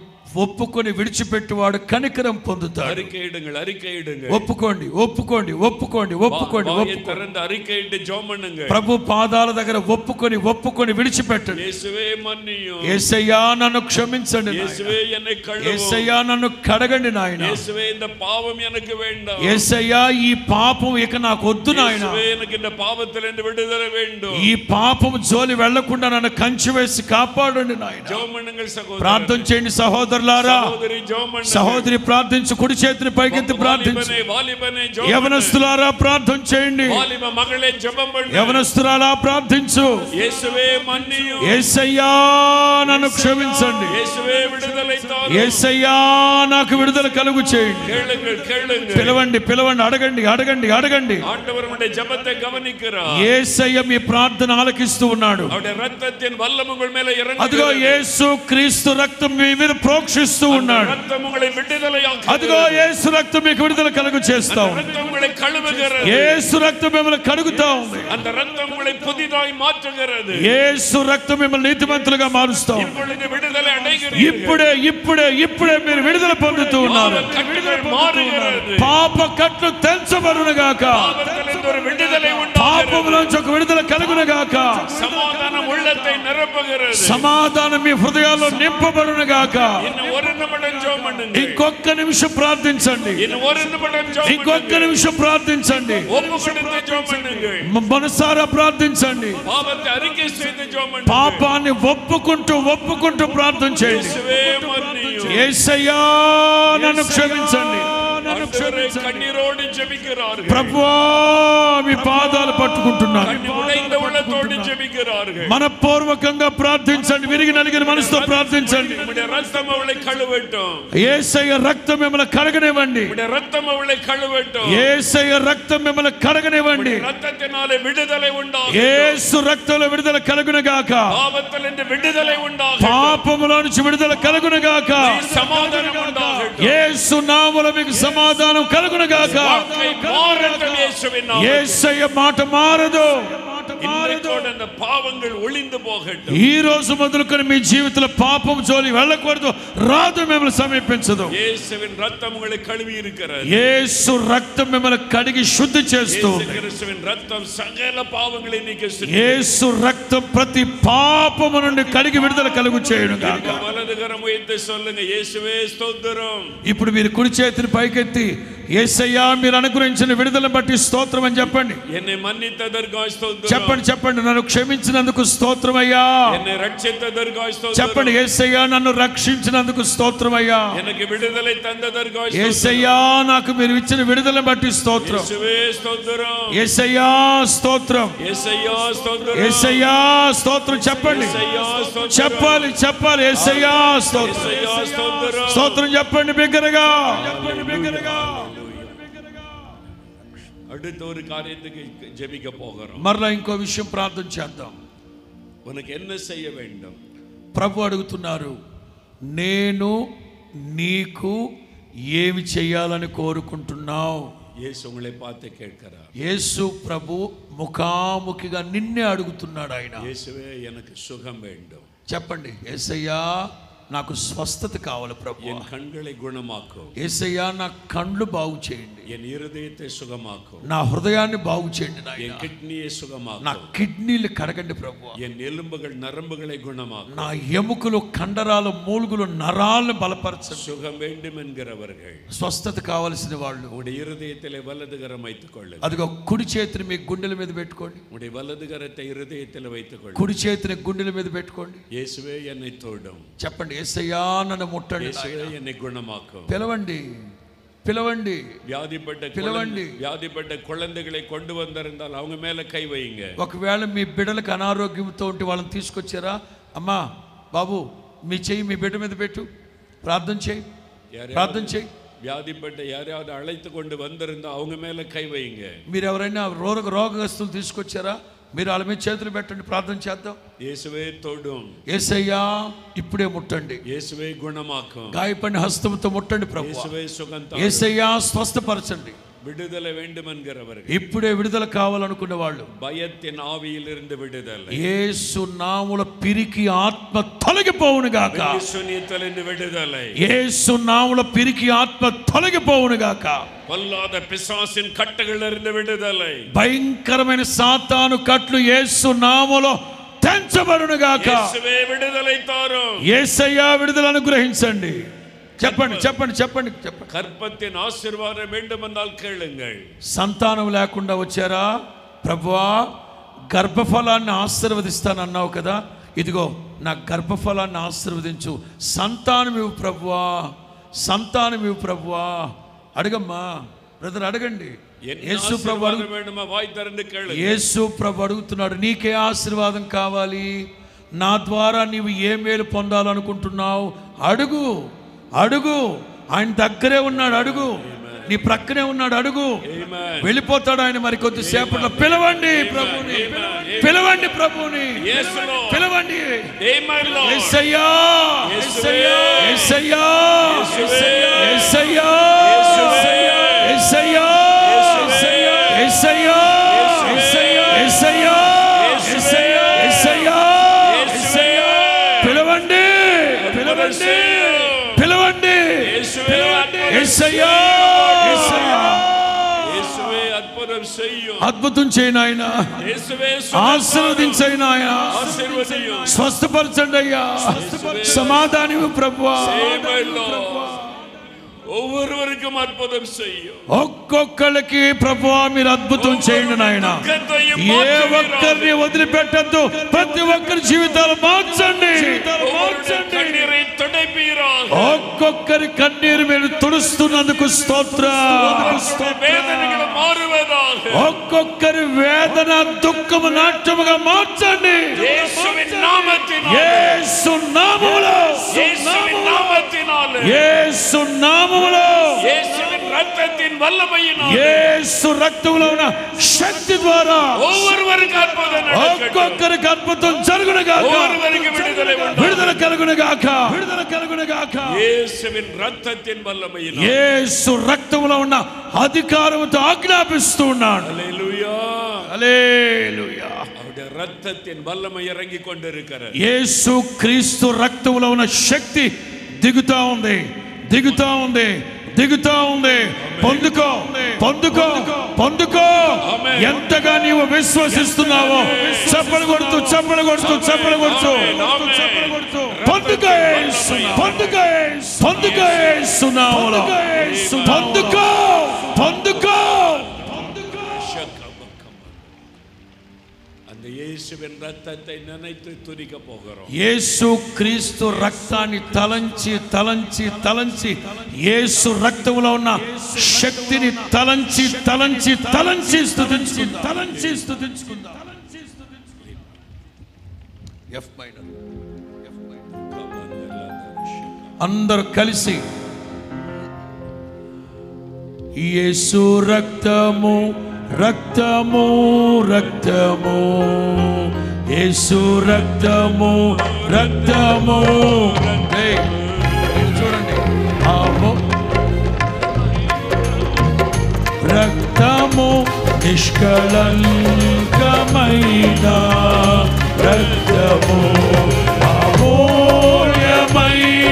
ఒప్పుకొని విడిచిపెట్టువాడు కనికరం పొందుతాడు. அறிக்கையிடுங்கள், அறிக்கையிடுங்கள், ఒప్పుకోండి ఒప్పుకోండి ఒప్పుకోండి ఒప్పుకోండి திறந்து அறிக்கையிட்டு ஜெபம் பண்ணுங்க. ప్రభు పాదాల దగ్గర ఒప్పుకొని ఒప్పుకొని విడిచిపెట్టండి. యేసువే మన్నియు, యేసయ్యా నన్ను క్షమించండి, యేసువే என்னை கழுவும், యేసయ్యా నన్ను కడగండి నాయన, యేసువే இந்த பாவம் எனக்கு வேண்டாம், యేసయ్యా ఈ పాపం ఇక నాకు వద్దు నాయన, యేసువే எனக்கு இந்த பாவத்திலிருந்து விடுதலை வேண்டும், ఈ పాపం జోలి వెళ్లకుండా నన్ను కంచి వేసి కాపాడండి నాయన. ஜெபம் பண்ணுங்கள் సహోదరులారా, ప్రార్థన చేయండి సహోదరులారా. సహోదరి జెబం பண்ணுங்க, సహోదరి ప్రార్థించు, కుడి చేతిని పైకెత్తి ప్రార్థించు. వాలిబనే జెబం, యవనస్తులారా ప్రార్థన చేయండి, వాలిబ మగళే జెబం பண்ணு, యవనస్తులారా ప్రార్థించు. యేసువే మన్నియు, యేసయ్యా నన్ను క్షమించండి, యేసువే విడుదலை தாரும், యేసయ్యా నాకు విడుదల కలుగు చేయండి. கேளுங்கள் கேளுங்கள், పిలవండి పిలవండి, అడగండి అడగండి అడగండి. ஆண்டவர் உங்களுடைய ஜெபத்தை கவனிக்கிறார். యేసయ్య మీ ప్రార్థన ఆలకిస్తూ ఉన్నాడు. அவருடைய இரத்தத்தின் வல்லமை உங்கள் மேல అదిగో இறங்குகிறது. యేసు క్రీస్తు రక్తం మీ మీద ప్రోక్షిస్తూ ఉన్నాడు. ரத்தம் உங்களை விடுதலையாக்குகிறது. అదిగో యేసు రక్తం మీకు విడుదల కలుగు చేస్తా ఉంది. ரத்தம் உங்களை கழுவுகிறது. యేసు రక్తం మిమ్మల్ని కడుగుతా ఉంది. அந்த ரத்தம் உங்களை புதிதாய் மாற்றுகிறது. యేసు రక్తం మిమ్మల్ని నీతిమంతులుగా మారుస్తా ఉంది. இப்பொழுது விடுதலை அடைகிறீர்கள். ఇప్పుడే ఇప్పుడే ఇప్పుడే మీరు విడుదల పొందుతూ ఉన్నారు. கட்டுகள் மாறுகிறது. పాప కట్లు తెంచబడునుగాక, பாவத்திலிருந்து ஒரு விடுதலை உண்டாகிறது. పాపములోంచి ఒక విడుదల కలుగునుగాక, சமாதானம் உள்ளத்தை நிரப்புகிறது. సమాధానం మీ హృదయాల్లో నింపబడునుగాక. இன்னும் ஒரு நிமிடம் ஜெபம் பண்ணுங்க. ఇంకొక నిమిషం ప్రార్థించండి, இன்னும் ஒரு நிமிடம் ஜெபம் ఇంకొక பண்ணுங்க. నిమిషం ప్రార్థించండి, ஒப்புக்கொடுத்து ஜெபம் பண்ணுங்க. మనసారా ప్రార్థించండి, பாவத்தை அறிக்கை செய்து ஜெபம் பண்ணுங்க. పాపాన్ని ఒప్పుకుంటూ ఒప్పుకుంటూ ప్రార్థన చేయండి. இயேசுவே மன்னியும், యేసయ్యా నన్ను క్షమించండి, నన్ను క్షమించండి. கண்ணீரோடு ஜெபிக்கிறார்கள். ప్రభువా మీ పాదాలు పట్టుకుంటున్నాను. உடைந்த உள்ளத்தோடு ஜெபிக்கிறார்கள். మనపూర్వకంగా ప్రార్థించండి, విరిగి నలిగిన మనసుతో ప్రార్థించండి. உம்முடைய ரத்தம் அவளை கழுவட்டும். యేసయ్య రక్తం మిమ్మల్ని కడగనివ్వండి, உம்முடைய ரத்தம் அவளை கழுவட்டும். యేసయ్య రక్తం మిమ్మల్ని కడగనివ్వండి. ரத்தத்தினாலே விடுதலை உண்டாகும். యేసు రక్తంలో విడుదల కలుగునుగాక, பாவத்திலிருந்து விடுதலை உண்டாகும். పాపములో నుంచి విడుదల కలుగునుగాక, சமாதானம் உண்டாகட்டும். యేసు నామములో మీకు సమాధానం కలుగునుగాక. வாழ்க்கை மாறட்டும் இயேசுவின் நாமத்தில். యేసయ్య మాట మారదు. இன்றைக்கோடு அந்த பாவங்கள் ஒளிந்து போகட்டும். ఈ రోజు మొదలుకొని మీ జీవితంలో పాపం జోలి వెళ్ళకూడదు, రాదు, మిమ్మల్ని సమీపించదు. இயேசுவின் ரத்தம் உங்களை கழுவி இருக்கிறது. యేసు రక్తం మిమ్మల్ని కడిగి శుద్ధి చేస్తూ ఉంది. கிறிஸ்துவின் ரத்தம் சகல பாவங்களை நீக்கி యేసు రక్తం ప్రతి పాపము నుండి కడిగి విడుదల కలుగు చేయును గాక. வலது கரம் உயர்த்தி சொல்லுங்க, இயேசுவே ஸ்தோத்திரம். ఇప్పుడు మీరు కుడి చేతిని పైకెత్తి యేసయ్యా మీరు అనుగ్రహించిన విడుదలను బట్టి స్తోత్రం అని చెప్పండి. என்னை மன்னித்ததற்காய் ஸ்தோத்திரம். చెప్పండి చెప్పండి, నన్ను క్షమించినందుకు స్తోత్రం అయ్యా. என்னை ரட்சித்ததற்காய் ஸ்தோத்திரம். చెప్పండి, యేసయ్యా నన్ను రక్షించినందుకు స్తోత్రం అయ్యా. எனக்கு விடுதலை தந்ததற்காய் ஸ்தோத்திரம். యేసయ్యా నాకు మీరు ఇచ్చిన విడుదలను బట్టి స్తోత్రం. இயேசுவே ஸ்தோத்திரம். యేసయ్యా స్తోత్రం, యేసయ్యా స్తోత్రం. యేసయ్యా స్తోత్రం చెప్పండి, యేసయ్యా స్తోత్రం. చెప్పాలి చెప్పాలి. యేసయ్యా స్తోత్రం, యేసయ్యా స్తోత్రం. స్తోత్రం చెప్పండి బిగ్గరగా. அடுத்த ஒரு காரியத்துக்கு ஜெபிக்க போகிறோம். మరలా ఇంకో విషయం ప్రార్థన చేద్దాం. உனக்கு என்ன செய்ய வேண்டும்? ప్రభు అడుగుతున్నారు, నేను నీకు ఏమి చేయాలని కోరుకుంటున్నావు? இயேசு உங்களை பார்த்து கேட்கிறார். యేసు ప్రభు ముఖాముఖిగా నిన్నే అడుగుతున్నాడు. ఆయన இயேசுவே எனக்கு சுகம் வேண்டும். చెప్పండి, యేసయ్యా నాకు స్వస్థత కావాలి ప్రభువా. என் கண்களை குணமாக்கும். యేసయ్యా నా కళ్ళు బాగు చేయండి. என் இருதயத்தை சுகமாக்கும். నా హృదయాన్ని బాగు చేయండి నాయనా. என் கிட்னியை சுகமாக்கும். నా కిడ్నీలు కడగండి ప్రభువా. என் எலும்புகள் நரம்புகளை குணமாக்கும். నా ఎముకలు కండరాలు మూలుగులు నరాలను బలపరచండి. சுகம் வேண்டும் என்கிறவர்கள், స్వస్థత కావాల్సిన వాళ్ళు உடைய இருதயத்திலே வலதுகரம் வைத்துக் கொள்ளுங்கள். అదిగో కుడి చేతిని మీ గుండెల మీద పెట్టుకోండి. உடைய வலதுகரத்தை இருதயத்தில் வைத்துக் கொள்ளுங்கள். కుడి చేతిని గుండెల మీద పెట్టుకోండి. இயேசுவே என்னை தொடும். చెప్పండి, యేసయ్యా నన్ను ముట్టండి. இயேசுவே என்னை குணமாக்கும். పిలవండి, పిలవండి, పిలవండి. వ్యాధిపడ్డ కుళ్ళందகளை கொண்டு வந்திருந்தால் அவங்க மேல కై வைங்க. ఒకవేళ మీ బిడ్డలకు అనారోగ్యంతో ఉంటే వాళ్ళని తీసుకొచ్చారా, అమ్మా బాబు మీ చెయ్యి మీ బిడ్డ మీద పెట్టు, ప్రార్థన చేయి, ప్రార్థన చేయి. వ్యాధిపడ్డ யாரையாவது அழைத்து கொண்டு வந்திருந்தா அவங்க மேல కై வைங்க. మీరు ఎవరైనా రోగగ్రస్తులు తీసుకొచ్చారా, మీరు వాళ్ళ మీద చేతులు పెట్టండి, ప్రార్థన చేద్దాం. యేసువే తోడుం. యేసయ్యా ఇప్పుడే ముట్టండి. యేసువే గుణమాకం. గాయపడిన హస్తంతో ముట్టండి ప్రభువా. యేసువే సుగంధ. యేసయ్యా స్వస్థపరచండి. విడుదల వేண்டுమన్கிறவர்கள், ఇప్పుడే విడుదల కావాలనుకునే వాళ్ళు, భయத்தின் ఆవిயிలిருந்து విడుదల. యేసు నామములో పిరికి ఆత్మ తొలగిపోవును గాక. యేసునితలిందు విడుదల. యేసు నామములో పిరికి ఆత్మ తొలగిపోవును గాక. పొల్లాద పిశాసిన్ కట్టകളിலிருந்து విడుదల. భయంకరమైన సాతాను కట్లు యేసు నామములో తెంచబడును గాక. యేసువే విడుదల తాரும். యేసయ్యా విడుదల అనుగ్రహించండి. చెప్పండి, చెప్పండి, చెప్పండి, చెప్పండి. గర్భத்தின் ఆశీర్వాదం வேண்டுமென்றால் கேளுங்கள். సంతానం లేకుండా వచ్చారా, ప్రభువా గర్భఫలాన్ని ఆశీర్వదిస్తానన్నావు కదా, ఇదిగో నా గర్భఫలాన్ని ఆశీర్వదించు, సంతానం ఇవ్వు ప్రభువా, సంతానం ఇవ్వు ప్రభువా. అడగమ్మా బ్రదర్, అడగండి. యేసు ప్రభు అడుగుతున్నాడు, నీకే ఆశీర్వాదం కావాలి, నా ద్వారా నీవు ఏ మేలు పొందాలనుకుంటున్నావు, అడుగు, అడుగు. ఆయన దగ్గరే ఉన్నాడు, అడుగు. నీ ప్రక్కనే ఉన్నాడు, అడుగు. వెళ్ళిపోతాడు ఆయన మరి కొద్దిసేపట్లో. పిలవండి ప్రభుని, పిలవండి ప్రభుని, పిలవండి. యేసయ్యా, యేసయ్యా, యేసయ్యా, యేసయ్యా, యేసయ్యా, యేసయ్యా, యేసయ్యా, యేసయ్యా, పిలవండి, పిలవండి, పిలవండి, యేసయ్యా, యేసయ్యా. అద్భుతం చేయి నాయన, ఆశీర్వదించండి నాయన, స్వస్థపరచండి అయ్యా, సమాధానం ప్రభువా. ஒவ்வொருவருக்கும் அற்புதம் செய்யும். ఒక్కొక్కరికి ప్రభువా మీరు అద్భుతం చేయండి నాయన. ఏ ఒక్కరిని వదిలిపెట్టద్దు, ప్రతి ఒక్కరి జీవితాలు మార్చండి. ఒక్కొక్కరి కన్నీరు మీరు తుడుస్తున్నందుకు స్తోత్రం. ఒక్కొక్కరి వేదన దుఃఖము నాట్యముగా మార్చండి. యేసు నామములో, యేసు నామములో, యేసు రక్తములో ఉన్న శక్తి ద్వారా ఒక్కొక్కరికి అద్భుతం జరుగును గాక, విడుదల కలుగును గాక, విడుదల కలుగును గాక. యేసు రక్తములో ఉన్న అధికారముతో ఆజ్ఞాపిస్తూ ఉన్నాడు. హల్లెలూయా, హల్లెలూయా. రక్తத்தின் வல்லமை இறங்கி கொண்டிருக்கிறது. యేసు క్రీస్తు రక్తములో ఉన్న శక్తి దిగుతా ఉంది, దిగుతా ఉంది, దిగుతా ఉంది. పొందుకో, పొందుకో, పొందుకో. ఎంతగా నీవు విశ్వసిస్తున్నావో చప్పలు కొడుతూ, చప్పలు కొడుతూ, చప్పలు కొడుతూ, పొందుకో, పొందుకో, పొందుకో, సునామములో పొందుకో, పొందుకో. இயேசுவின் ரத்தத்தை நினைத்து துதிக்க போகிறோம். యేసు క్రీస్తు రక్తాన్ని తలంచి తలంచి తలంచి, యేసు రక్తములో ఉన్న శక్తిని తలంచి తలంచి తలంచి స్తుతించుకుందాం, తలంచి స్తుతించుకుందాం. ఎఫ్ మైనర్, అందరూ కలిసి యేసు రక్తము, రక్తము, రక్తము, యేసు రక్తము, రక్తము. చూడండి, రక్తము నిష్కళంకమైన రక్తము, అమూల్యమైన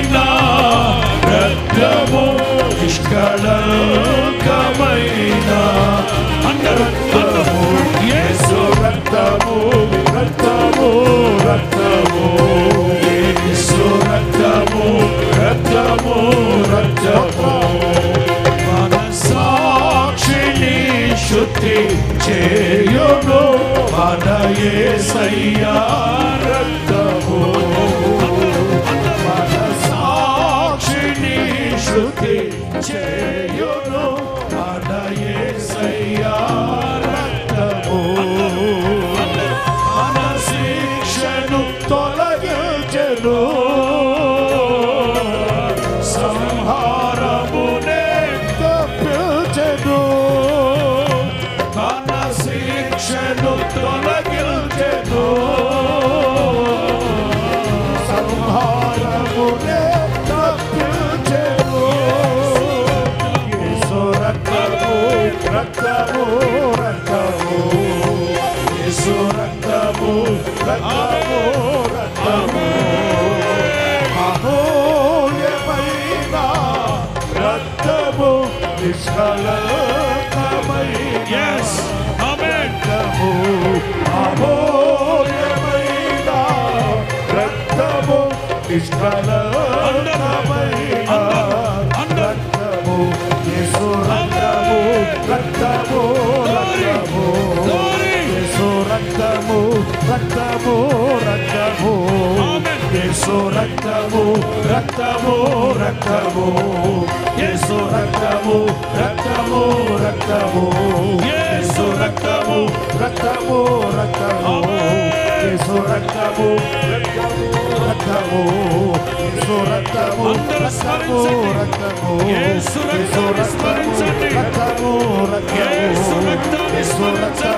యేసయ్యా రక్తము మన సాక్షిని శుద్ధి చేయును మన యేసయ్యా రక్తము మన శిక్షను తొలగించెను సంహారమునే తప్పించెను మన శిక్షను తొలగించెను సంహారమునే తప్పించెను యేసు రక్తము రక్తము రక్తము యేసు రక్తము రక్తము రక్తము అమూల్యమైన రక్తము నిష్కళంకమైన రక్తము అమూల్యమైన రక్తము నిష్కళంకమైన రక్తము యేసు రక్తము రక్తము రక్తము యేసు రక్తము రక్తము రక్తము యేసు రక్తము రక్తము రక్తము యేసు రక్తము రక్తము రక్తము యేసు రక్తము రక్తము రక్తము యేసు రక్తము రక్తము రక్తము యేసు రక్తము రక్తము రక్తము యేసు రక్తము రక్తము రక్తము యేసు రక్తము రక్తము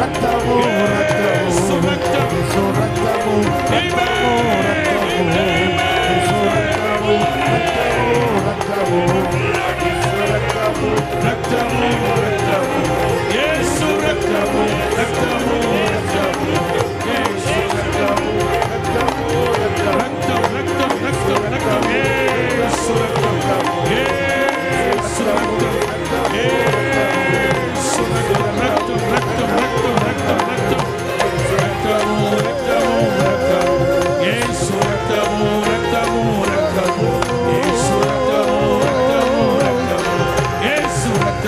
రక్తము యేసు రక్తము రక్తము రక్తము యేసు రక్తము రక్తము రక్తము యేసు రక్తము రక్తము రక్తము యేసు రక్తము రక్తము రక్తము రక్తం రక్తం రక్తం యేసు రక్తము యేసు రక్తం యేసు రక్తం రక్తం రక్తం రక్తం రక్తం రక్తం రక్తము రక్తము రక్తము యేసు రక్తము రక్తము రక్తము యేసు రక్తము రక్తము రక్తము యేసు రక్తము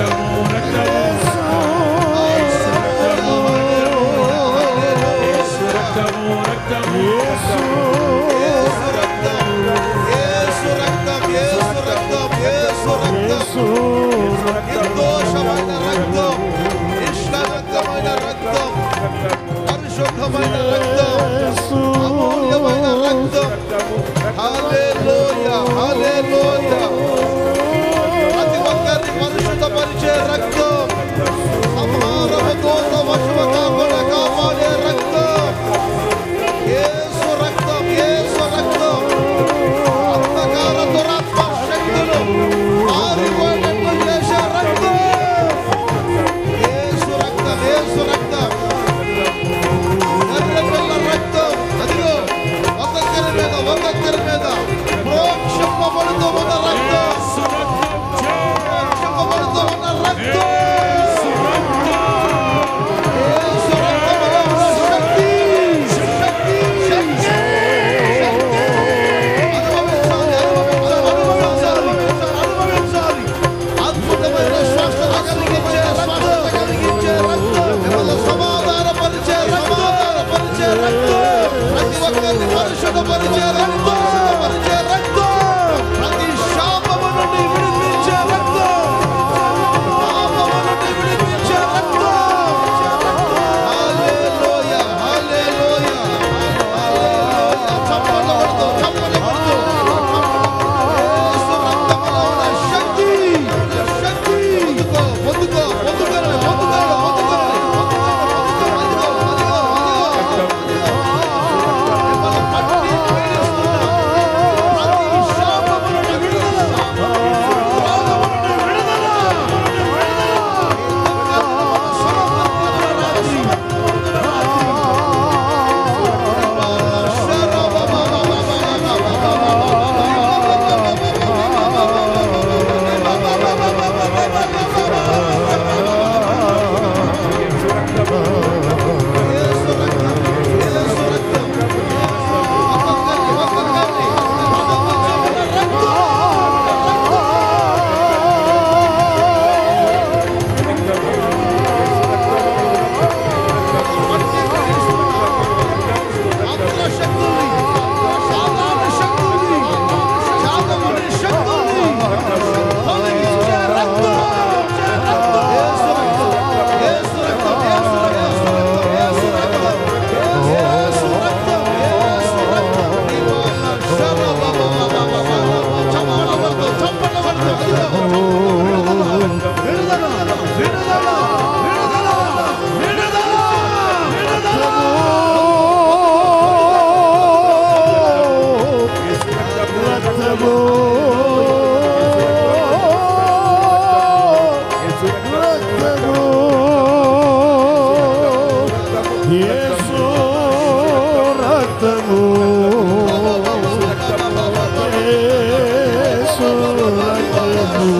అందరూ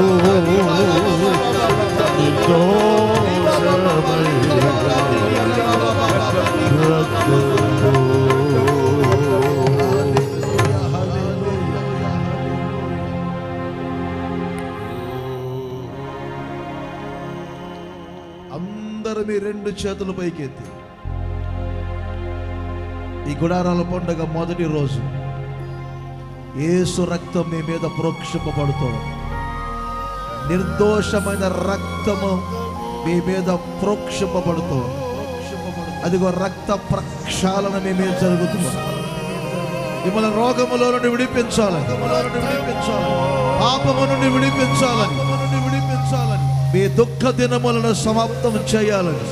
మీ రెండు చేతులు పైకెత్తి, ఈ గుడారాల పండుగ మొదటి రోజు యేసు రక్తం మీ మీద ప్రోక్షింపబడుతుంది. నిర్దోషమైన రక్తము మీ మీద ప్రోక్షింపబడుతుంది. అదిగో రక్త ప్రక్షాళన మీ మీద జరుగుతుంది. మిమ్మల్ని రోగములో నుండి విడిపించాలని, పాపము నుండి విడిపించాలని, మీ దుఃఖ దినములను సమాప్తం చేయాలని,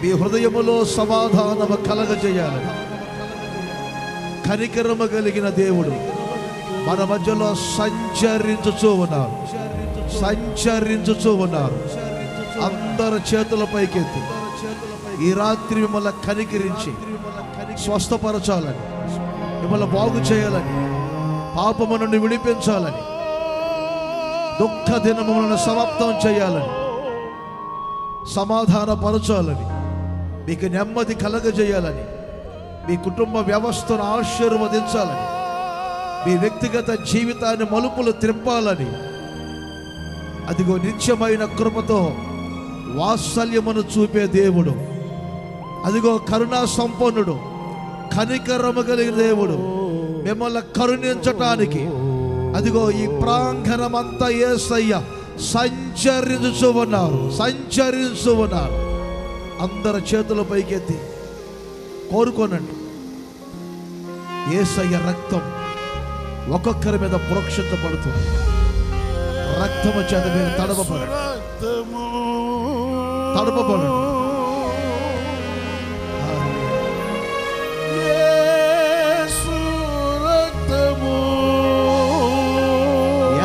మీ హృదయములో సమాధానము కలగజేయాలని కనికరము కలిగిన దేవుడు మన మధ్యలో సంచరించుచూ ఉన్నారు. అందరి చేతుల పైకెత్తి ఈ రాత్రి మిమ్మల్ని కనికరించి స్వస్థపరచాలని, మిమ్మల్ని బాగు చేయాలని, పాపము నుండి విడిపించాలని, దుఃఖ దినములను సమాప్తం చేయాలని, సమాధానపరచాలని, మీకు నెమ్మది కలగజేయాలని, మీ కుటుంబ వ్యవస్థను ఆశీర్వదించాలని, మీ వ్యక్తిగత జీవితాన్ని మలుపులు త్రిప్పాలని, అదిగో నిత్యమైన కృపతో వాత్సల్యమును చూపే దేవుడు, అదిగో కరుణా సంపన్నుడు, కనికరము కలిగిన దేవుడు మిమ్మల్ని కరుణించటానికి అదిగో ఈ ప్రాంగణమంతా యేసయ్య సంచరించు ఉన్నారు. అందరి చేతుల పైకెత్తి కోరుకోనండి. యేసయ్య రక్తం ఒక్కొక్కరి మీద ప్రోక్షించబడుతుంది. రక్తము చేత మీరు తడపబడండి.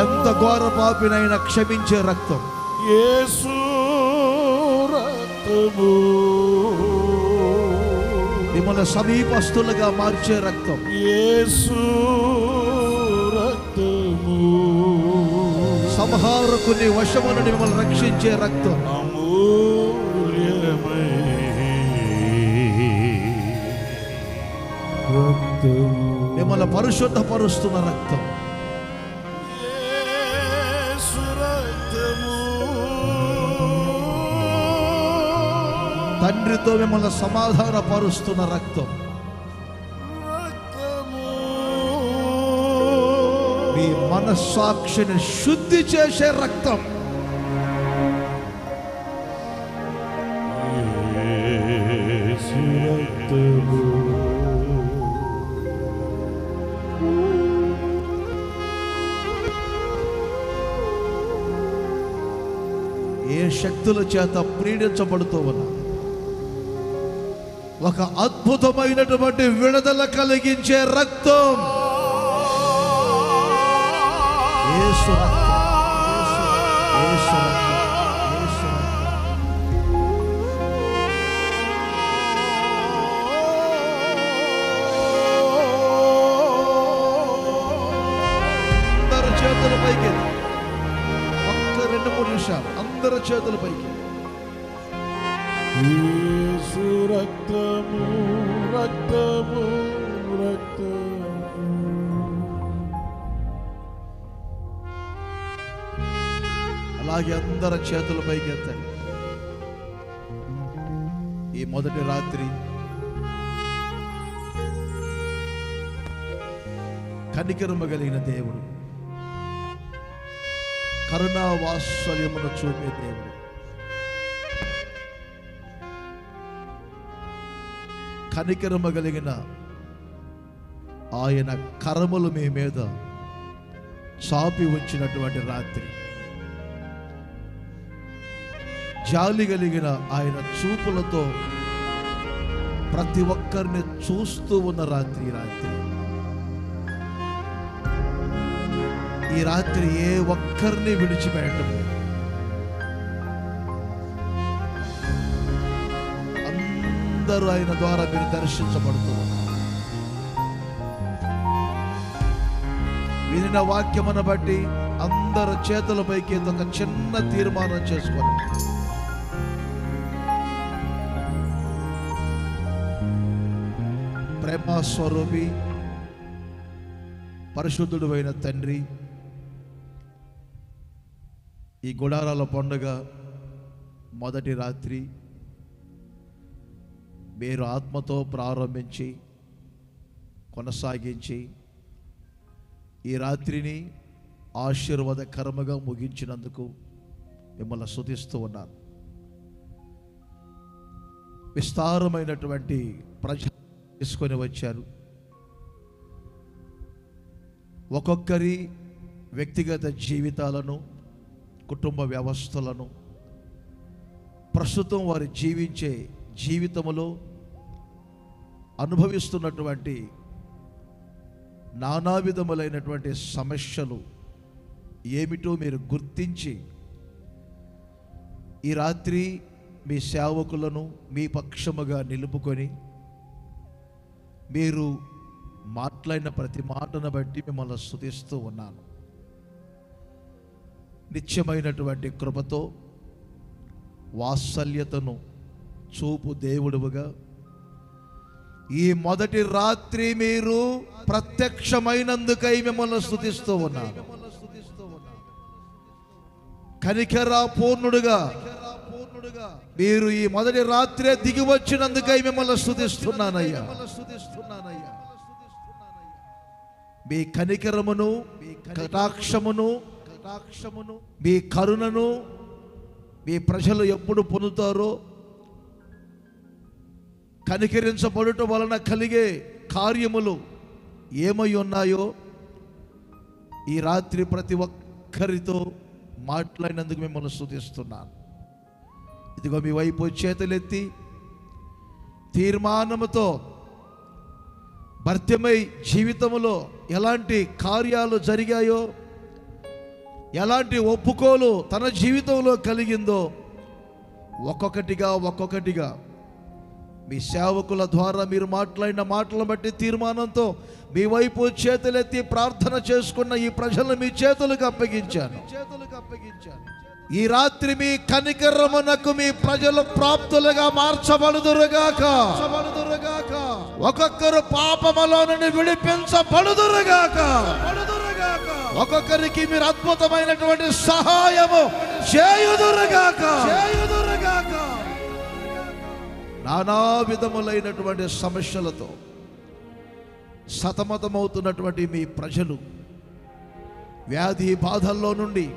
ఎంత ఘోర పాపినైనా క్షమించే రక్తం యేసు రక్తము. మిమ్మల్ని సమీపస్తులుగా మార్చే రక్తం యేసు రక్తము. సంహారకుని వశము నుండి మిమ్మల్ని రక్షించే రక్తం మిమ్మల్ని పరిశుద్ధపరుస్తున్న రక్తం. తండ్రితో మిమ్మల్ని సమాధానపరుస్తున్న రక్తం. మీ మనస్సాక్షిని శుద్ధి చేసే రక్తం. ఏ శక్తుల చేత పీడించబడుతూ ఉన్నా ఒక అద్భుతమైనటువంటి విడుదల కలిగించే రక్తం యేసు రక్తం. అందరి చేతుల పైకి, ఒక్క 2-3 నిమిషాలు అందరి చేతుల పైకి. యేసు రక్తము రక్తము రక్తము. అలాగే అందరి చేతుల పైకి ఎత్తండి. ఈ మొదటి రాత్రి కనికరము కలిగిన దేవుడు, కరుణా వాత్సల్యమును చూపే దేవుడు, కనికరము కలిగిన ఆయన కరములు మీ మీద చాపి ఉంచినటువంటి రాత్రి, జాలి కలిగిన ఆయన చూపులతో ప్రతి ఒక్కరిని చూస్తూ ఉన్న రాత్రి. ఈ రాత్రి ఏ ఒక్కరిని విడిచిపెట్టడం, అందరూ ఆయన ద్వారా మీరు దర్శించబడుతూ వినిన వాక్యమును బట్టి అందరు చేతులపైకి ఒక చిన్న తీర్మానం చేసుకోండి. ప్రేమ స్వరూపి పరిశుద్ధుడు అయిన తండ్రి, ఈ గుడారాల పండుగ మొదటి రాత్రి మీరు ఆత్మతో ప్రారంభించి కొనసాగించి ఈ రాత్రిని ఆశీర్వాదకరముగా ముగించినందుకు మిమ్మల్ని స్తుతిస్తూ ఉన్నాను. విస్తారమైనటువంటి ప్రజలు తీసుకొని వచ్చారు. ఒక్కొక్కరి వ్యక్తిగత జీవితాలను, కుటుంబ వ్యవస్థలను, ప్రస్తుతం వారు జీవించే జీవితంలో అనుభవిస్తున్నటువంటి నానా విధములైనటువంటి సమస్యలు ఏమిటో మీరు గుర్తించి ఈ రాత్రి మీ సేవకులను మీ పక్షముగా నిలుపుకొని మీరు మాట్లాడిన ప్రతి మాటను బట్టి మిమ్మల్ని స్తుతిస్తూ ఉన్నాను. నిత్యమైనటువంటి కృపతో వాత్సల్యతను చూపు దేవుడుగా ఈ మొదటి రాత్రి మీరు ప్రత్యక్షమైనందుకై మిమ్మల్ని స్తుతిస్తూ ఉన్నాను. కనికర పూర్ణుడుగా మీరు ఈ మొదటి రాత్రే దిగి వచ్చినందుకై మిమ్మల్ని స్తుతిస్తున్నానయ్యా. మీ కనికరమును, కటాక్షమును, మీ కరుణను మీ ప్రజలు ఎప్పుడు పొందుతారో, కనికరించబడుట వలన కలిగే కార్యములు ఏమై ఉన్నాయో ఈ రాత్రి ప్రతి ఒక్కరితో మాట్లాడినందుకు మిమ్మల్ని స్తుతిస్తున్నాను. ఇదిగో మీ వైపు చేతులెత్తి తీర్మానముతో భర్తమై జీవితంలో ఎలాంటి కార్యాలు జరిగాయో, ఎలాంటి ఒప్పుకోలు తన జీవితంలో కలిగిందో ఒక్కొక్కటిగా మీ సేవకుల ద్వారా మీరు మాట్లాడిన మాటలను బట్టి తీర్మానంతో మీ వైపు చేతులెత్తి ప్రార్థన చేసుకున్న ఈ ప్రజలను మీ చేతులకు అప్పగించాను. ఈ రాత్రి మీ కనికరమునకు మీ ప్రజలు ప్రాప్తులుగా మార్చబడుదురుగాక. ఒక్కొక్కరు పాపములో నుండి విడిపించబడుదురుగాక. ఒక్కొక్కరికి మీరు అద్భుతమైనటువంటి సహాయము చేయుదురుగాక. నానా విధములైనటువంటి సమస్యలతో సతమతమవుతున్నటువంటి మీ ప్రజలు వ్యాధి బాధల్లో నుండి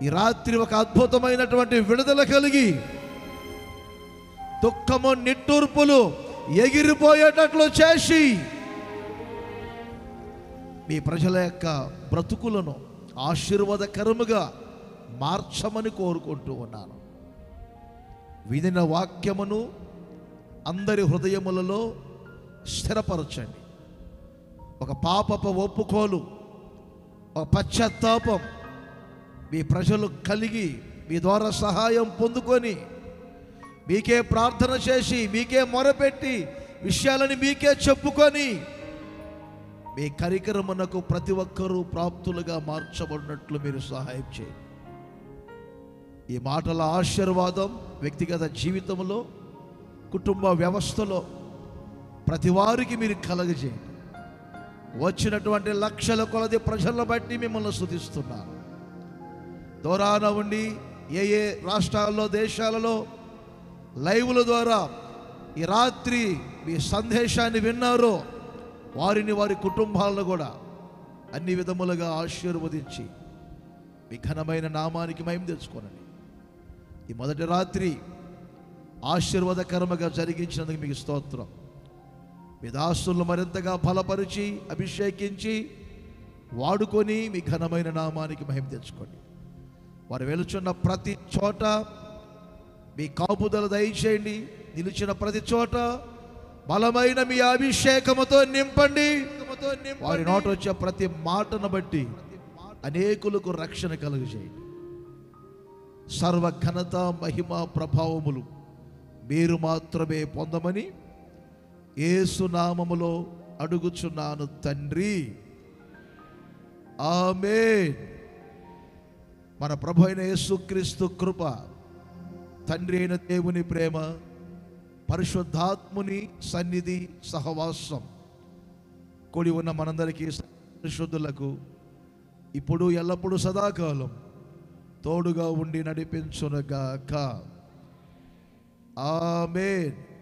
ఈ రాత్రి ఒక అద్భుతమైనటువంటి విడుదల కలిగి దుఃఖము నిట్టూర్పులు ఎగిరిపోయేటట్లు చేసి మీ ప్రజల యొక్క బ్రతుకులను ఆశీర్వాదకరముగా మార్చమని కోరుకుంటూ ఉన్నాను. వినిన వాక్యమును అందరి హృదయములలో స్థిరపరచండి. ఒక పాపపు ఒప్పుకోలు, ఒక పశ్చాత్తాపం మీ ప్రజలు కలిగి మీ ద్వారా సహాయం పొందుకొని మీకే ప్రార్థన చేసి మీకే మొరపెట్టి విషయాలని మీకే చెప్పుకొని మీ కరికరమునకు ప్రతి ఒక్కరూ ప్రాప్తులుగా మార్చబడినట్లు మీరు సహాయం చేయండి. ఈ మాటల ఆశీర్వాదం వ్యక్తిగత జీవితంలో, కుటుంబ వ్యవస్థలో ప్రతి వారికి మీరు కలగజేయండి. వచ్చినటువంటి లక్షల కొలది ప్రజలను బట్టి మిమ్మల్ని స్తుతిస్తున్నాను. దూరాన ఉండి ఏ రాష్ట్రాల్లో, దేశాలలో లైవ్ల ద్వారా ఈ రాత్రి మీ సందేశాన్ని విన్నారో వారిని, వారి కుటుంబాలను కూడా అన్ని విధములుగా ఆశీర్వదించి మీ ఘనమైన నామానికి మహిమ తెచ్చుకోనండి. ఈ మొదటి రాత్రి ఆశీర్వాదకరముగా జరిగించినందుకు మీకు స్తోత్రం. మీ దాసులను మరింతగా బలపరిచి అభిషేకించి వాడుకొని మీ ఘనమైన నామానికి మహిమ తెచ్చుకోండి. వారు వెలుచున్న ప్రతి చోట మీ కాపుదల దయచేయండి. నిలిచిన ప్రతి చోట బలమైన మీ అభిషేకముతో నింపండి. వారి నోట వచ్చే ప్రతి మాటను బట్టి అనేకులకు రక్షణ కలుగజేయండి. సర్వ ఘనత, మహిమ, ప్రభావములు మీరు మాత్రమే పొందమని యేసు నామములో అడుగుచున్నాను తండ్రి. ఆమేన్. మన ప్రభు అయిన యేసుక్రీస్తు కృప, తండ్రి అయిన దేవుని ప్రేమ, పరిశుద్ధాత్ముని సన్నిధి సహవాసం కూడి ఉన్న మనందరికీ పరిశుద్ధులకు ఇప్పుడు ఎల్లప్పుడూ సదాకాలం తోడుగా ఉండి నడిపించునుగాక. ఆమేన్.